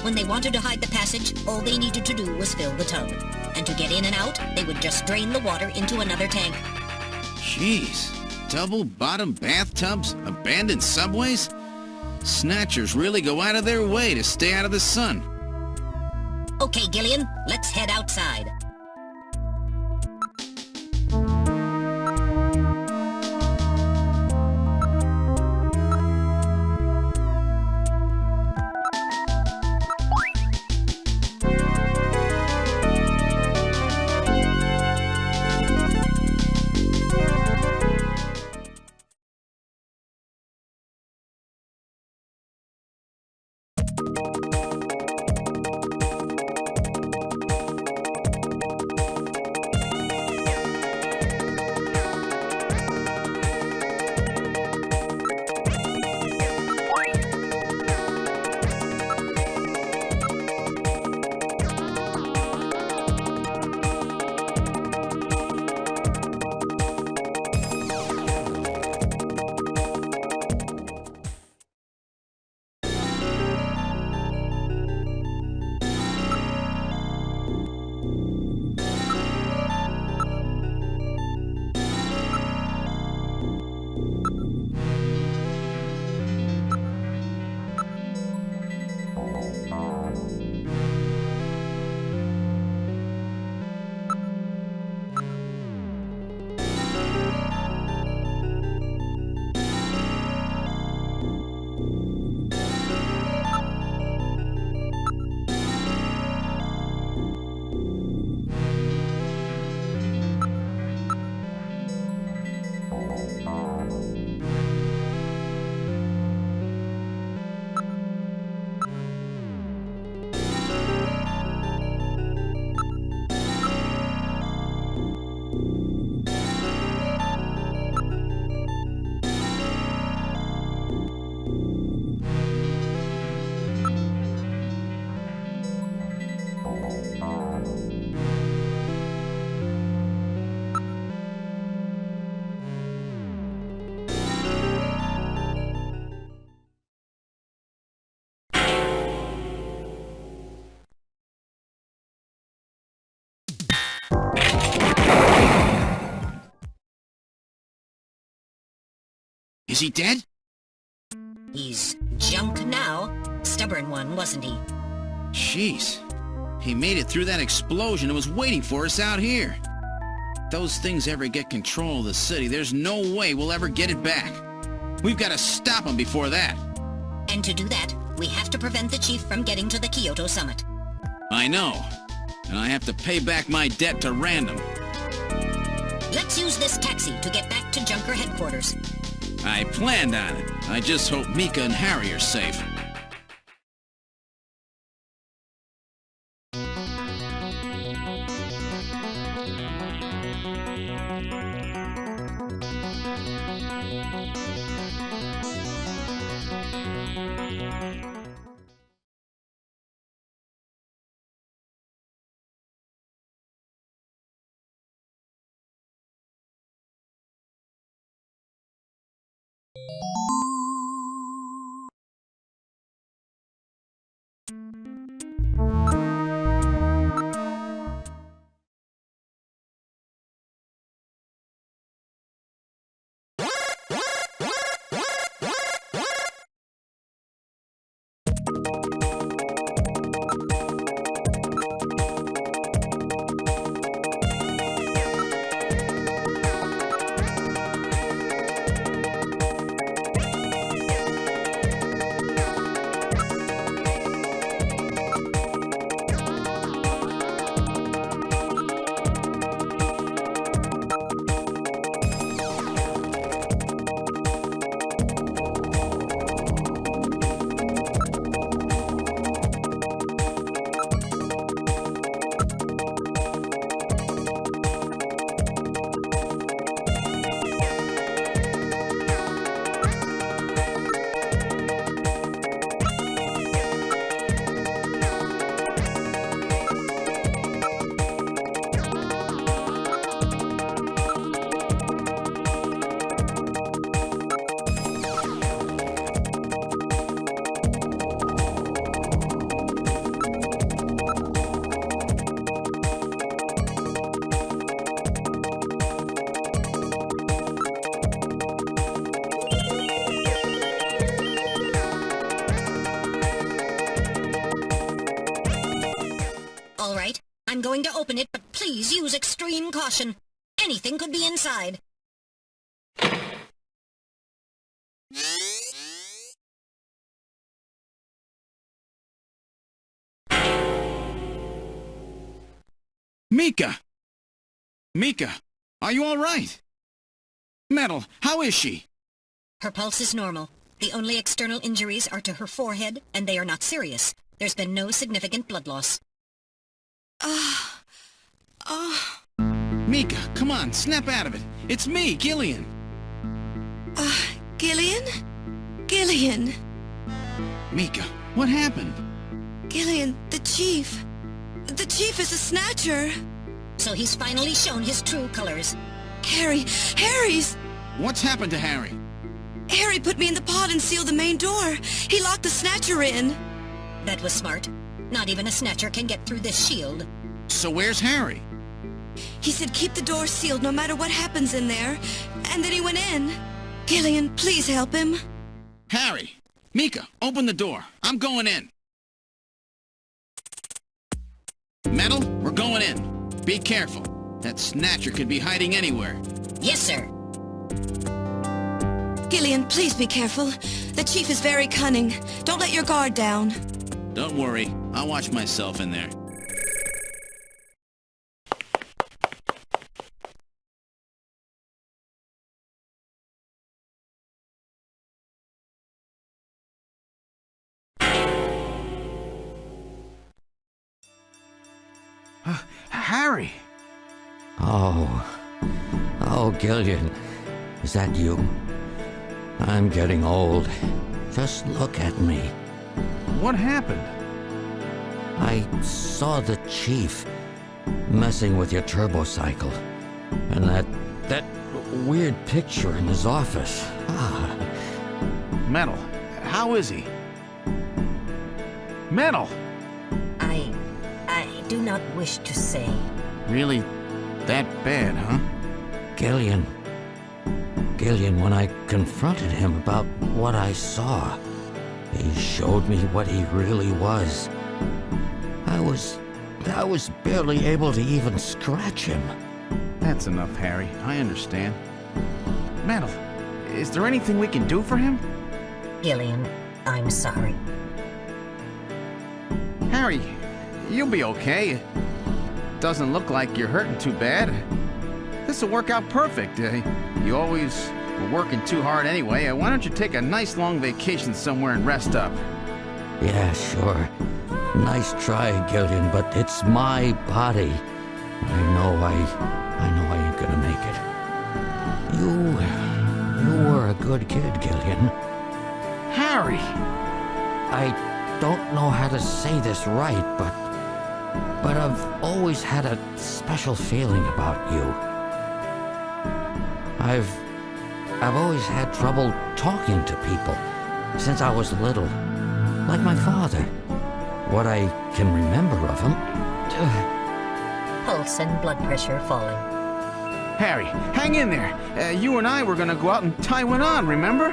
When they wanted to hide the passage, all they needed to do was fill the tub. And to get in and out, they would just drain the water into another tank. Jeez, double-bottom bathtubs, abandoned subways? Snatchers really go out of their way to stay out of the sun. Okay, Gillian, let's head outside. Is he dead? He's junk now. Stubborn one, wasn't he? Jeez. He made it through that explosion and was waiting for us out here. If those things ever get control of the city, there's no way we'll ever get it back. We've got to stop them before that. And to do that, we have to prevent the chief from getting to the Kyoto summit. I know. And I have to pay back my debt to Random. Let's use this taxi to get back to Junker headquarters. I planned on it. I just hope Mika and Harry are safe. All right, I'm going to open it, but please use extreme caution. Anything could be inside. Mika! Mika, are you all right? Metal, how is she? Her pulse is normal. The only external injuries are to her forehead, and they are not serious. There's been no significant blood loss. Mika, come on, snap out of it. It's me, Gillian. Gillian? Gillian! Mika, what happened? Gillian, the chief. The chief is a Snatcher. So he's finally shown his true colors. Harry's... What's happened to Harry? Harry put me in the pod and sealed the main door. He locked the Snatcher in. That was smart. Not even a Snatcher can get through this shield. So where's Harry? He said keep the door sealed no matter what happens in there. And then he went in. Gillian, please help him. Harry! Mika, open the door. I'm going in. Metal, we're going in. Be careful. That Snatcher could be hiding anywhere. Yes, sir. Gillian, please be careful. The chief is very cunning. Don't let your guard down. Don't worry. I'll watch myself in there. Harry! Oh, Gillian, is that you? I'm getting old. Just look at me. What happened? I saw the chief messing with your turbocycle. And that weird picture in his office. Metal, how is he? Metal! I do not wish to say. Really that bad, huh? Gillian. Gillian when I confronted him about what I saw. He showed me what he really was. I was barely able to even scratch him. That's enough, Harry. I understand. Metal, is there anything we can do for him? Gillian, I'm sorry. Harry, you'll be okay. Doesn't look like you're hurting too bad. This'll work out perfect. You always were working too hard anyway. Why don't you take a nice long vacation somewhere and rest up? Yeah, sure. Nice try, Gillian, but it's my body. I know I ain't gonna make it. You were a good kid, Gillian. Harry! I don't know how to say this right, but I've always had a special feeling about you. I've always had trouble talking to people since I was little, like my father. What I can remember of him. Pulse and blood pressure falling. Harry, hang in there. You and I were gonna go out and tie one on, remember?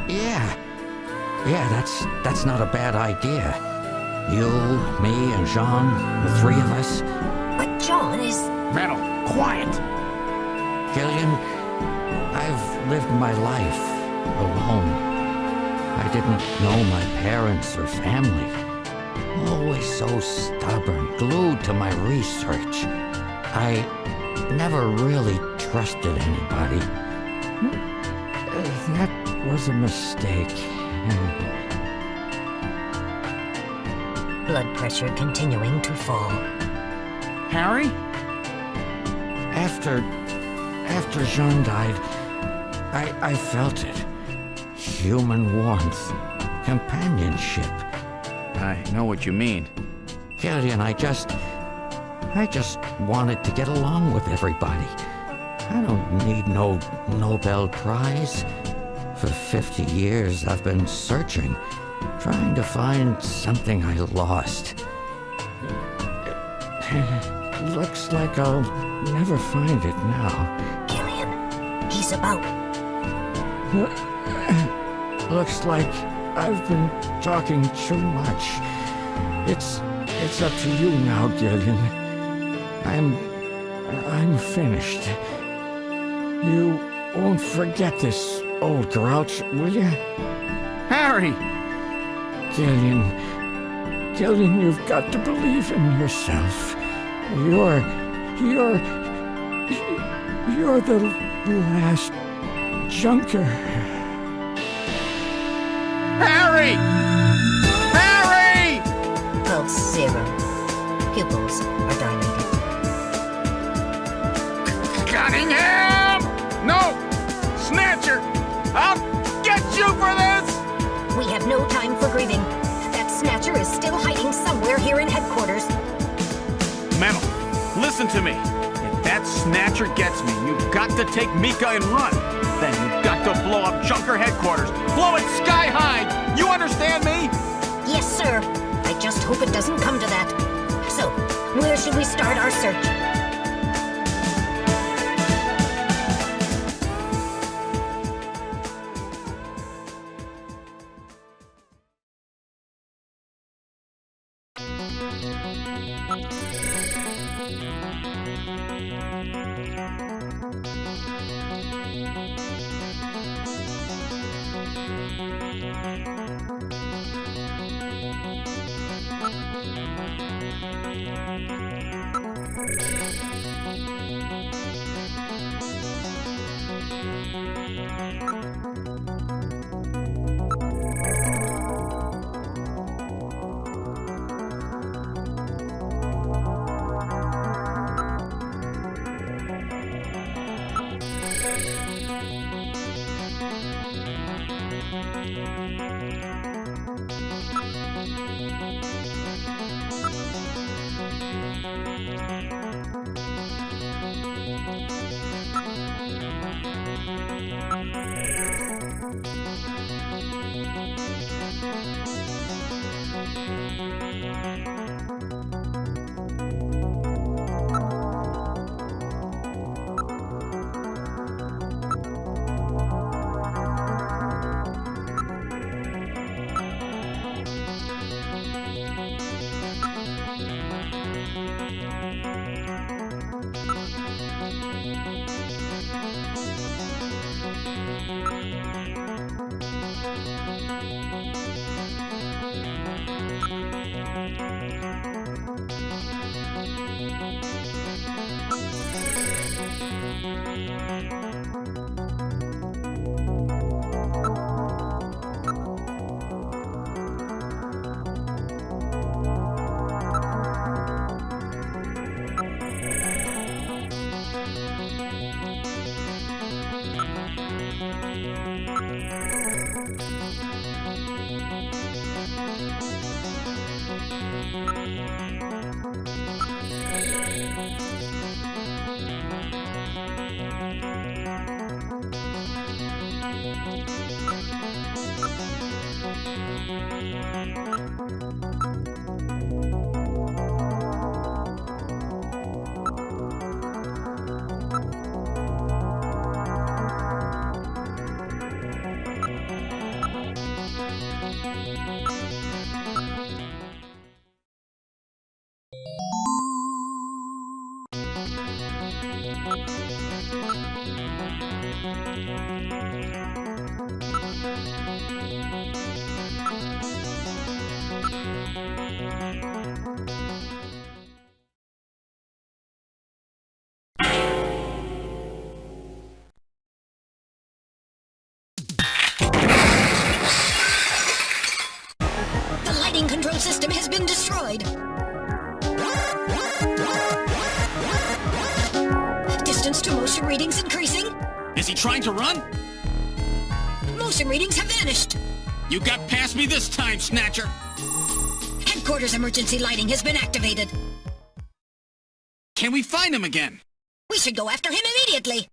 Yeah, that's not a bad idea. You, me, and Jean, the three of us. But John is... Metal, quiet! Gillian, I've lived my life alone. I didn't know my parents or family. Always so stubborn, glued to my research. I never really trusted anybody. That was a mistake. Blood pressure continuing to fall. Harry? After Jean died, I felt it. Human warmth, companionship. I know what you mean. Gillian, I just wanted to get along with everybody. I don't need no Nobel Prize. For 50 years, I've been searching, trying to find something I lost. Looks like I'll never find it now. Gillian, he's about... Looks like I've been talking too much. It's up to you now, Gillian. I'm finished. You won't forget this old grouch, will you? Harry! Gillian, you've got to believe in yourself. You're the last junker. Harry! Harry! Pulse 0. Pupils are dilated. Cunningham! No! Snatcher! I'll get you for this! We have no time for grieving. That Snatcher is still hiding somewhere here in headquarters. Metal, listen to me. If that Snatcher gets me, you've got to take Mika and run. Then you've got to blow up Junker headquarters. Blow it sky high! You understand me? Yes, sir. I just hope it doesn't come to that. So, where should we start our search? The lighting control system has been destroyed. Distance to motion readings increasing. Is he trying to run? Motion readings have vanished. You got past me this time, Snatcher! Headquarters emergency lighting has been activated. Can we find him again? We should go after him immediately.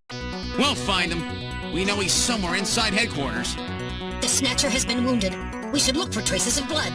We'll find him. We know he's somewhere inside headquarters. The Snatcher has been wounded. We should look for traces of blood.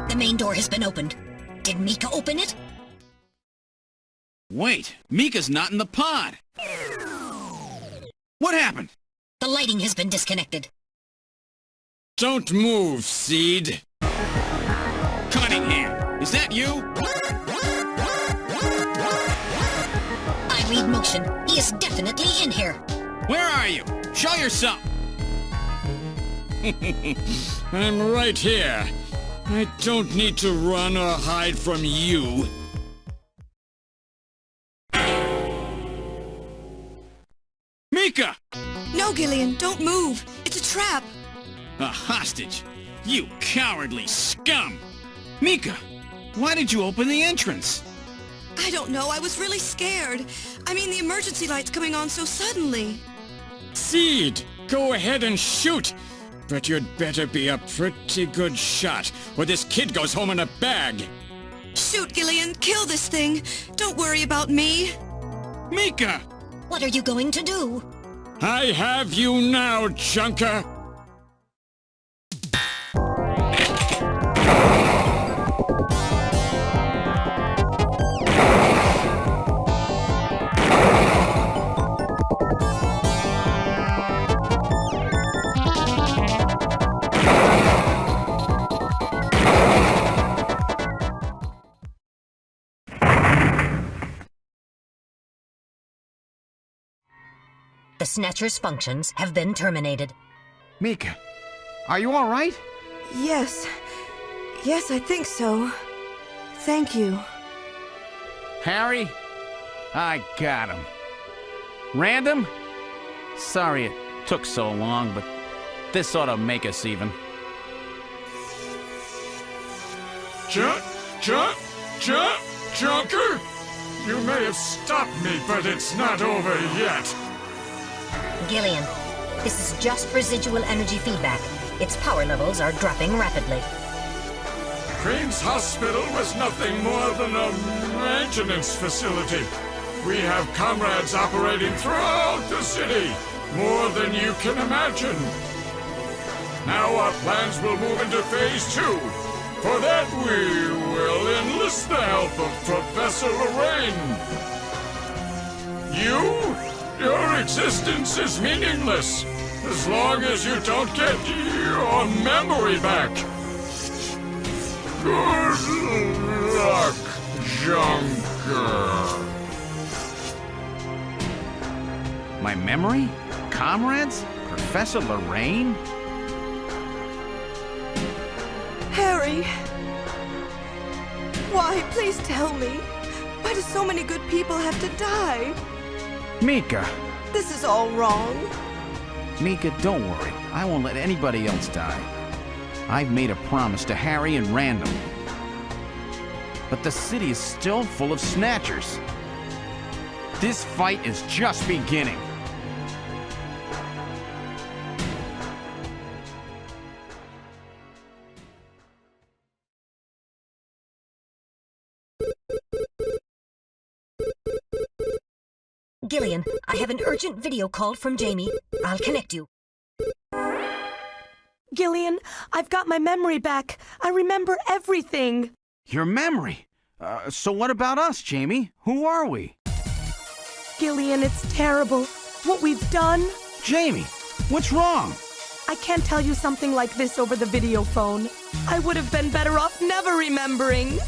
The main door has been opened. Did Mika open it? Wait, Mika's not in the pod! What happened? The lighting has been disconnected. Don't move, Seed. Cunningham, is that you? I read motion. He is definitely in here. Where are you? Show yourself! I'm right here. I don't need to run or hide from you. Mika! No, Gillian, don't move. It's a trap. A hostage? You cowardly scum! Mika, why did you open the entrance? I don't know. I was really scared. I mean, the emergency light's coming on so suddenly. Seed, go ahead and shoot. But you'd better be a pretty good shot, or this kid goes home in a bag. Shoot, Gillian. Kill this thing. Don't worry about me. Mika! What are you going to do? I have you now, Junker. The Snatcher's functions have been terminated. Mika, are you all right? Yes. Yes, I think so. Thank you. Harry? I got him. Random? Sorry it took so long, but this ought to make us even. Junker? You may have stopped me, but it's not over yet. Gillian, this is just residual energy feedback. Its power levels are dropping rapidly. Queen's Hospital was nothing more than a maintenance facility. We have comrades operating throughout the city, more than you can imagine. Now our plans will move into Phase 2. For that, we will enlist the help of Professor Lorraine. Your existence is meaningless, as long as you don't get your memory back. Good luck, Junker. My memory? Comrades? Professor Lorraine? Harry! Why? Please tell me. Why do so many good people have to die? Mika! This is all wrong. Mika, don't worry. I won't let anybody else die. I've made a promise to Harry and Random. But the city is still full of Snatchers. This fight is just beginning. Gillian, I have an urgent video call from Jamie. I'll connect you. Gillian, I've got my memory back. I remember everything. Your memory? So what about us, Jamie? Who are we? Gillian, it's terrible. What we've done. Jamie, what's wrong? I can't tell you something like this over the video phone. I would have been better off never remembering.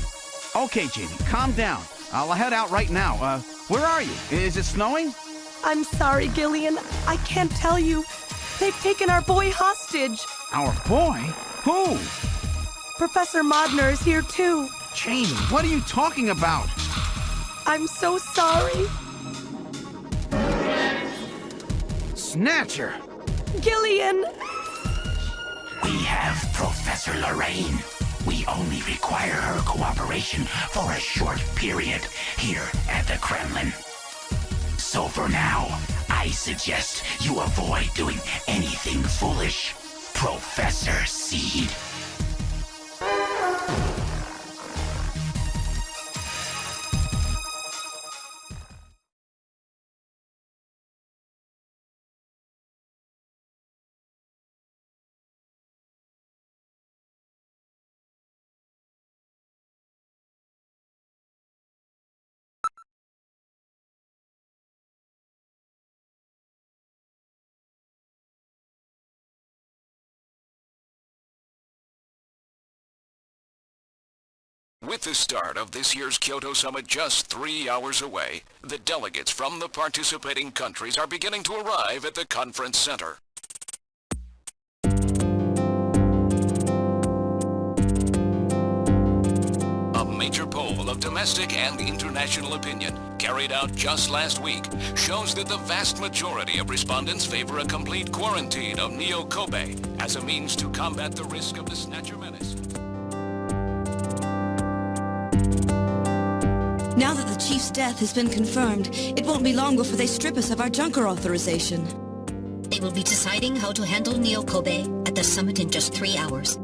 Okay, Jamie, calm down. I'll head out right now. Where are you? Is it snowing? I'm sorry, Gillian. I can't tell you. They've taken our boy hostage. Our boy? Who? Professor Modner is here too. Jamie, what are you talking about? I'm so sorry. Snatcher! Gillian! We have Professor Lorraine. We only require her cooperation for a short period here at the Kremlin. So for now, I suggest you avoid doing anything foolish, Professor Seed. With the start of this year's Kyoto Summit just 3 hours away, the delegates from the participating countries are beginning to arrive at the conference center. A major poll of domestic and international opinion, carried out just last week, shows that the vast majority of respondents favor a complete quarantine of Neo Kobe as a means to combat the risk of the Snatcher menace. Now that the Chief's death has been confirmed, it won't be long before they strip us of our Junker authorization. They will be deciding how to handle Neo Kobe at the summit in just 3 hours.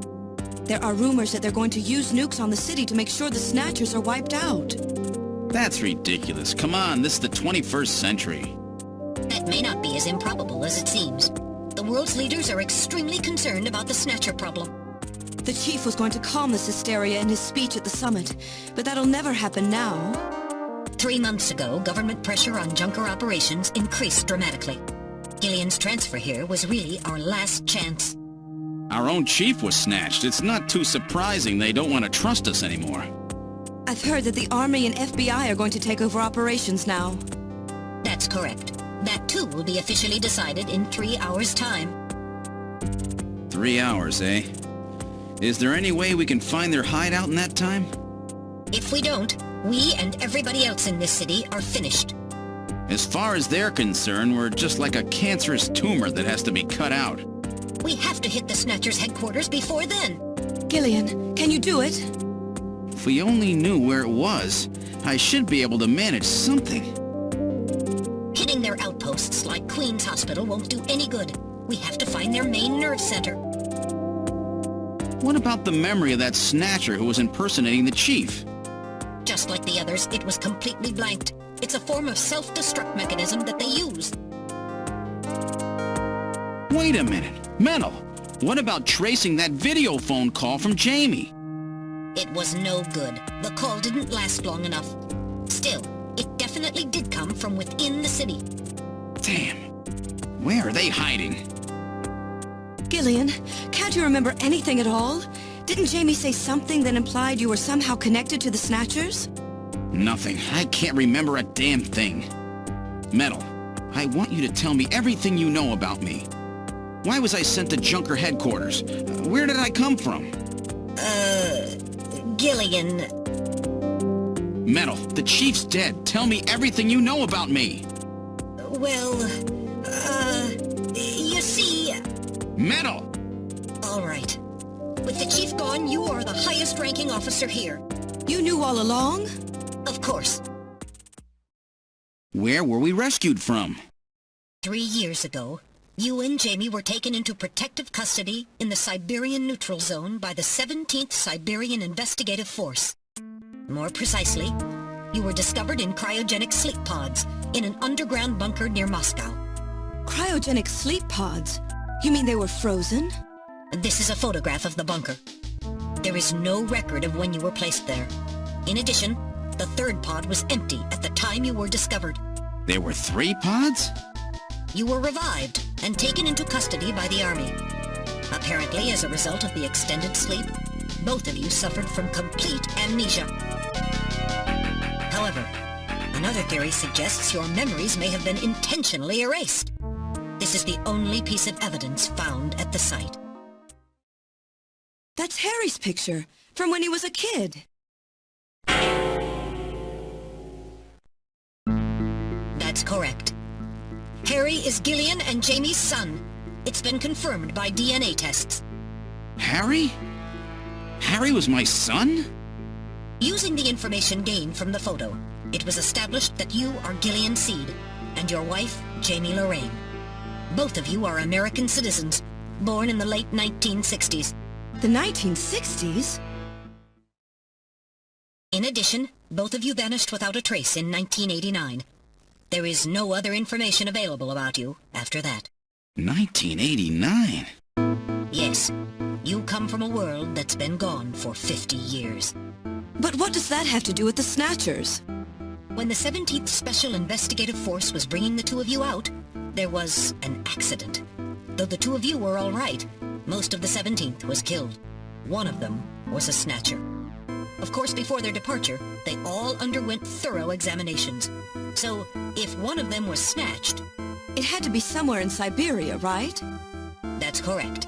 There are rumors that they're going to use nukes on the city to make sure the Snatchers are wiped out. That's ridiculous. Come on, this is the 21st century. That may not be as improbable as it seems. The world's leaders are extremely concerned about the Snatcher problem. The Chief was going to calm this hysteria in his speech at the summit, but that'll never happen now. 3 months ago, government pressure on Junker operations increased dramatically. Gillian's transfer here was really our last chance. Our own chief was snatched. It's not too surprising they don't want to trust us anymore. I've heard that the Army and FBI are going to take over operations now. That's correct. That too will be officially decided in 3 hours' time. 3 hours, eh? Is there any way we can find their hideout in that time? If we don't, we and everybody else in this city are finished. As far as they're concerned, we're just like a cancerous tumor that has to be cut out. We have to hit the Snatchers' headquarters before then. Gillian, can you do it? we only knew where it was, I should be able to manage something. Hitting their outposts like Queen's Hospital won't do any good. We have to find their main nerve center. What about the memory of that Snatcher who was impersonating the chief? Just like the others, it was completely blanked. It's a form of self-destruct mechanism that they use. Wait a minute. Mental. What about tracing that video phone call from Jamie? It was no good. The call didn't last long enough. Still, it definitely did come from within the city. Damn. Where are they hiding? Gillian, can't you remember anything at all? Didn't Jamie say something that implied you were somehow connected to the Snatchers? Nothing. I can't remember a damn thing. Metal, I want you to tell me everything you know about me. Why was I sent to Junker headquarters? Where did I come from? Gillian. Metal, the chief's dead. Tell me everything you know about me. Well, you see... Metal! All right. With the chief gone, you are the highest-ranking officer here. You knew all along? Of course. Where were we rescued from? 3 years ago, you and Jamie were taken into protective custody in the Siberian Neutral Zone by the 17th Siberian Investigative Force. More precisely, you were discovered in cryogenic sleep pods in an underground bunker near Moscow. Cryogenic sleep pods? You mean they were frozen? This is a photograph of the bunker. There is no record of when you were placed there. In addition, the third pod was empty at the time you were discovered. There were 3 pods? You were revived and taken into custody by the army. Apparently, as a result of the extended sleep, both of you suffered from complete amnesia. However, another theory suggests your memories may have been intentionally erased. This is the only piece of evidence found at the site. That's Harry's picture, from when he was a kid. That's correct. Harry is Gillian and Jamie's son. It's been confirmed by DNA tests. Harry? Harry was my son? Using the information gained from the photo, it was established that you are Gillian Seed and your wife, Jamie Lorraine. Both of you are American citizens, born in the late 1960s. The 1960s? In addition, both of you vanished without a trace in 1989. There is no other information available about you after that. 1989? Yes. You come from a world that's been gone for 50 years. But what does that have to do with the Snatchers? When the 17th Special Investigative Force was bringing the two of you out, there was an accident. Though the two of you were all right, most of the 17th was killed. One of them was a Snatcher. Of course, before their departure, they all underwent thorough examinations. So, if one of them was snatched... It had to be somewhere in Siberia, right? That's correct.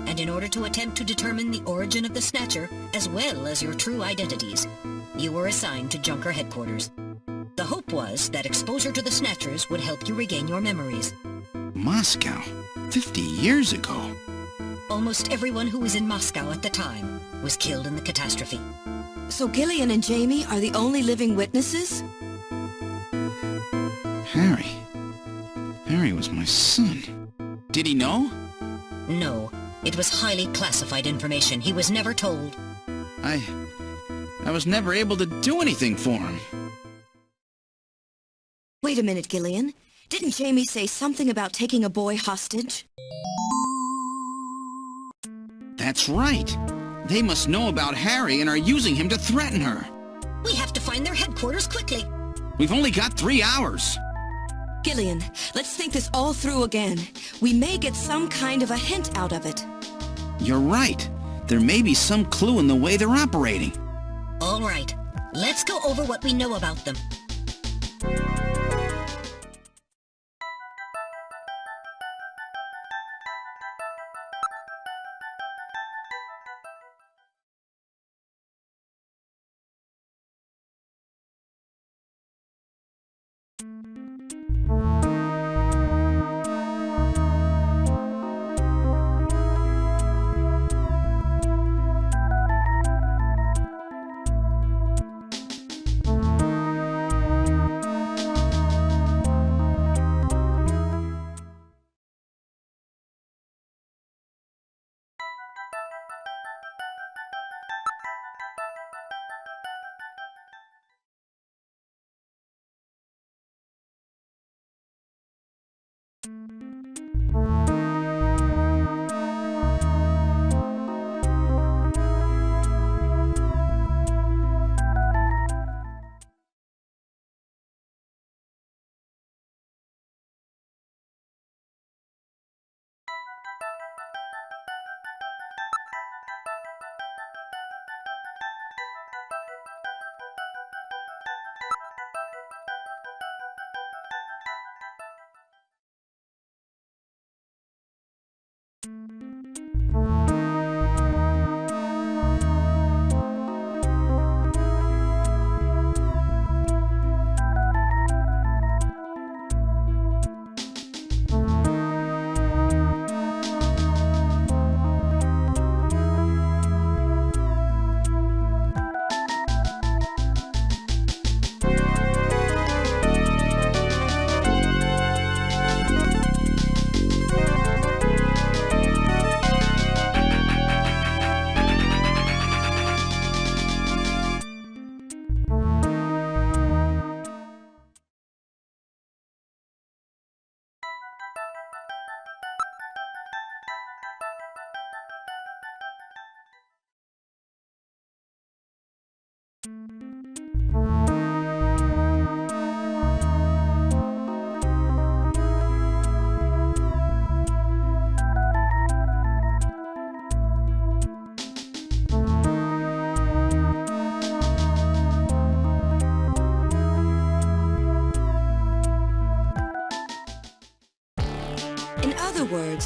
And in order to attempt to determine the origin of the Snatcher, as well as your true identities, you were assigned to Junker headquarters. The hope was that exposure to the Snatchers would help you regain your memories. Moscow? 50 years ago? Almost everyone who was in Moscow at the time was killed in the catastrophe. So Gillian and Jamie are the only living witnesses? Harry. Harry was my son. Did he know? No. It was highly classified information. He was never told. I was never able to do anything for him. Wait a minute, Gillian. Didn't Jamie say something about taking a boy hostage? That's right. They must know about Harry and are using him to threaten her. We have to find their headquarters quickly. We've only got 3 hours. Gillian, let's think this all through again. We may get some kind of a hint out of it. You're right. There may be some clue in the way they're operating. All right. Let's go over what we know about them.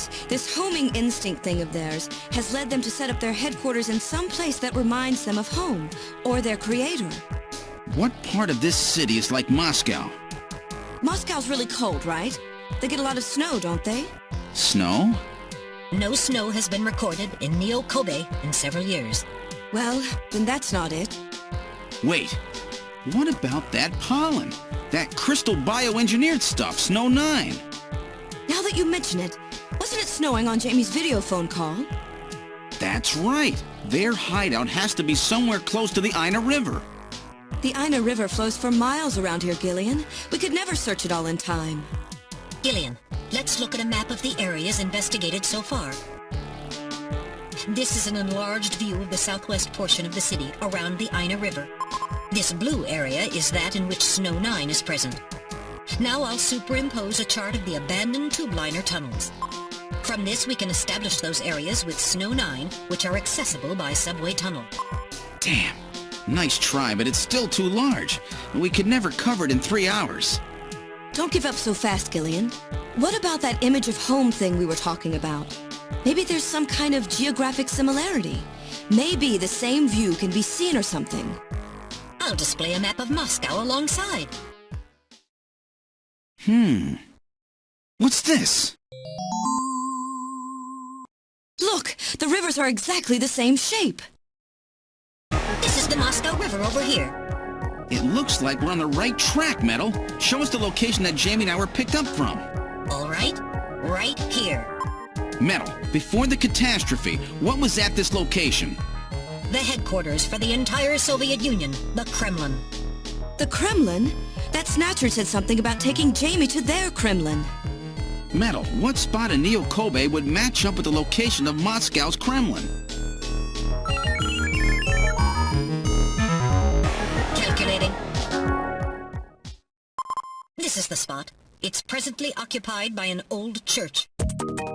Yes, this homing instinct thing of theirs has led them to set up their headquarters in some place that reminds them of home, or their creator. What part of this city is like Moscow? Moscow's really cold, right? They get a lot of snow, don't they? Snow? No snow has been recorded in Neo-Kobe in several years. Well, then that's not it. Wait, what about that pollen? That crystal bioengineered stuff, Snow 9? Now that you mention it, wasn't it snowing on Jamie's video phone call? That's right. Their hideout has to be somewhere close to the Ina River. The Ina River flows for miles around here, Gillian. We could never search it all in time. Gillian, let's look at a map of the areas investigated so far. This is an enlarged view of the southwest portion of the city around the Ina River. This blue area is that in which Snow 9 is present. Now I'll superimpose a chart of the abandoned tube liner tunnels. From this we can establish those areas with Snow 9, which are accessible by subway tunnel. Damn. Nice try, but it's still too large. We could never cover it in 3 hours. Don't give up so fast, Gillian. What about that image of home thing we were talking about? Maybe there's some kind of geographic similarity. Maybe the same view can be seen or something. I'll display a map of Moscow alongside. What's this? Look, the rivers are exactly the same shape. This is the Moscow River over here. It looks like we're on the right track, Metal. Show us the location that Jamie and I were picked up from. All right, right here. Metal, before the catastrophe, what was at this location? The headquarters for the entire Soviet Union, the Kremlin. The Kremlin? That Snatcher said something about taking Jamie to their Kremlin. Metal, what spot in Neo-Kobe would match up with the location of Moscow's Kremlin? Calculating. This is the spot. It's presently occupied by an old church.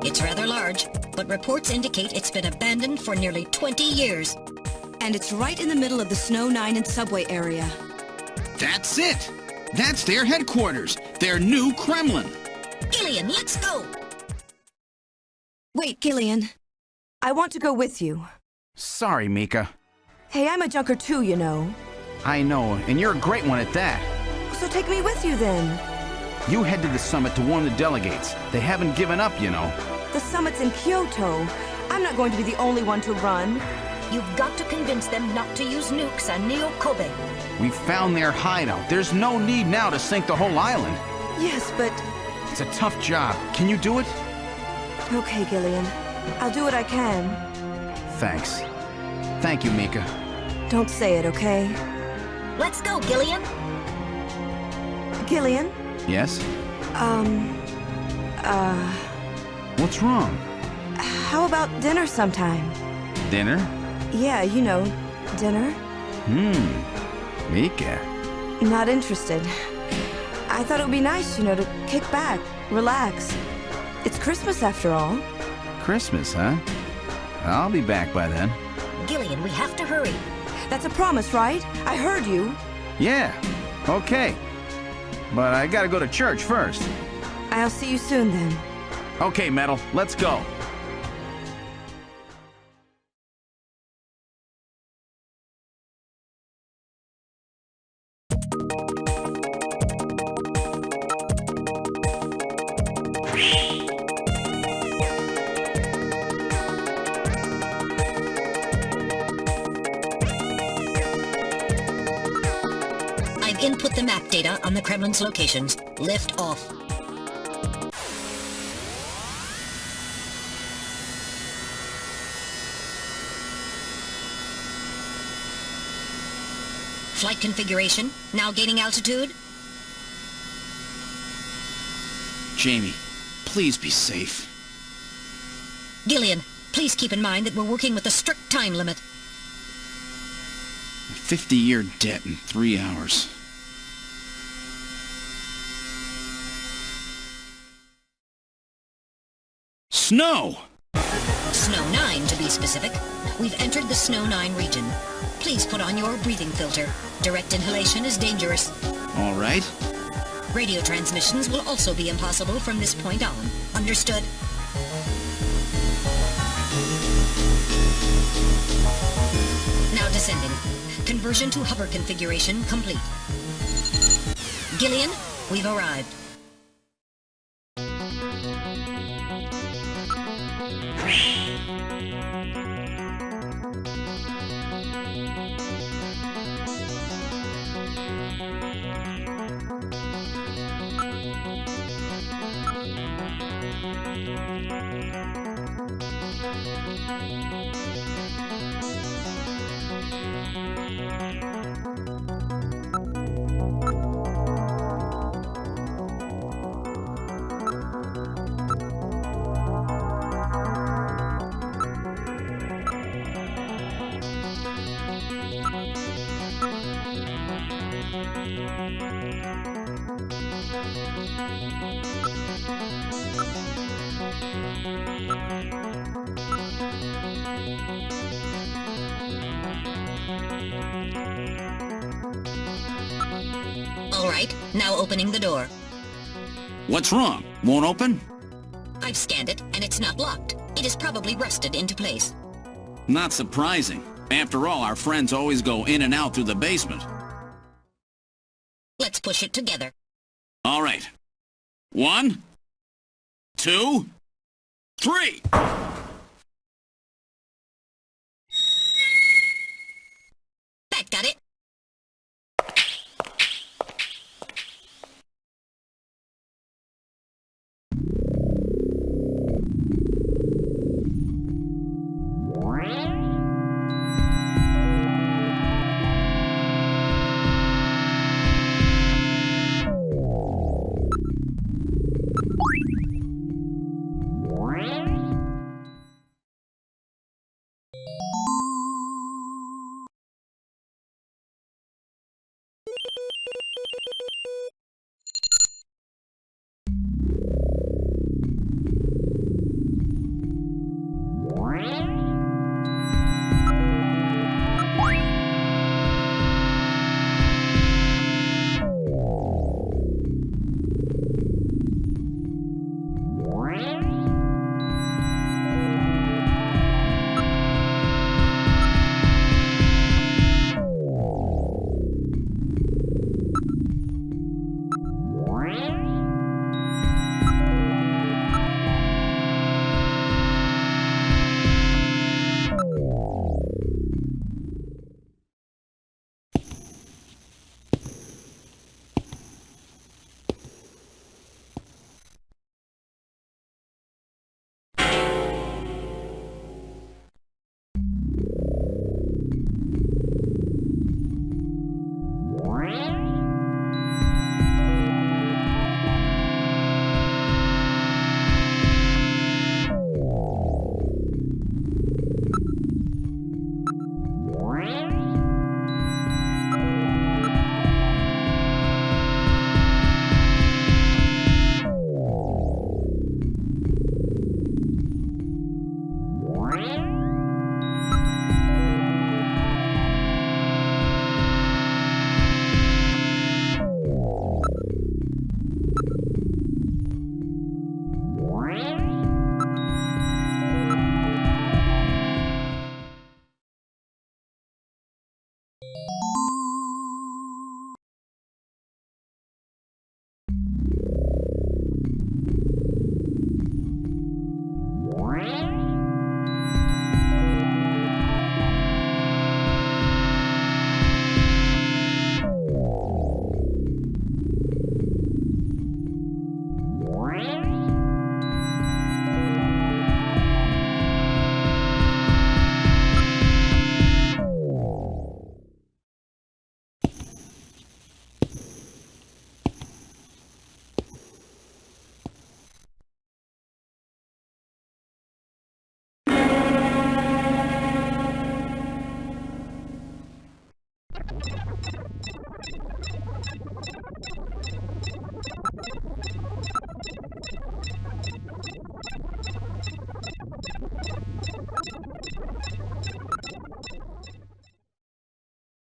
It's rather large, but reports indicate it's been abandoned for nearly 20 years. And it's right in the middle of the Snow 9 and subway area. That's it! That's their headquarters, their new Kremlin. Gillian, let's go! Wait, Gillian. I want to go with you. Sorry, Mika. Hey, I'm a junker too, you know. I know, and you're a great one at that. So take me with you then. You head to the summit to warn the delegates. They haven't given up, you know. The summit's in Kyoto. I'm not going to be the only one to run. You've got to convince them not to use nukes on Neo-Kobe. We found their hideout. There's no need now to sink the whole island. Yes, but... It's a tough job. Can you do it? Okay, Gillian. I'll do what I can. Thanks. Thank you, Mika. Don't say it, okay? Let's go, Gillian. Gillian? Yes? What's wrong? How about dinner sometime? Dinner? Yeah, you know, dinner. Mika. Not interested. I thought it would be nice, you know, to kick back, relax. It's Christmas after all. Christmas, huh? I'll be back by then. Gillian, we have to hurry. That's a promise, right? I heard you. Yeah, okay. But I gotta go to church first. I'll see you soon then. Okay, Metal, let's go. Input the map data on the Kremlin's locations. Lift off. Flight configuration. Now gaining altitude. Jamie, please be safe. Gillian, please keep in mind that we're working with a strict time limit. 50-year debt in 3 hours. Snow! Snow 9, to be specific. We've entered the Snow 9 region. Please put on your breathing filter. Direct inhalation is dangerous. All right. Radio transmissions will also be impossible from this point on. Understood? Sending. Conversion to hover configuration complete. Gillian, we've arrived. All right, now opening the door. What's wrong? Won't open? I've scanned it, and it's not locked. It is probably rusted into place. Not surprising. After all, our friends always go in and out through the basement. Let's push it together. All right. 1, 2, 3! That got it.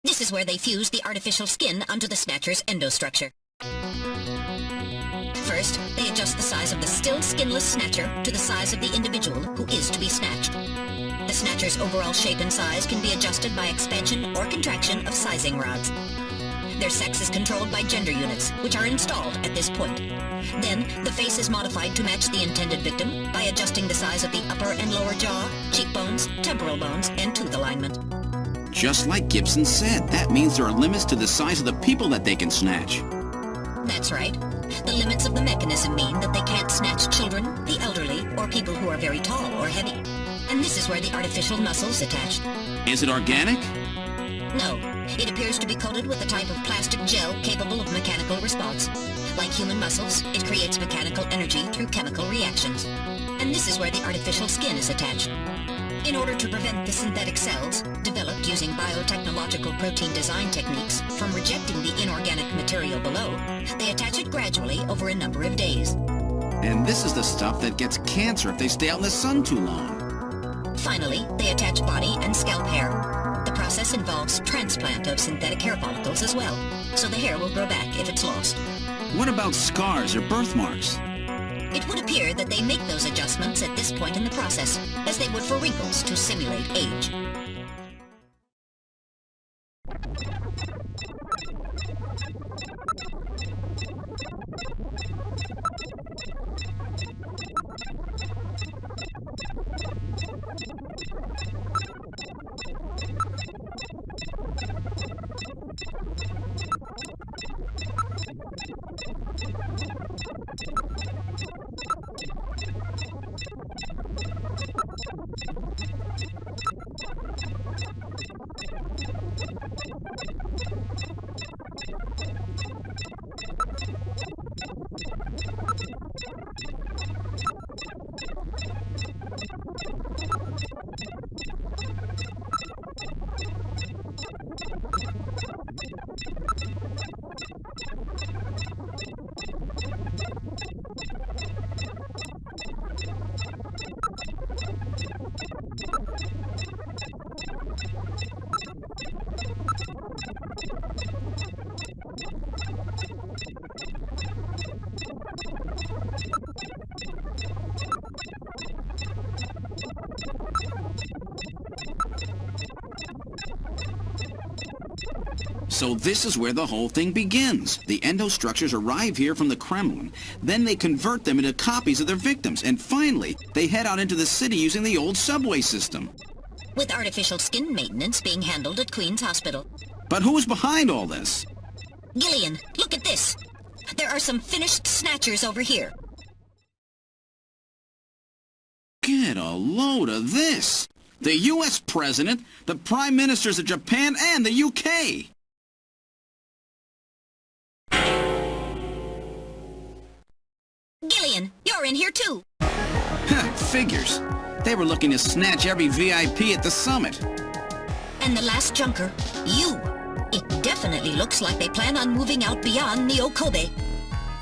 This is where they fuse the artificial skin onto the Snatcher's endostructure. First, they adjust the size of the still skinless Snatcher to the size of the individual who is to be snatched. The Snatcher's overall shape and size can be adjusted by expansion or contraction of sizing rods. Their sex is controlled by gender units, which are installed at this point. Then, the face is modified to match the intended victim by adjusting the size of the upper and lower jaw, cheekbones, temporal bones, and tooth alignment. Just like Gibson said, that means there are limits to the size of the people that they can snatch. That's right. The limits of the mechanism mean that they can't snatch children, the elderly, or people who are very tall or heavy. And this is where the artificial muscle's attached. Is it organic? No. It appears to be coated with a type of plastic gel capable of mechanical response. Like human muscles, it creates mechanical energy through chemical reactions. And this is where the artificial skin is attached. In order to prevent the synthetic cells, developed using biotechnological protein design techniques, from rejecting the inorganic material below, they attach it gradually over a number of days. And this is the stuff that gets cancer if they stay out in the sun too long. Finally, they attach body and scalp hair. The process involves transplant of synthetic hair follicles as well, so the hair will grow back if it's lost. What about scars or birthmarks? It would appear that they make those adjustments at this point in the process, as they would for wrinkles to simulate age. So this is where the whole thing begins. The endostructures arrive here from the Kremlin. Then they convert them into copies of their victims. And finally, they head out into the city using the old subway system. With artificial skin maintenance being handled at Queen's Hospital. But who's behind all this? Gillian, look at this. There are some finished Snatchers over here. Get a load of this. The U.S. President, the Prime Ministers of Japan, and the U.K. Gillian, you're in here too. Figures. They were looking to snatch every VIP at the summit. And the last junker, you. It definitely looks like they plan on moving out beyond Neo-Kobe.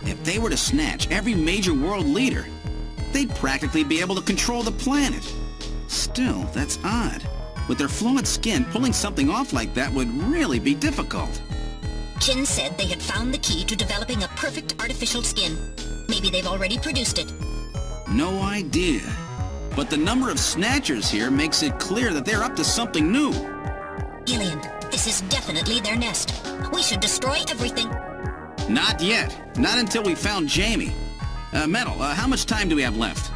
If they were to snatch every major world leader, they'd practically be able to control the planet. Still, that's odd. With their fluid skin, pulling something off like that would really be difficult. Chin said they had found the key to developing a perfect artificial skin. Maybe they've already produced it. No idea. But the number of Snatchers here makes it clear that they're up to something new. Gillian, this is definitely their nest. We should destroy everything. Not yet. Not until we found Jamie. Metal, how much time do we have left?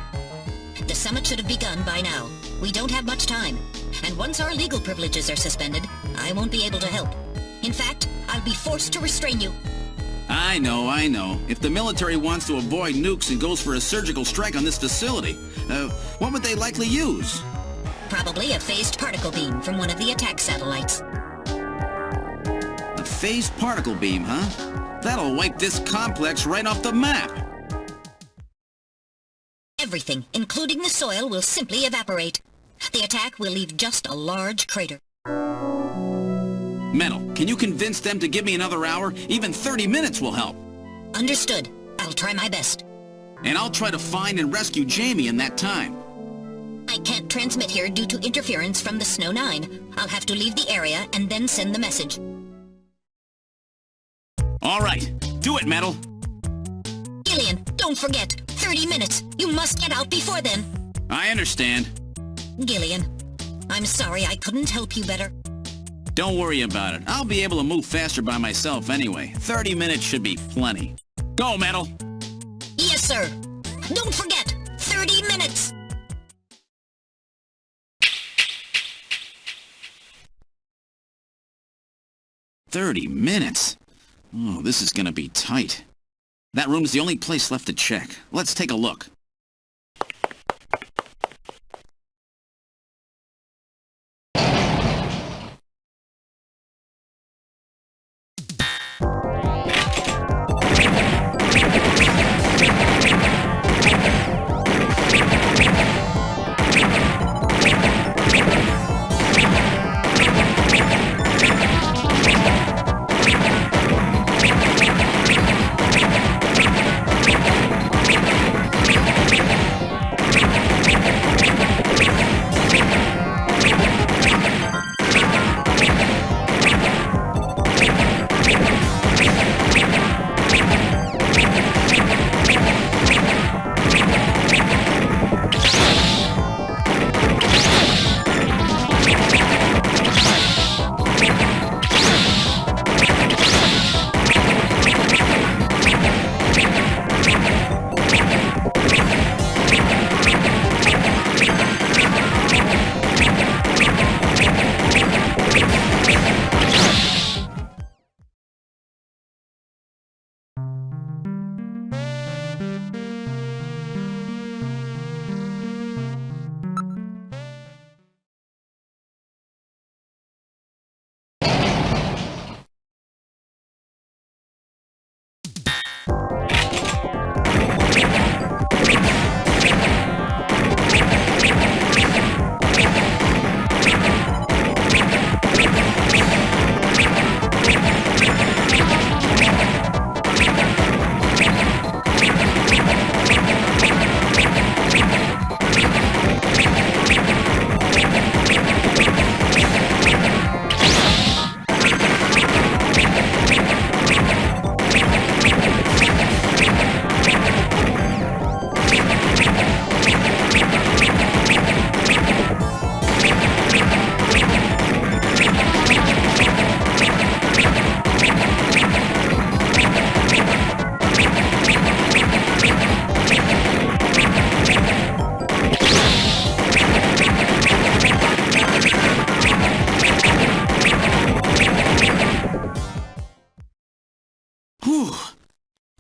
The summit should have begun by now. We don't have much time. And once our legal privileges are suspended, I won't be able to help. In fact, I'll be forced to restrain you. I know. If the military wants to avoid nukes and goes for a surgical strike on this facility, what would they likely use? Probably a phased particle beam from one of the attack satellites. A phased particle beam, huh? That'll wipe this complex right off the map. Everything, including the soil, will simply evaporate. The attack will leave just a large crater. Metal, can you convince them to give me another hour? Even 30 minutes will help. Understood. I'll try my best. And I'll try to find and rescue Jamie in that time. I can't transmit here due to interference from the Snow 9. I'll have to leave the area and then send the message. All right. Do it, Metal. Gillian, don't forget. 30 minutes. You must get out before then. I understand. Gillian, I'm sorry I couldn't help you better. Don't worry about it. I'll be able to move faster by myself anyway. 30 minutes should be plenty. Go, Metal! Yes, sir. Don't forget, 30 minutes! "30 minutes? Oh, this is gonna be tight. That room's the only place left to check. Let's take a look.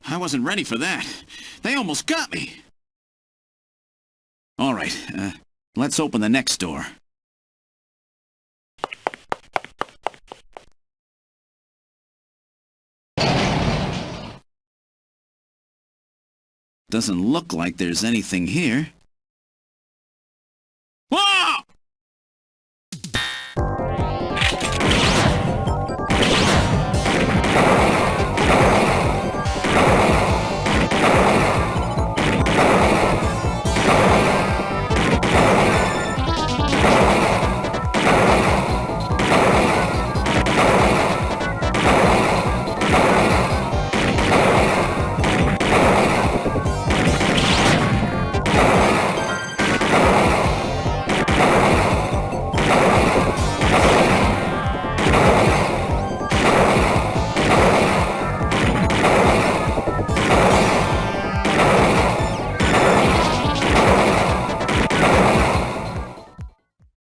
I wasn't ready for that. They almost got me. All right, let's open the next door. Doesn't look like there's anything here. Whoa!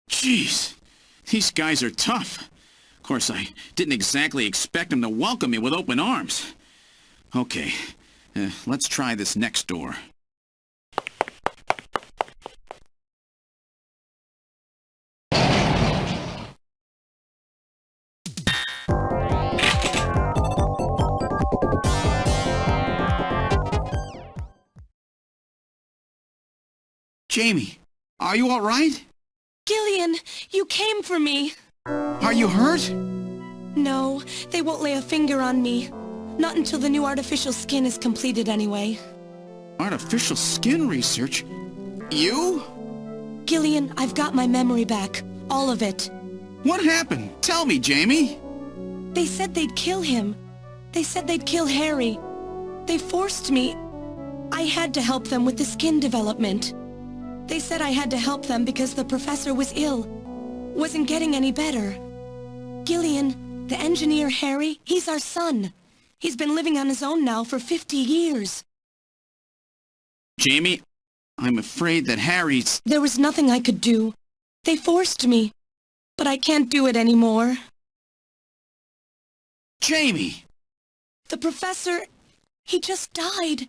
Jeez, these guys are tough. Of course, I didn't exactly expect them to welcome me with open arms. Okay, let's try this next door. Jamie, are you all right? Gillian, you came for me. Are you hurt? No, they won't lay a finger on me. Not until the new artificial skin is completed anyway. Artificial skin research? You? Gillian, I've got my memory back. All of it. What happened? Tell me, Jamie. They said they'd kill him. They said they'd kill Harry. They forced me. I had to help them with the skin development. They said I had to help them because the professor was ill. wasn't getting any better. Gillian, the engineer Harry, he's our son. He's been living on his own now for 50 years. Jamie, I'm afraid that Harry's... There was nothing I could do. They forced me, but I can't do it anymore. Jamie! The professor, he just died.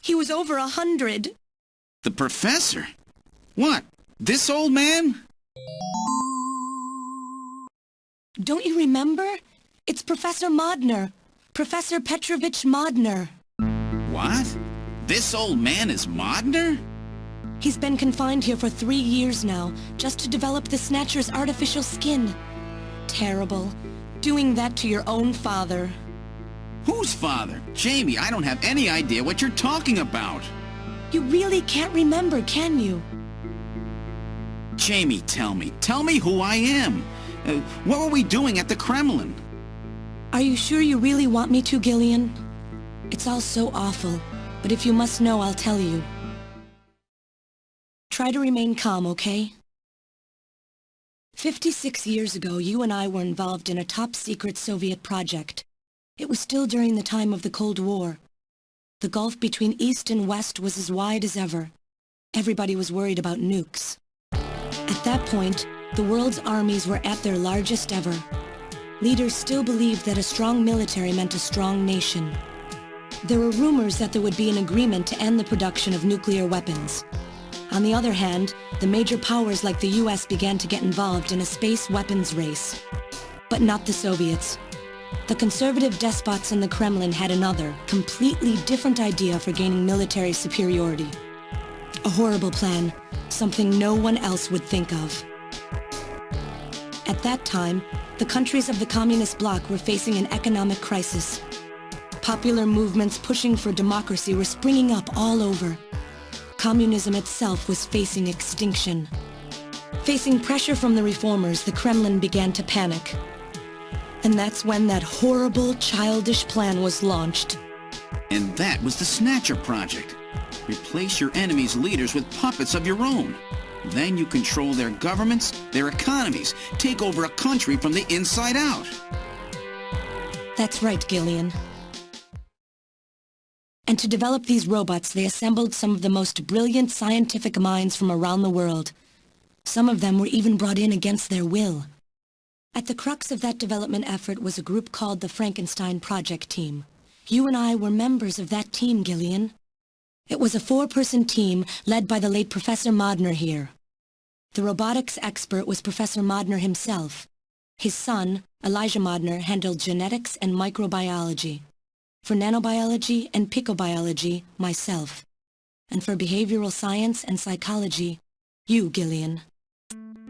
He was over 100. The professor? What? This old man? Don't you remember? It's Professor Modner. Professor Petrovich Modner. What? This old man is Modner? He's been confined here for 3 years now, just to develop the Snatcher's artificial skin. Terrible. Doing that to your own father. Whose father? Jamie, I don't have any idea what you're talking about. You really can't remember, can you? Jamie, tell me. Tell me who I am. What were we doing at the Kremlin? Are you sure you really want me to, Gillian? It's all so awful, but if you must know, I'll tell you. Try to remain calm, okay? 56 years ago, you and I were involved in a top-secret Soviet project. It was still during the time of the Cold War. The gulf between East and West was as wide as ever. Everybody was worried about nukes. At that point, the world's armies were at their largest ever. Leaders still believed that a strong military meant a strong nation. There were rumors that there would be an agreement to end the production of nuclear weapons. On the other hand, the major powers like the US began to get involved in a space weapons race. But not the Soviets. The conservative despots in the Kremlin had another, completely different idea for gaining military superiority. A horrible plan, something no one else would think of. At that time, the countries of the communist bloc were facing an economic crisis. Popular movements pushing for democracy were springing up all over. Communism itself was facing extinction. Facing pressure from the reformers, the Kremlin began to panic. And that's when that horrible, childish plan was launched. And that was the Snatcher Project. Replace your enemies' leaders with puppets of your own. Then you control their governments, their economies, take over a country from the inside out. That's right, Gillian. And to develop these robots, they assembled some of the most brilliant scientific minds from around the world. Some of them were even brought in against their will. At the crux of that development effort was a group called the Frankenstein Project Team. You and I were members of that team, Gillian. It was a 4-person team led by the late Professor Modner here. The robotics expert was Professor Modner himself. His son, Elijah Modner, handled genetics and microbiology. For nanobiology and picobiology, myself. And for behavioral science and psychology, you, Gillian.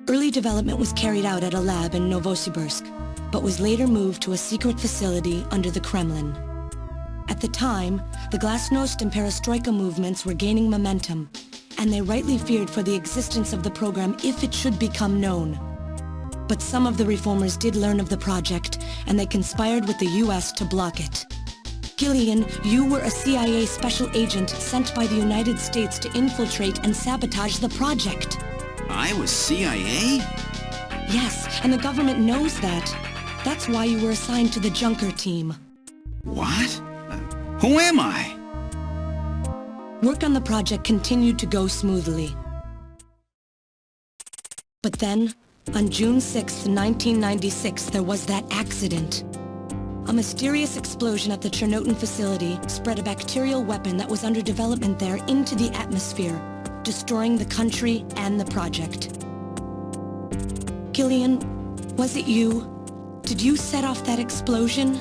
Early development was carried out at a lab in Novosibirsk, but was later moved to a secret facility under the Kremlin. At the time, the Glasnost and Perestroika movements were gaining momentum, and they rightly feared for the existence of the program if it should become known. But some of the reformers did learn of the project, and they conspired with the US to block it. Gillian, you were a CIA special agent sent by the United States to infiltrate and sabotage the project. I was CIA? Yes, and the government knows that. That's why you were assigned to the Junker team. What? Who am I? Work on the project continued to go smoothly. But then, on June 6, 1996, there was that accident. A mysterious explosion at the Chernobyl facility spread a bacterial weapon that was under development there into the atmosphere, destroying the country and the project. Gillian, was it you? Did you set off that explosion?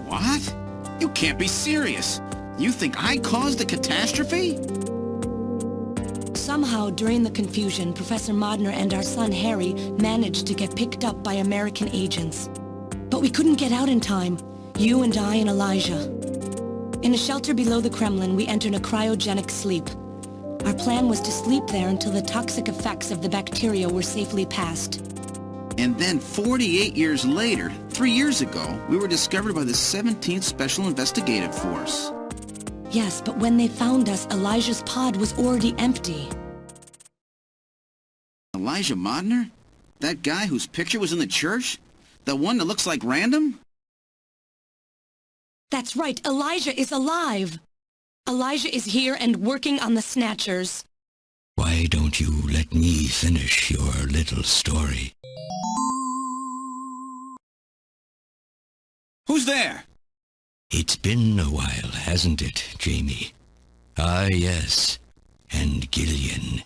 What? You can't be serious. You think I caused the catastrophe? Somehow, during the confusion, Professor Modner and our son Harry managed to get picked up by American agents. But we couldn't get out in time, you and I and Elijah. In a shelter below the Kremlin, we entered a cryogenic sleep. Our plan was to sleep there until the toxic effects of the bacteria were safely passed. And then 48 years later, 3 years ago, we were discovered by the 17th Special Investigative Force. Yes, but when they found us, Elijah's pod was already empty. Elijah Modner? That guy whose picture was in the church? The one that looks like Random? That's right, Elijah is alive. Elijah is here and working on the Snatchers. Why don't you let me finish your little story? Who's there? It's been a while, hasn't it, Jamie? Ah, yes. And Gillian.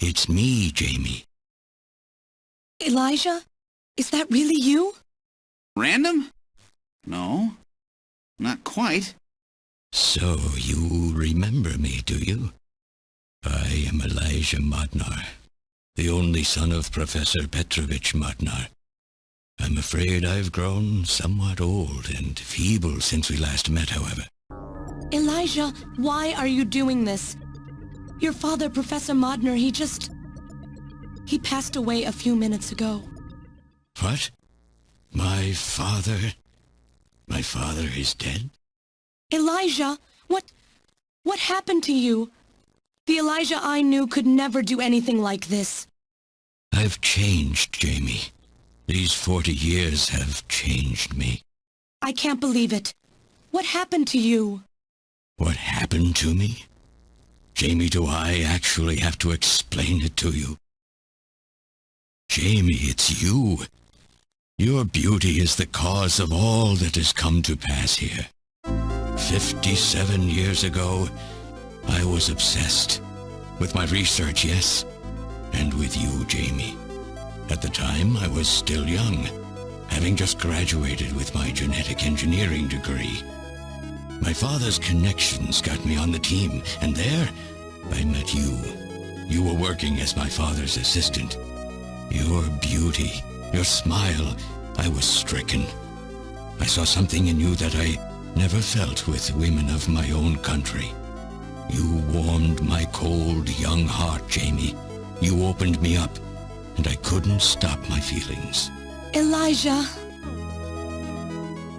It's me, Jamie. Elijah? Is that really you? Random? No, not quite. So you remember me, do you? I am Elijah Modnar, the only son of Professor Petrovich Modnar. I'm afraid I've grown somewhat old and feeble since we last met, however. Elijah, why are you doing this? Your father, Professor Modnar, he passed away a few minutes ago. What? My father? My father is dead? Elijah, what happened to you? The Elijah I knew could never do anything like this. I've changed, Jamie. These 40 years have changed me. I can't believe it. What happened to you? What happened to me? Jamie, do I actually have to explain it to you? Jamie, it's you. Your beauty is the cause of all that has come to pass here. 57 years ago, I was obsessed. With my research, yes. And with you, Jamie. At the time, I was still young, having just graduated with my genetic engineering degree. My father's connections got me on the team, and there, I met you. You were working as my father's assistant. Your beauty, your smile, I was stricken. I saw something in you that I never felt with women of my own country. You warmed my cold, young heart, Jamie. You opened me up, and I couldn't stop my feelings. Elijah.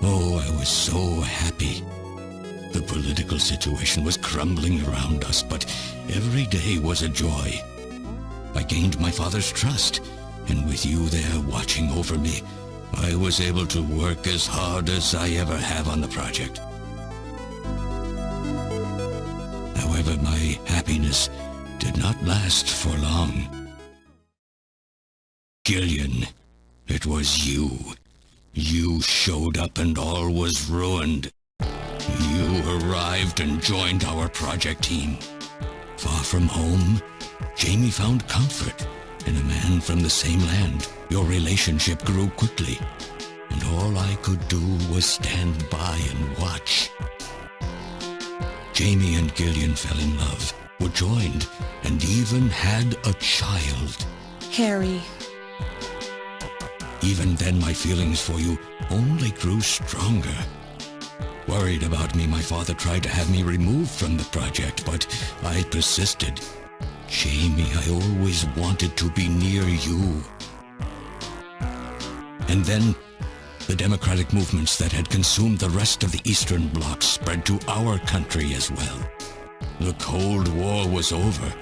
Oh, I was so happy. The political situation was crumbling around us, but every day was a joy. I gained my father's trust, and with you there watching over me, I was able to work as hard as I ever have on the project. However, my happiness did not last for long. Gillian, it was you. You showed up and all was ruined. You arrived and joined our project team. Far from home, Jamie found comfort in a man from the same land. Your relationship grew quickly, and all I could do was stand by and watch. Jamie and Gillian fell in love, were joined, and even had a child. Harry. Even then, my feelings for you only grew stronger. Worried about me, my father tried to have me removed from the project, but I persisted. Jamie, I always wanted to be near you. And then, the democratic movements that had consumed the rest of the Eastern Bloc spread to our country as well. The Cold War was over.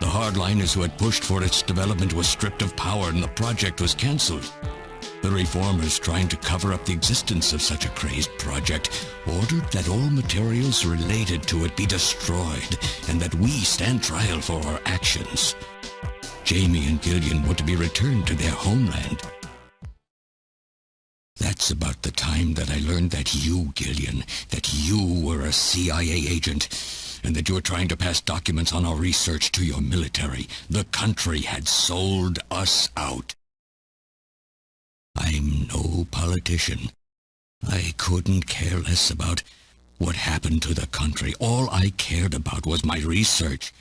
The hardliners who had pushed for its development were stripped of power and the project was cancelled. The reformers, trying to cover up the existence of such a crazed project, ordered that all materials related to it be destroyed and that we stand trial for our actions. Jamie and Gillian were to be returned to their homeland. That's about the time that I learned that you, Gillian, that you were a CIA agent, and that you were trying to pass documents on our research to your military. The country had sold us out. I'm no politician. I couldn't care less about what happened to the country. All I cared about was my research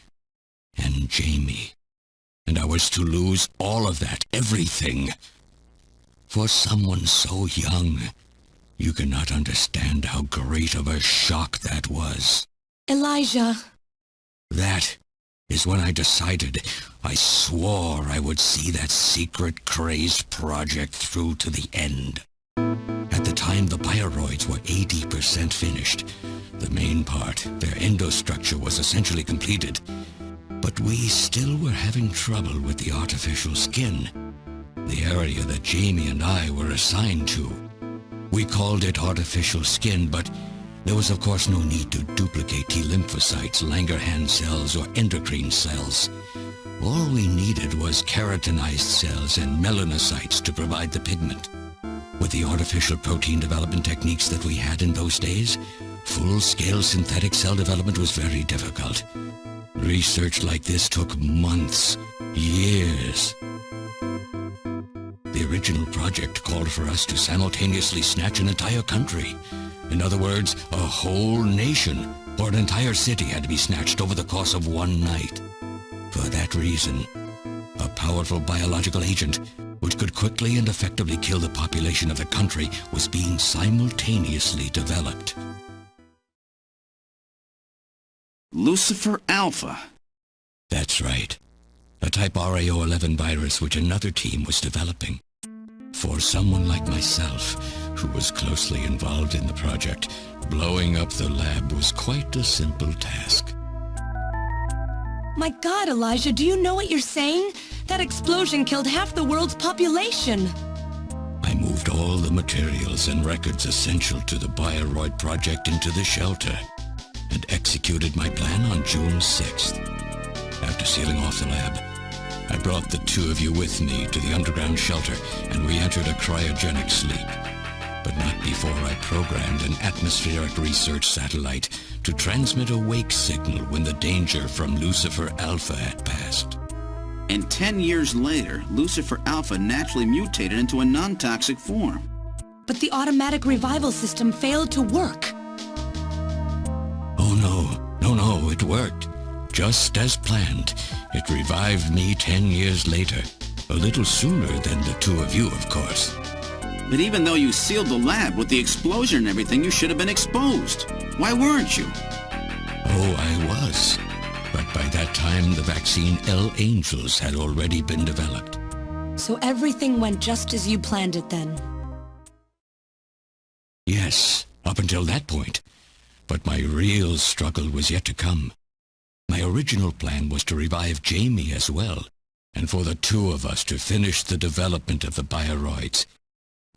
and Jamie. And I was to lose all of that, everything. For someone so young, you cannot understand how great of a shock that was. Elijah. That is when I decided, I swore I would see that secret, crazed project through to the end. At the time, the bioroids were 80% finished. The main part, their endostructure, was essentially completed, but we still were having trouble with the artificial skin, the area that Jamie and I were assigned to. We called it artificial skin, but there was of course no need to duplicate T lymphocytes, Langerhans cells, or endocrine cells. All we needed was keratinized cells and melanocytes to provide the pigment. With the artificial protein development techniques that we had in those days, full-scale synthetic cell development was very difficult. Research like this took months, years. The original project called for us to simultaneously snatch an entire country. In other words, a whole nation, or an entire city had to be snatched over the course of one night. For that reason, a powerful biological agent which could quickly and effectively kill the population of the country was being simultaneously developed. Lucifer Alpha. That's right. A type RAO11 virus which another team was developing. For someone like myself, who was closely involved in the project, blowing up the lab was quite a simple task. My God, Elijah, do you know what you're saying? That explosion killed half the world's population. I moved all the materials and records essential to the Bioroid project into the shelter and executed my plan on June 6th. After sealing off the lab, I brought the two of you with me to the underground shelter and we entered a cryogenic sleep. But not before I programmed an atmospheric research satellite to transmit a wake signal when the danger from Lucifer Alpha had passed. And 10 years later, Lucifer Alpha naturally mutated into a non-toxic form. But the automatic revival system failed to work. Oh no, it worked. Just as planned. It revived me 10 years later. A little sooner than the two of you, of course. But even though you sealed the lab with the explosion and everything, you should have been exposed. Why weren't you? Oh, I was. But by that time, the vaccine L-Angels had already been developed. So everything went just as you planned it then? Yes, up until that point. But my real struggle was yet to come. My original plan was to revive Jamie as well, and for the two of us to finish the development of the Bioroids.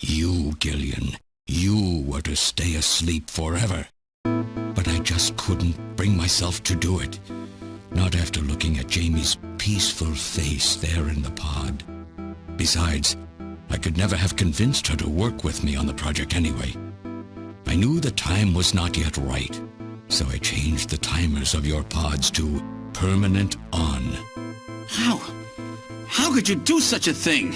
You, Gillian, you were to stay asleep forever. But I just couldn't bring myself to do it. Not after looking at Jamie's peaceful face there in the pod. Besides, I could never have convinced her to work with me on the project anyway. I knew the time was not yet right, so I changed the timers of your pods to permanent on. How could you do such a thing?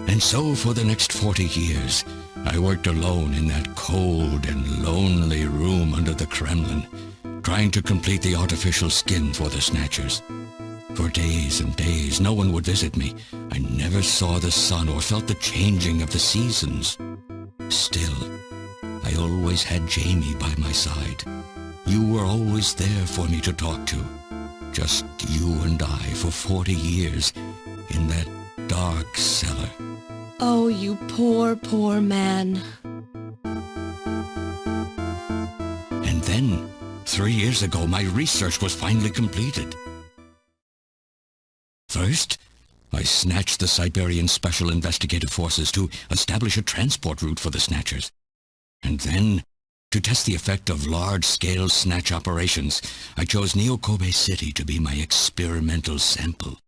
And so for the next 40 years, I worked alone in that cold and lonely room under the Kremlin, trying to complete the artificial skin for the Snatchers. For days and days, no one would visit me. I never saw the sun or felt the changing of the seasons. Still, I always had Jamie by my side. You were always there for me to talk to. Just you and I for 40 years in that dark cellar. Oh, you poor, poor man. And then, 3 years ago, my research was finally completed. First, I snatched the Siberian Special Investigative Forces to establish a transport route for the Snatchers. And then, to test the effect of large-scale snatch operations, I chose Neo-Kobe City to be my experimental sample.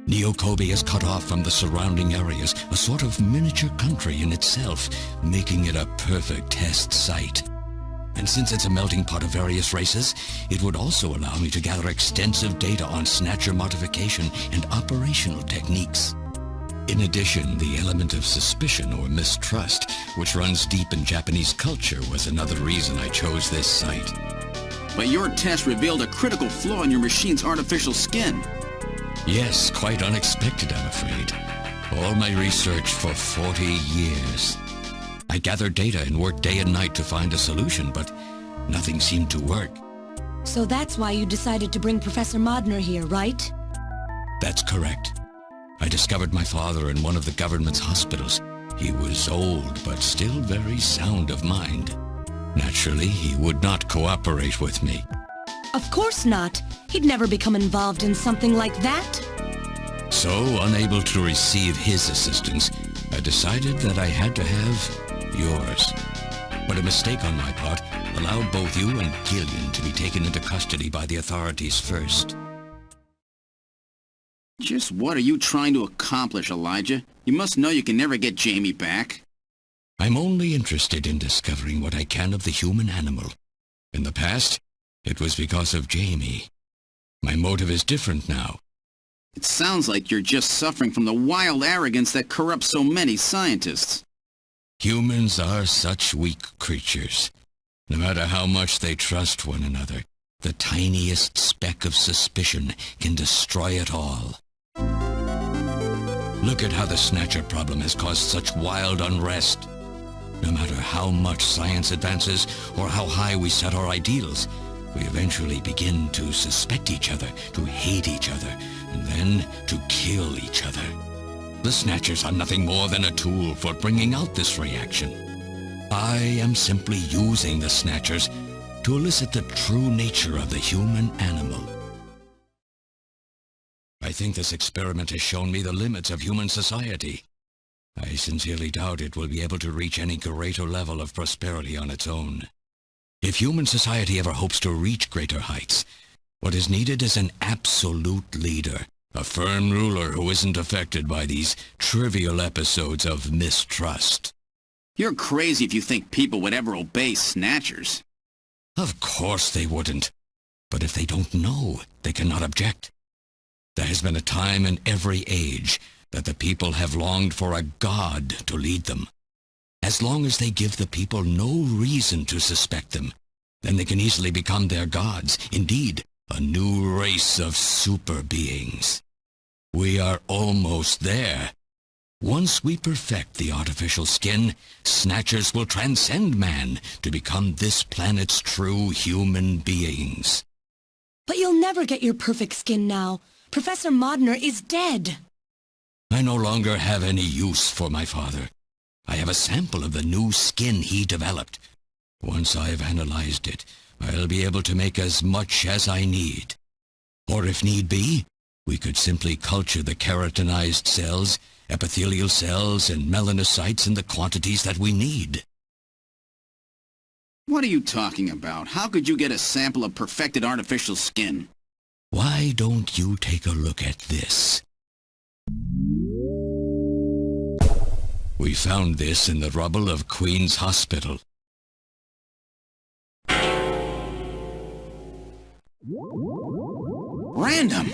Neo-Kobe is cut off from the surrounding areas, a sort of miniature country in itself, making it a perfect test site. And since it's a melting pot of various races, it would also allow me to gather extensive data on Snatcher modification and operational techniques. In addition, the element of suspicion or mistrust, which runs deep in Japanese culture, was another reason I chose this site. But your test revealed a critical flaw in your machine's artificial skin. Yes, quite unexpected, I'm afraid. All my research for 40 years. I gathered data and worked day and night to find a solution, but nothing seemed to work. So that's why you decided to bring Professor Modner here, right? That's correct. I discovered my father in one of the government's hospitals. He was old, but still very sound of mind. Naturally, he would not cooperate with me. Of course not. He'd never become involved in something like that. So, unable to receive his assistance, I decided that I had to have yours. But a mistake on my part allowed both you and Gillian to be taken into custody by the authorities first. Just what are you trying to accomplish, Elijah? You must know you can never get Jamie back. I'm only interested in discovering what I can of the human animal. In the past, it was because of Jamie. My motive is different now. It sounds like you're just suffering from the wild arrogance that corrupts so many scientists. Humans are such weak creatures. No matter how much they trust one another, the tiniest speck of suspicion can destroy it all. Look at how the Snatcher problem has caused such wild unrest. No matter how much science advances or how high we set our ideals, we eventually begin to suspect each other, to hate each other, and then to kill each other. The Snatchers are nothing more than a tool for bringing out this reaction. I am simply using the Snatchers to elicit the true nature of the human animal. I think this experiment has shown me the limits of human society. I sincerely doubt it will be able to reach any greater level of prosperity on its own. If human society ever hopes to reach greater heights, what is needed is an absolute leader, a firm ruler who isn't affected by these trivial episodes of mistrust. You're crazy if you think people would ever obey Snatchers. Of course they wouldn't. But if they don't know, they cannot object. There has been a time in every age that the people have longed for a god to lead them. As long as they give the people no reason to suspect them, then they can easily become their gods, indeed, a new race of super beings. We are almost there. Once we perfect the artificial skin, Snatchers will transcend man to become this planet's true human beings. But you'll never get your perfect skin now. Professor Modner is dead. I no longer have any use for my father. I have a sample of the new skin he developed. Once I've analyzed it, I'll be able to make as much as I need. Or if need be, we could simply culture the keratinized cells, epithelial cells, and melanocytes in the quantities that we need. What are you talking about? How could you get a sample of perfected artificial skin? Why don't you take a look at this? We found this in the rubble of Queen's Hospital. Random!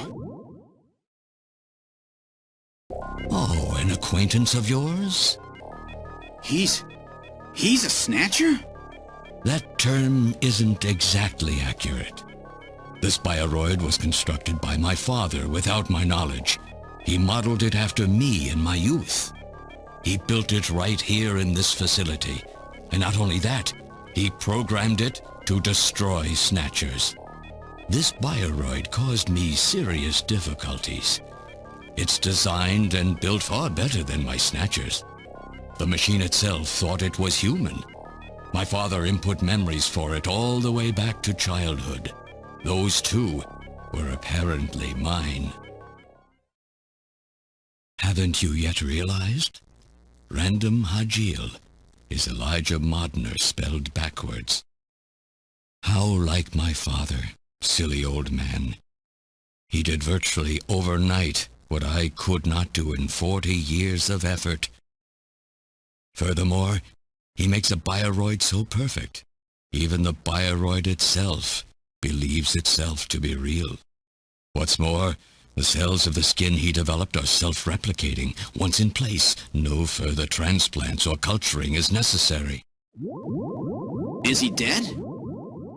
Oh, an acquaintance of yours? He's a Snatcher? That term isn't exactly accurate. This bioroid was constructed by my father without my knowledge. He modeled it after me in my youth. He built it right here in this facility. And not only that, he programmed it to destroy Snatchers. This bioroid caused me serious difficulties. It's designed and built far better than my Snatchers. The machine itself thought it was human. My father input memories for it all the way back to childhood. Those too were apparently mine. Haven't you yet realized? Random Hajil is Elijah Modner spelled backwards. How like my father, silly old man. He did virtually overnight what I could not do in 40 years of effort. Furthermore, he makes a bioroid so perfect, even the bioroid itself believes itself to be real. What's more, the cells of the skin he developed are self-replicating. Once in place, no further transplants or culturing is necessary. Is he dead?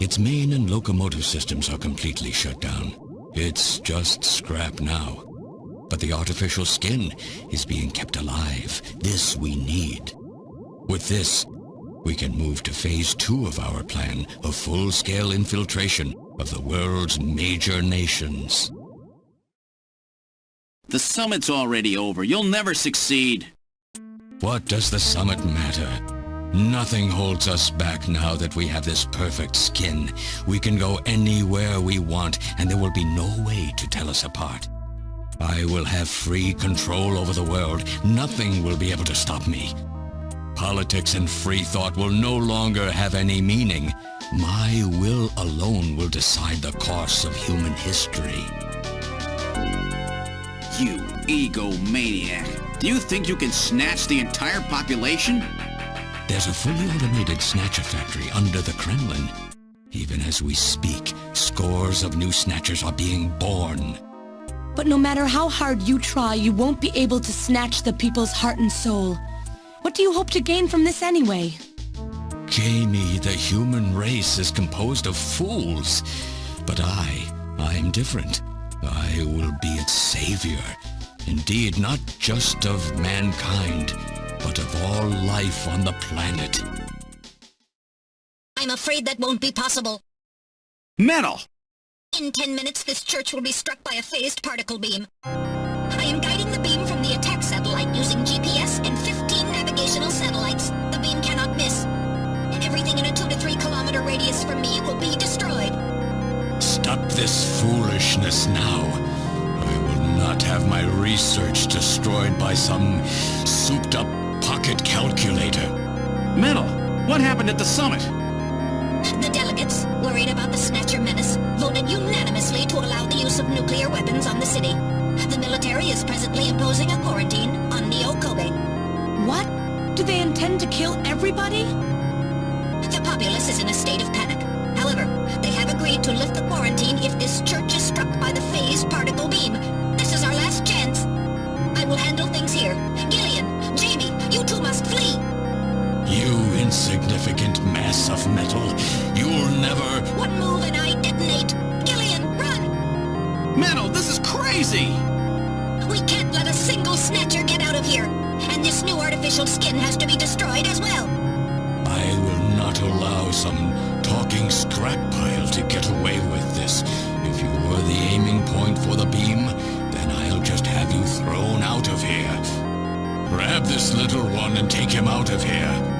Its main and locomotive systems are completely shut down. It's just scrap now. But the artificial skin is being kept alive. This we need. With this, we can move to phase 2 of our plan of full-scale infiltration of the world's major nations. The summit's already over. You'll never succeed. What does the summit matter? Nothing holds us back now that we have this perfect skin. We can go anywhere we want, and there will be no way to tell us apart. I will have free control over the world. Nothing will be able to stop me. Politics and free thought will no longer have any meaning. My will alone will decide the course of human history. You egomaniac. Do you think you can snatch the entire population? There's a fully automated Snatcher factory under the Kremlin. Even as we speak, scores of new Snatchers are being born. But no matter how hard you try, you won't be able to snatch the people's heart and soul. What do you hope to gain from this anyway? Jamie, the human race is composed of fools. But I'm different. I will be its savior. Indeed, not just of mankind, but of all life on the planet. I'm afraid that won't be possible. Metal! In 10 minutes, this church will be struck by a phased particle beam. I am guiding the beam from the attack satellite using GPS and 15 navigational satellites. The beam cannot miss. Everything in a 2 to 3 kilometer radius from me will be destroyed. Stop this foolishness now. I will not have my research destroyed by some souped-up pocket calculator. Metal, what happened at the summit? The delegates, worried about the Snatcher menace, voted unanimously to allow the use of nuclear weapons on the city. The military is presently imposing a quarantine on Neo-Kobe. What? Do they intend to kill everybody? The populace is in a state of panic. However, they have agreed to lift the quarantine if this church is struck by the phased particle beam. This is our last chance. I will handle things here. Gillian, Jamie, you two must flee. You insignificant mass of metal. You'll never... One move and I detonate. Gillian, run! Metal, this is crazy! We can't let a single Snatcher get out of here. And this new artificial skin has to be destroyed as well. I will not allow some talking scrap pile to get away with this. If you were the aiming point for the beam, then I'll just have you thrown out of here. Grab this little one and take him out of here.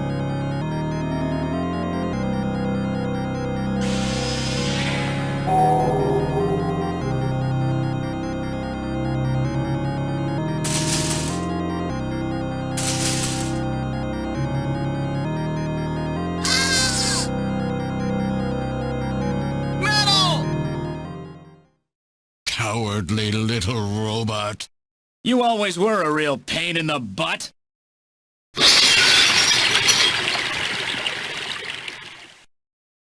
Cowardly little robot. You always were a real pain in the butt.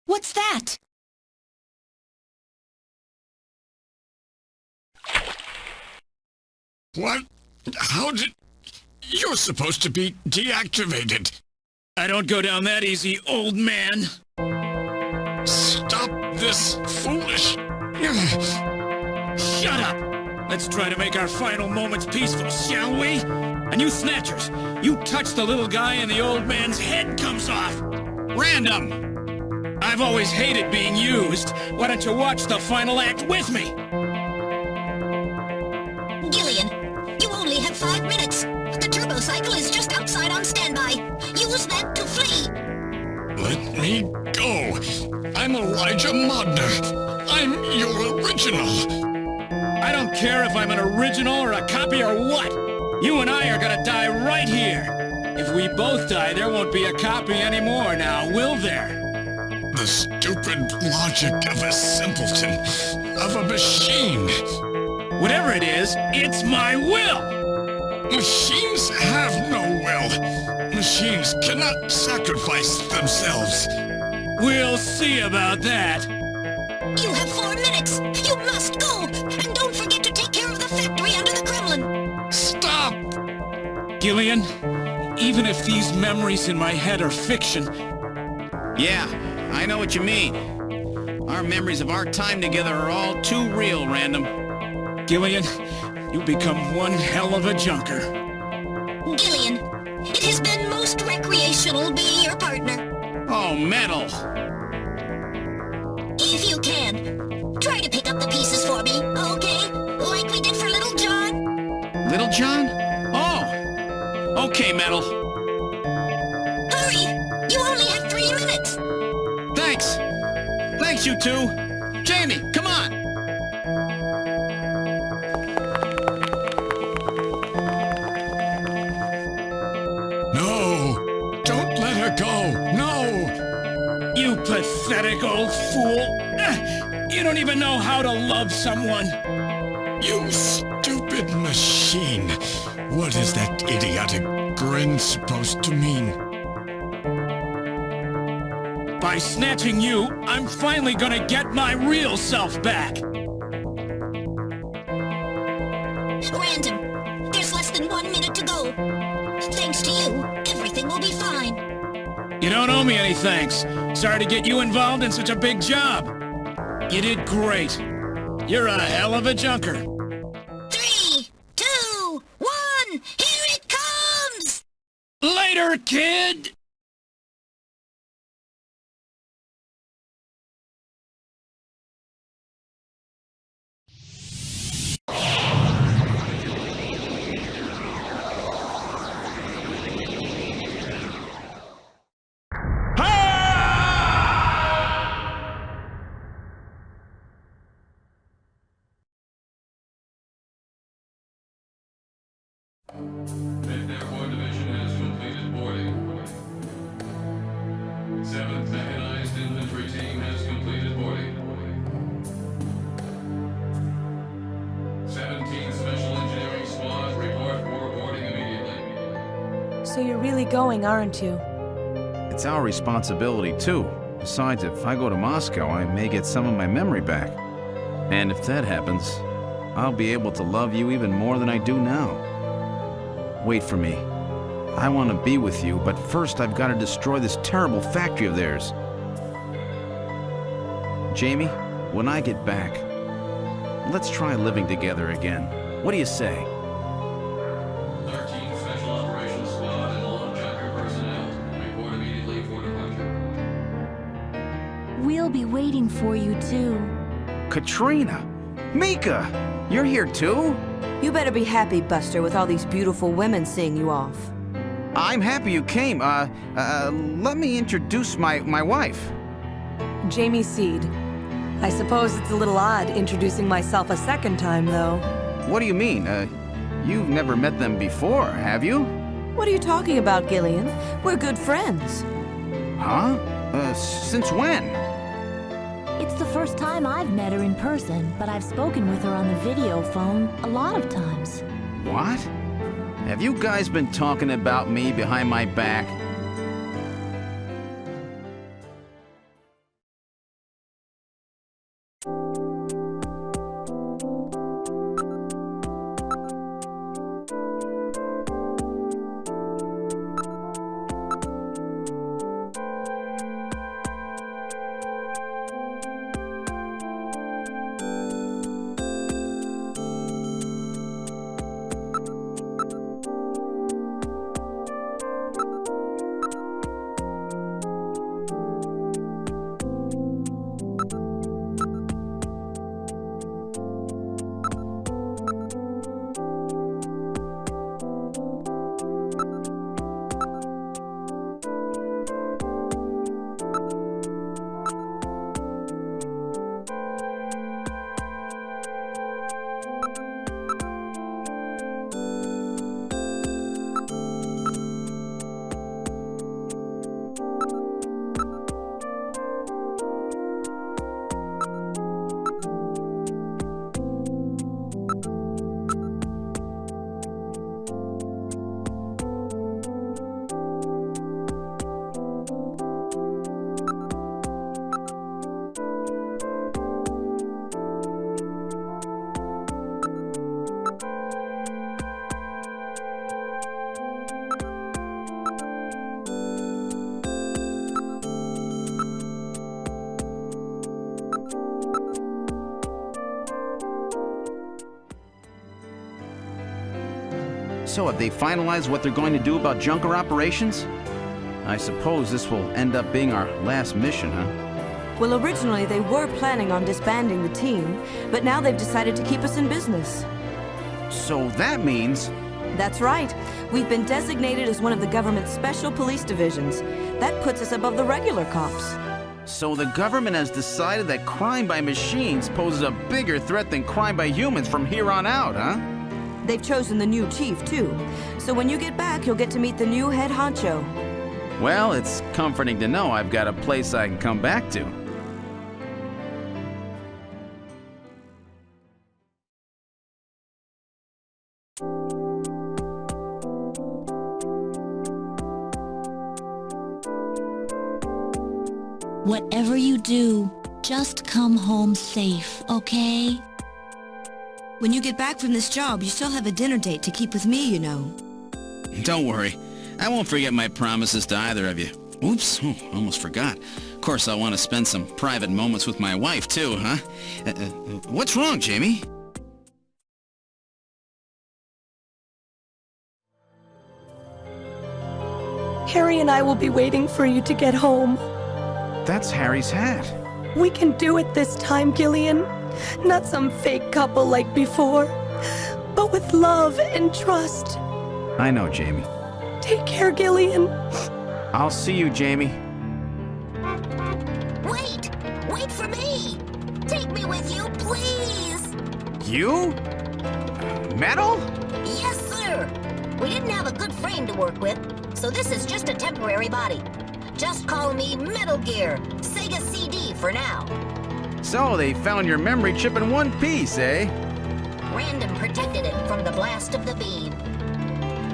What's that? What? How did... You're supposed to be deactivated. I don't go down that easy, old man. Stop this foolish... Shut up! Let's try to make our final moments peaceful, shall we? And you Snatchers, you touch the little guy and the old man's head comes off. Random! I've always hated being used. Why don't you watch the final act with me? Gillian, you only have 5 minutes. The turbo cycle is just outside on standby. Use that to flee. Let me go. I'm Elijah Modner. I'm your original. I don't care if I'm an original or a copy or what. You and I are gonna die right here. If we both die, there won't be a copy anymore now, will there? The stupid logic of a simpleton, of a machine. Whatever it is, it's my will! Machines have no will. Machines cannot sacrifice themselves. We'll see about that. You have 4 minutes. You must go. And don't forget to take care of the factory under the Kremlin. Stop! Gillian, even if these memories in my head are fiction... Yeah, I know what you mean. Our memories of our time together are all too real, Random. Gillian, you become one hell of a junker. Gillian, it has been most recreational being your partner. Oh, Metal! If you can, try to pick up the pieces for me, okay? Like we did for Little John. Little John? Oh! Okay, Metal. Hurry! you two? Jamie, come on! No! Don't let her go! No! You pathetic old fool! You don't even know how to love someone! You stupid machine! What is that idiotic grin supposed to mean? By snatching you, I'm finally gonna get my real self back! Brandon, there's less than 1 minute to go. Thanks to you, everything will be fine. You don't owe me any thanks. Sorry to get you involved in such a big job. You did great. You're a hell of a junker. 3, 2, 1, here it comes! Later, kid! Fifth Airborne Division has completed boarding. 7th Mechanized Infantry Team has completed boarding. 17th Special Engineering Squad report for boarding immediately. So you're really going, aren't you? It's our responsibility, too. Besides, if I go to Moscow, I may get some of my memory back. And if that happens, I'll be able to love you even more than I do now. Wait for me. I want to be with you, but first I've got to destroy this terrible factory of theirs. Jamie, when I get back, let's try living together again. What do you say? 13th Special Operations Squad and all junker personnel report immediately for departure. We'll be waiting for you, too. Katrina! Mika! You're here too? You better be happy, Buster, with all these beautiful women seeing you off. I'm happy you came. Let me introduce my wife. Jamie Seed. I suppose it's a little odd introducing myself a second time, though. What do you mean? You've never met them before, have you? What are you talking about, Gillian? We're good friends. Huh? Since when? It's the first time I've met her in person, but I've spoken with her on the video phone a lot of times. What? Have you guys been talking about me behind my back? So have they finalized what they're going to do about junker operations? I suppose this will end up being our last mission, huh? Well, originally they were planning on disbanding the team, but now they've decided to keep us in business. So that means... That's right. We've been designated as one of the government's special police divisions. That puts us above the regular cops. So the government has decided that crime by machines poses a bigger threat than crime by humans from here on out, huh? They've chosen the new chief, too. So when you get back, you'll get to meet the new head honcho. Well, it's comforting to know I've got a place I can come back to. Whatever you do, just come home safe, okay? When you get back from this job, you still have a dinner date to keep with me, you know. Don't worry. I won't forget my promises to either of you. Oops, almost forgot. Of course, I want to spend some private moments with my wife, too, huh? What's wrong, Jamie? Harry and I will be waiting for you to get home. That's Harry's hat. We can do it this time, Gillian. Not some fake couple like before, but with love and trust. I know, Jamie. Take care, Gillian. I'll see you, Jamie. Wait! Wait for me! Take me with you, please! You? Metal? Yes, sir! We didn't have a good frame to work with, so this is just a temporary body. Just call me Metal Gear, Sega CD for now. So they found your memory chip in one piece, eh? Random protected it from the blast of the beam.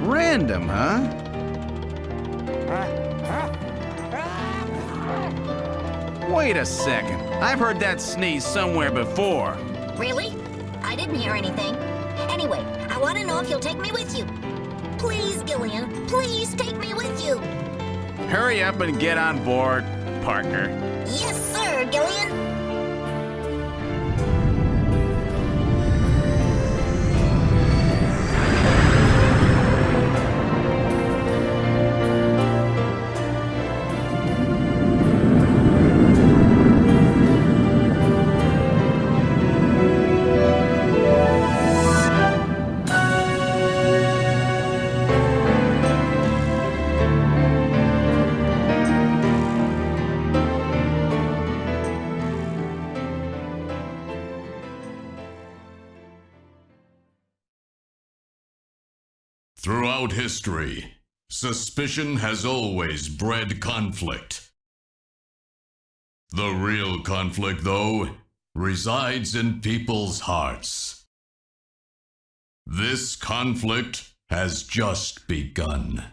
Random, huh? Wait a second. I've heard that sneeze somewhere before. Really? I didn't hear anything. Anyway, I want to know if you'll take me with you. Please, Gillian, please take me with you. Hurry up and get on board, partner. Yes, sir, Gillian. Throughout history, suspicion has always bred conflict. The real conflict, though, resides in people's hearts. This conflict has just begun.